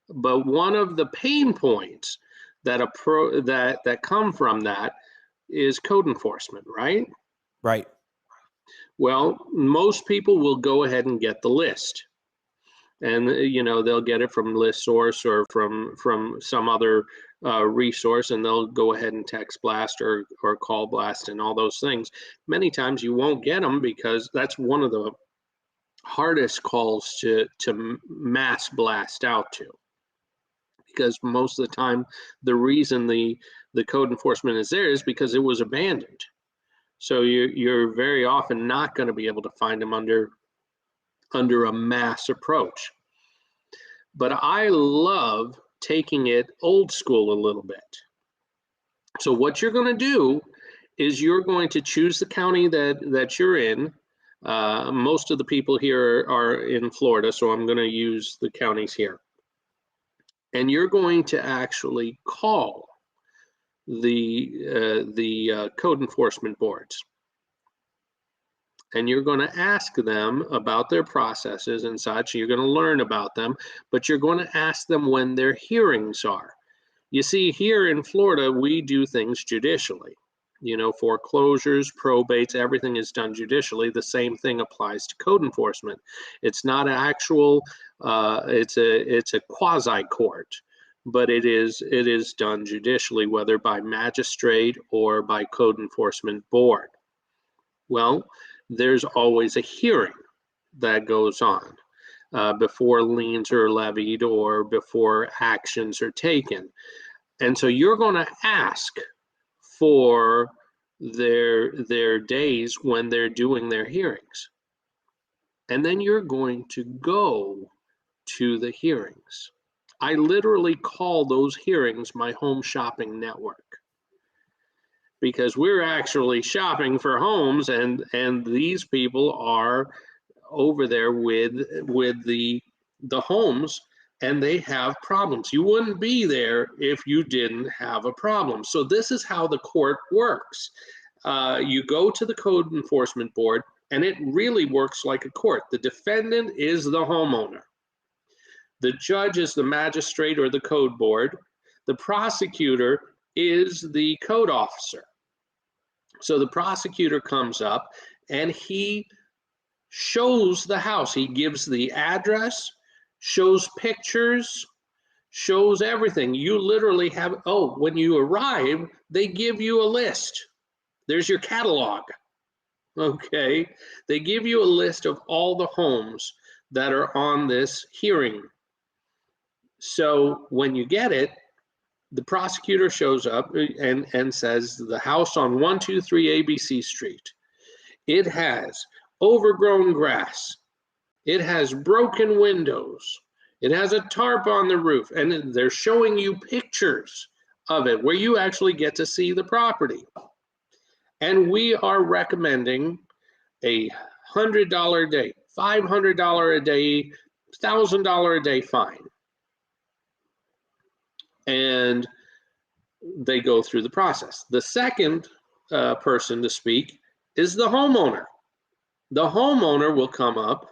but one of the pain points that come from that is code enforcement, right? Right. Well, most people will go ahead and get the list, and they'll get it from ListSource or from some other resource, and they'll go ahead and text blast or call blast and all those things. Many times you won't get them because that's one of the hardest calls to mass blast out to, because most of the time the reason the code enforcement is there is because it was abandoned. So you're very often not going to be able to find them under a mass approach. But I love taking it old school a little bit. So what you're going to do is you're going to choose the county that you're in. Most of the people here are in Florida, so I'm going to use the counties here. And you're going to actually call the code enforcement boards. And you're going to ask them about their processes and such. You're going to learn about them, but you're going to ask them when their hearings are. You see, here in Florida, we do things judicially. Foreclosures, probates, everything is done judicially. The same thing applies to code enforcement. It's not actual, it's a quasi court, but it is done judicially, whether by magistrate or by code enforcement board. Well, there's always a hearing that goes on before liens are levied or before actions are taken. And so you're going to ask for their days when they're doing their hearings. And then you're going to go to the hearings. I literally call those hearings my home shopping network, because we're actually shopping for homes, and these people are over there with the homes, and they have problems. You wouldn't be there if you didn't have a problem. So this is how the court works. You go to the code enforcement board, and it really works like a court. The defendant is the homeowner. The judge is the magistrate or the code board. The prosecutor is the code officer. So the prosecutor comes up and he shows the house. He gives the address, shows pictures, shows everything. You literally have, when you arrive, they give you a list. There's your catalog. Okay. They give you a list of all the homes that are on this hearing. So when you get it, the prosecutor shows up and says the house on 123 ABC Street, it has overgrown grass, it has broken windows, it has a tarp on the roof, and they're showing you pictures of it where you actually get to see the property. And we are recommending a $100 a day, $500 a day, $1,000 a day fine. And they go through the process. The second person to speak is the homeowner. The homeowner will come up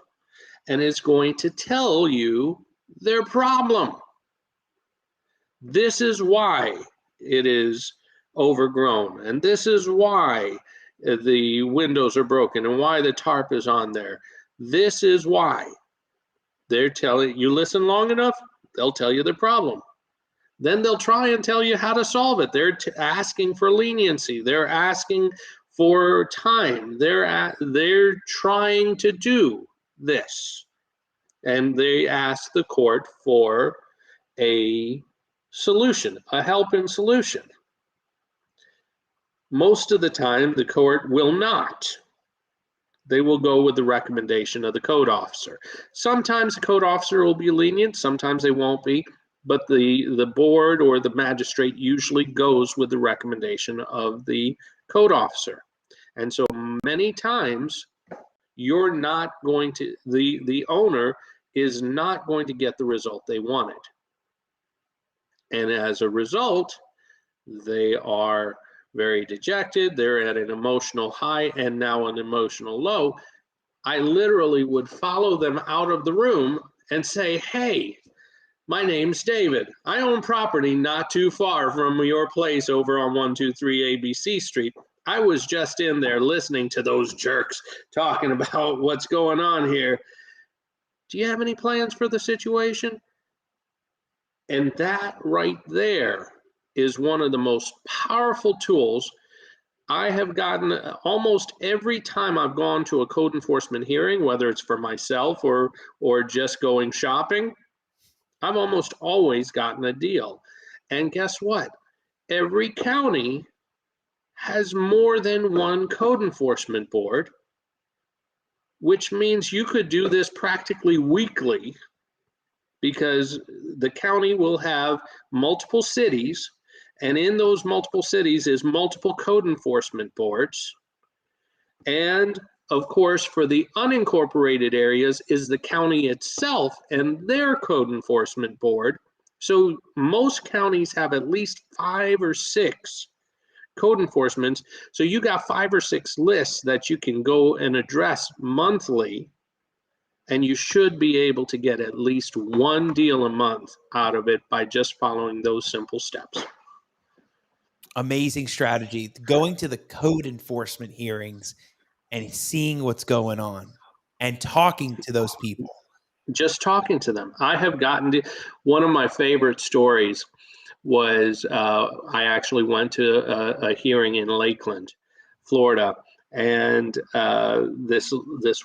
and is going to tell you their problem. This is why it is overgrown, and this is why the windows are broken, and why the tarp is on there. This is why. They're telling you, listen long enough, they'll tell you the problem. Then they'll try and tell you how to solve it. They're asking for leniency. They're asking for time. They're trying to do this, and they ask the court for a solution, a helping solution. Most of the time, the court will not. They will go with the recommendation of the code officer. Sometimes the code officer will be lenient, sometimes they won't be, but the board or the magistrate usually goes with the recommendation of the code officer. And so many times, you're not going to, the owner is not going to get the result they wanted. And as a result, they are very dejected. They're at an emotional high and now an emotional low. I literally would follow them out of the room and say, hey, my name's David. I own property not too far from your place over on 123 ABC Street. I was just in there listening to those jerks talking about what's going on here. Do you have any plans for the situation? And that right there is one of the most powerful tools I have gotten almost every time I've gone to a code enforcement hearing, whether it's for myself or just going shopping. I've almost always gotten a deal. And guess what? Every county has more than one code enforcement board, which means you could do this practically weekly, because the county will have multiple cities, and in those multiple cities is multiple code enforcement boards. And of course, for the unincorporated areas is the county itself and their code enforcement board. So most counties have at least 5 or 6 code enforcements. So you got 5 or 6 lists that you can go and address monthly, and you should be able to get at least one deal a month out of it by just following those simple steps. Amazing strategy. Going to the code enforcement hearings and seeing what's going on and talking to those people. Just talking to them. I have gotten to, one of my favorite stories was I actually went to a hearing in Lakeland, Florida, and this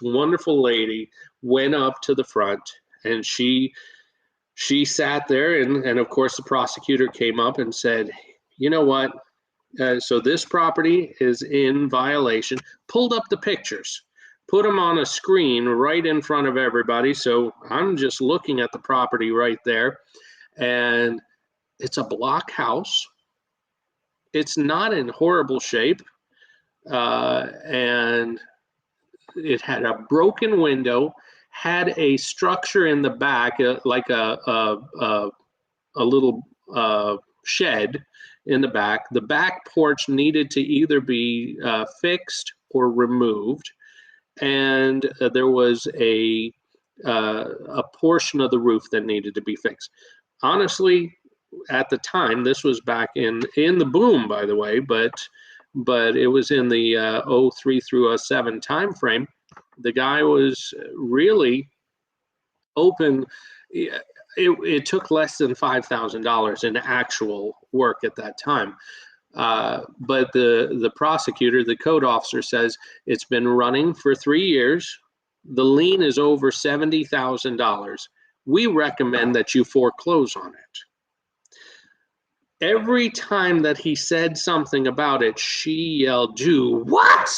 wonderful lady went up to the front, and she sat there, and of course the prosecutor came up and said, you know what, so this property is in violation, pulled up the pictures, put them on a screen right in front of everybody, so I'm just looking at the property right there, and it's a block house. It's not in horrible shape, and it had a broken window, had a structure in the back, like a little shed in the back. The back porch needed to either be fixed or removed, and there was a portion of the roof that needed to be fixed. Honestly, at the time, this was back in the boom, by the way, but it was in the 03 through 07 time frame. The guy was really open. It took less than $5,000 in actual work at that time. But the prosecutor, the code officer, says it's been running for 3 years. The lien is over $70,000. We recommend that you foreclose on it. Every time that he said something about it, she yelled, "Do what?"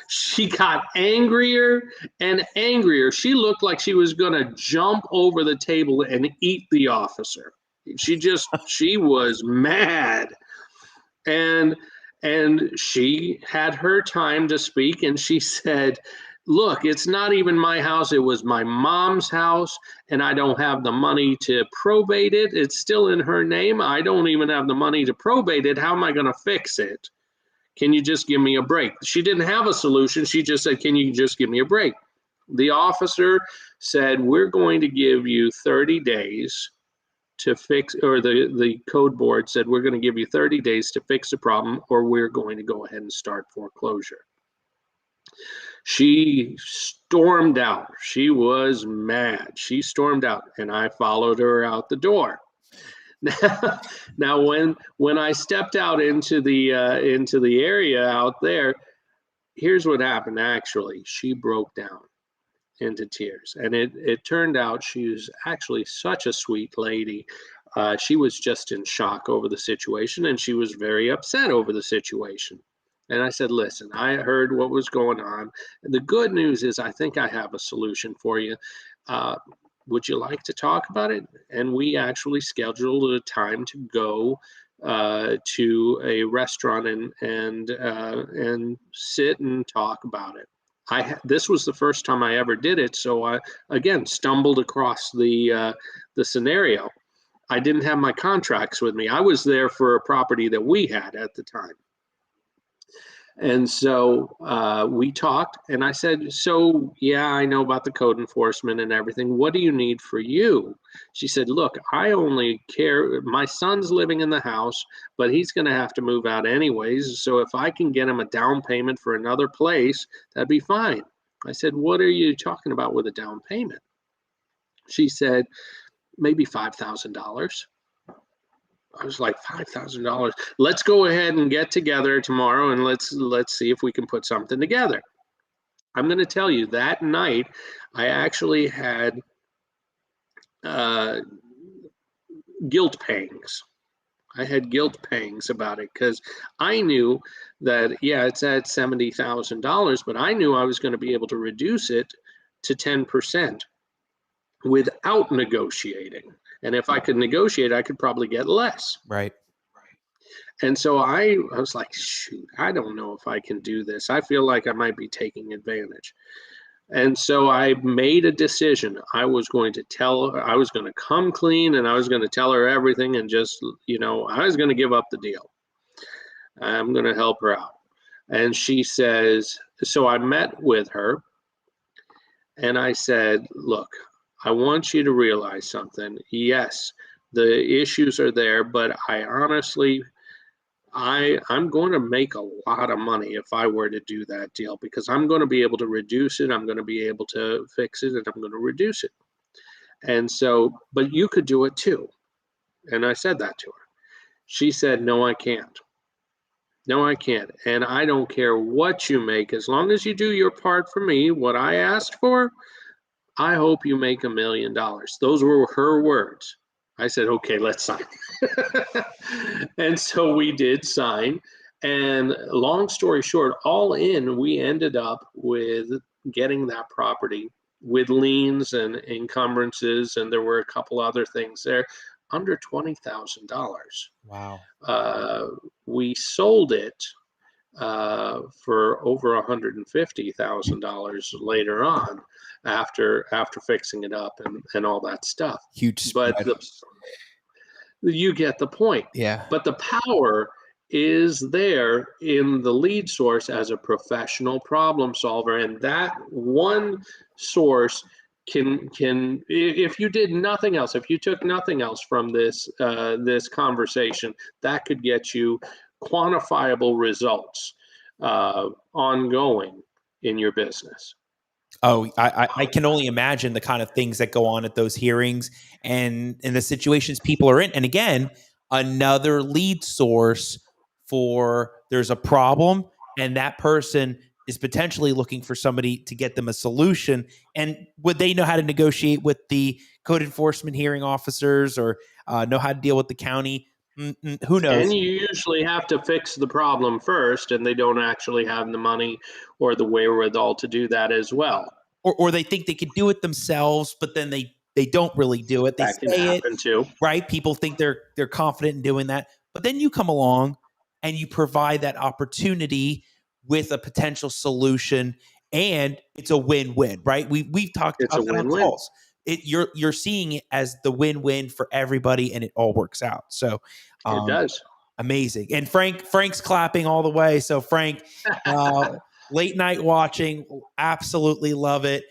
She got angrier and angrier. She looked like she was going to jump over the table and eat the officer. She was mad. And she had her time to speak, and she said, look, it's not even my house. It was my mom's house, and I don't have the money to probate it. It's still in her name. I don't even have the money to probate it. How am I going to fix it? Can you just give me a break? She didn't have a solution. She just said, can you just give me a break? The officer said, we're going to give you 30 days to fix, or the code board said, we're going to give you 30 days to fix the problem, or we're going to go ahead and start foreclosure. She stormed out. She was mad. She stormed out, and I followed her out the door. Now, when I stepped out into the area out there, here's what happened. Actually, she broke down into tears, and it turned out she was actually such a sweet lady. She was just in shock over the situation, and she was very upset over the situation. And I said, listen, I heard what was going on. The good news is I think I have a solution for you. Would you like to talk about it? And we actually scheduled a time to go to a restaurant and sit and talk about it. This was the first time I ever did it, so I again stumbled across the scenario. I didn't have my contracts with me. I was there for a property that we had at the time. And so we talked, and I said, so yeah, I know about the code enforcement and everything. What do you need for you? She said, look, I only care. My son's living in the house, but he's going to have to move out anyways. So if I can get him a down payment for another place, that'd be fine. I said, what are you talking about with a down payment? She said, maybe $5,000. I was like, $5,000. Let's go ahead and get together tomorrow and let's see if we can put something together. I'm going to tell you that night I actually had guilt pangs. I had guilt pangs about it because I knew that, yeah, it's at $70,000, but I knew I was going to be able to reduce it to 10% without negotiating. And if I could negotiate, I could probably get less. Right. And so I was like, shoot, I don't know if I can do this. I feel like I might be taking advantage. And so I made a decision. I was going to tell her, I was going to come clean, and I was going to tell her everything, and just, I was going to give up the deal. I'm going to help her out. And she says, so I met with her and I said, look, I want you to realize something. Yes, the issues are there, but I honestly, I'm going to make a lot of money if I were to do that deal, because I'm going to be able to reduce it. I'm going to be able to fix it, and I'm going to reduce it. And so, but you could do it too. And I said that to her. She said, no, I can't. No, I can't. And I don't care what you make. As long as you do your part for me, what I asked for, I hope you make $1 million. Those were her words. I said, okay, let's sign. And so we did sign. And long story short, all in, we ended up with getting that property with liens and encumbrances, and there were a couple other things there, under $20,000. Wow. We sold it for over $150,000 later on, after fixing it up and all that stuff. Huge spread. But you get the point. Yeah. But the power is there in the lead source as a professional problem solver, and that one source can if you did nothing else, if you took nothing else from this conversation, that could get you quantifiable results ongoing in your business. Oh, I can only imagine the kind of things that go on at those hearings and in the situations people are in. And again, another lead source for there's a problem, and that person is potentially looking for somebody to get them a solution. And would they know how to negotiate with the code enforcement hearing officers, or know how to deal with the county? Who knows? And you usually have to fix the problem first, and they don't actually have the money or the wherewithal to do that as well. Or they think they could do it themselves, but then they don't really do it. They That can say happen it, too. right? People think they're confident in doing that, but then you come along and you provide that opportunity with a potential solution, and it's a win-win, right? We've talked It's about a that on win-win. calls. You're seeing it as the win-win for everybody, and it all works out. So It does. Amazing. And Frank's clapping all the way. So Frank, late night watching, absolutely love it.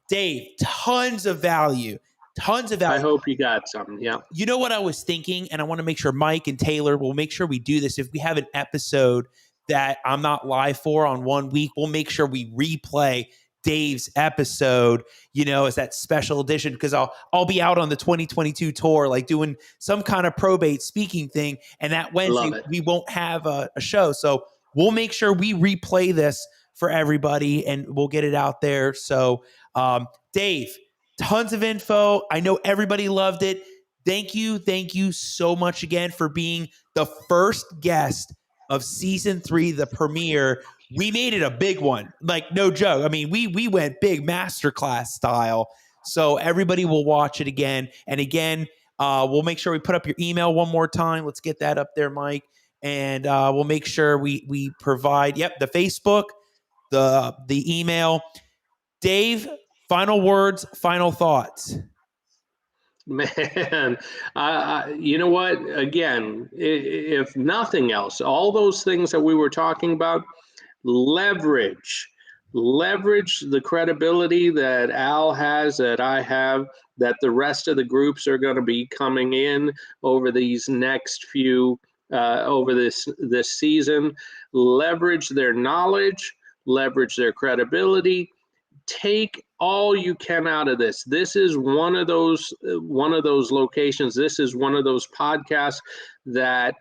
Dave, tons of value. I hope you got something. Yeah. You know what I was thinking, and I want to make sure Mike and Taylor will make sure we do this. If we have an episode that I'm not live for on 1 week, we'll make sure we replay Dave's episode, as that special edition, because I'll be out on the 2022 tour, like doing some kind of probate speaking thing. And that Wednesday, we won't have a show. So we'll make sure we replay this for everybody and we'll get it out there. So, Dave, tons of info. I know everybody loved it. Thank you so much again for being the first guest of season 3, the premiere. We made it a big one, like no joke. I mean, we went big masterclass style. So everybody will watch it again. And again, we'll make sure we put up your email one more time. Let's get that up there, Mike. And we'll make sure we provide, the Facebook, the email. Dave, final words, final thoughts. Man, you know what? Again, if nothing else, all those things that we were talking about, leverage the credibility that Al has, that I have, that the rest of the groups are going to be coming in over these next few, over this season. Leverage their knowledge, leverage their credibility. Take all you can out of this. This is one of those locations. This is one of those podcasts that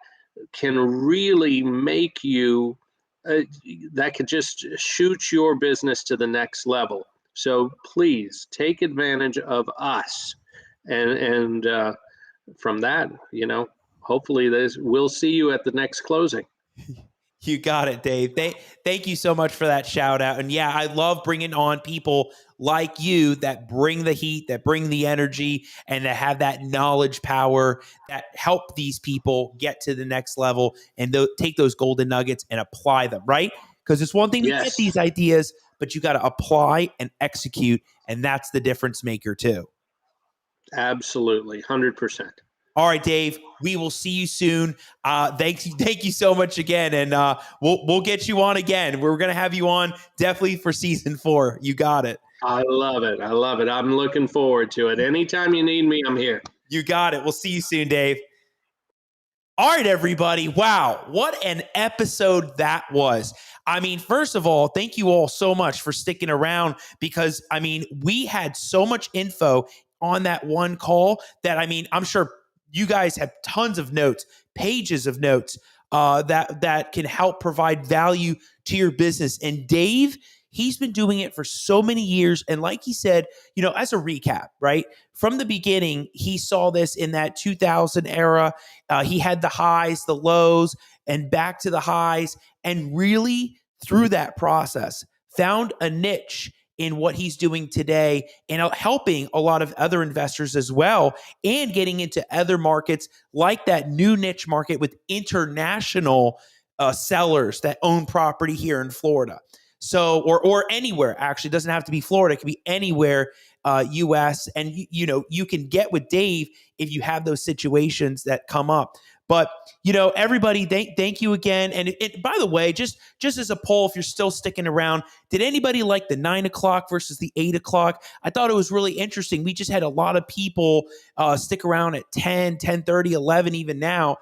can really make you, that could just shoot your business to the next level. So please take advantage of us. And from that, hopefully we'll see you at the next closing. You got it, Dave. Thank you so much for that shout out. And yeah, I love bringing on people like you that bring the heat, that bring the energy, and that have that knowledge power that help these people get to the next level and take those golden nuggets and apply them, right? Because it's one thing to get these ideas, but you got to apply and execute. And that's the difference maker too. Absolutely. 100%. All right, Dave, we will see you soon. Thank you so much again. And we'll get you on again. We're going to have you on definitely for season 4. You got it. I love it. I'm looking forward to it. Anytime you need me, I'm here. You got it. We'll see you soon, Dave. All right, everybody. Wow. What an episode that was. I mean, first of all, thank you all so much for sticking around because, we had so much info on that one call that, I'm sure you guys have tons of notes, pages of notes that can help provide value to your business. And Dave, he's been doing it for so many years. And like he said, as a recap, right? From the beginning, he saw this in that 2000 era. He had the highs, the lows, and back to the highs. And really, through that process, found a niche in what he's doing today and helping a lot of other investors as well and getting into other markets like that new niche market with international sellers that own property here in Florida. So, or anywhere, actually, it doesn't have to be Florida. It can be anywhere, US. And, you can get with Dave if you have those situations that come up. But, everybody, thank you again. And by the way, just as a poll, if you're still sticking around, did anybody like the 9 o'clock versus the 8 o'clock? I thought it was really interesting. We just had a lot of people stick around at 10, 10:30, 11 even now.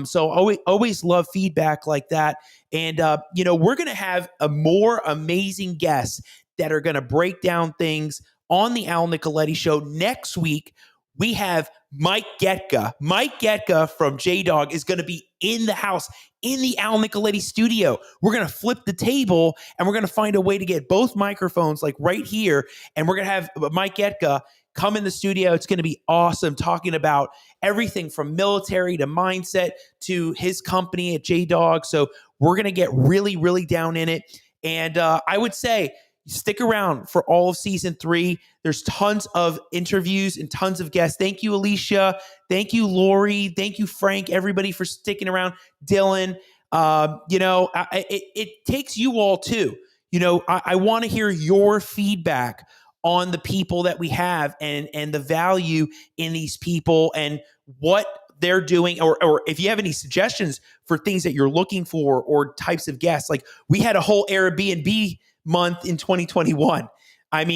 So always love feedback like that. And, we're going to have a more amazing guests that are going to break down things on the Al Nicoletti Show next week. We have Mike Getka. Mike Getka from J-Dog is going to be in the house, in the Al Nicoletti studio. We're going to flip the table and we're going to find a way to get both microphones like right here. And we're going to have Mike Getka come in the studio. It's going to be awesome, talking about everything from military to mindset to his company at J-Dog. So we're going to get really, really down in it. And I would say, stick around for all of season 3. There's tons of interviews and tons of guests. Thank you, Alicia. Thank you, Lori. Thank you, Frank. Everybody for sticking around. Dylan. It takes you all too. I want to hear your feedback on the people that we have and the value in these people and what they're doing, or if you have any suggestions for things that you're looking for or types of guests. Like we had a whole Airbnb month in 2021.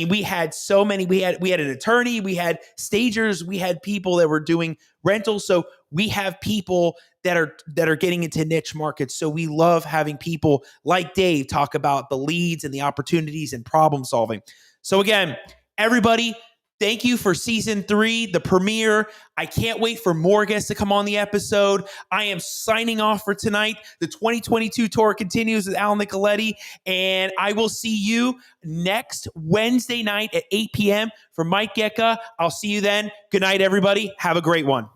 We had so many, we had an attorney, we had stagers, we had people that were doing rentals. So we have people that are getting into niche markets. So we love having people like Dave talk about the leads and the opportunities and problem solving. So again, everybody, thank you for season 3, the premiere. I can't wait for more guests to come on the episode. I am signing off for tonight. The 2022 tour continues with Al Nicoletti, and I will see you next Wednesday night at 8 p.m. for Mike Gecka. I'll see you then. Good night, everybody. Have a great one.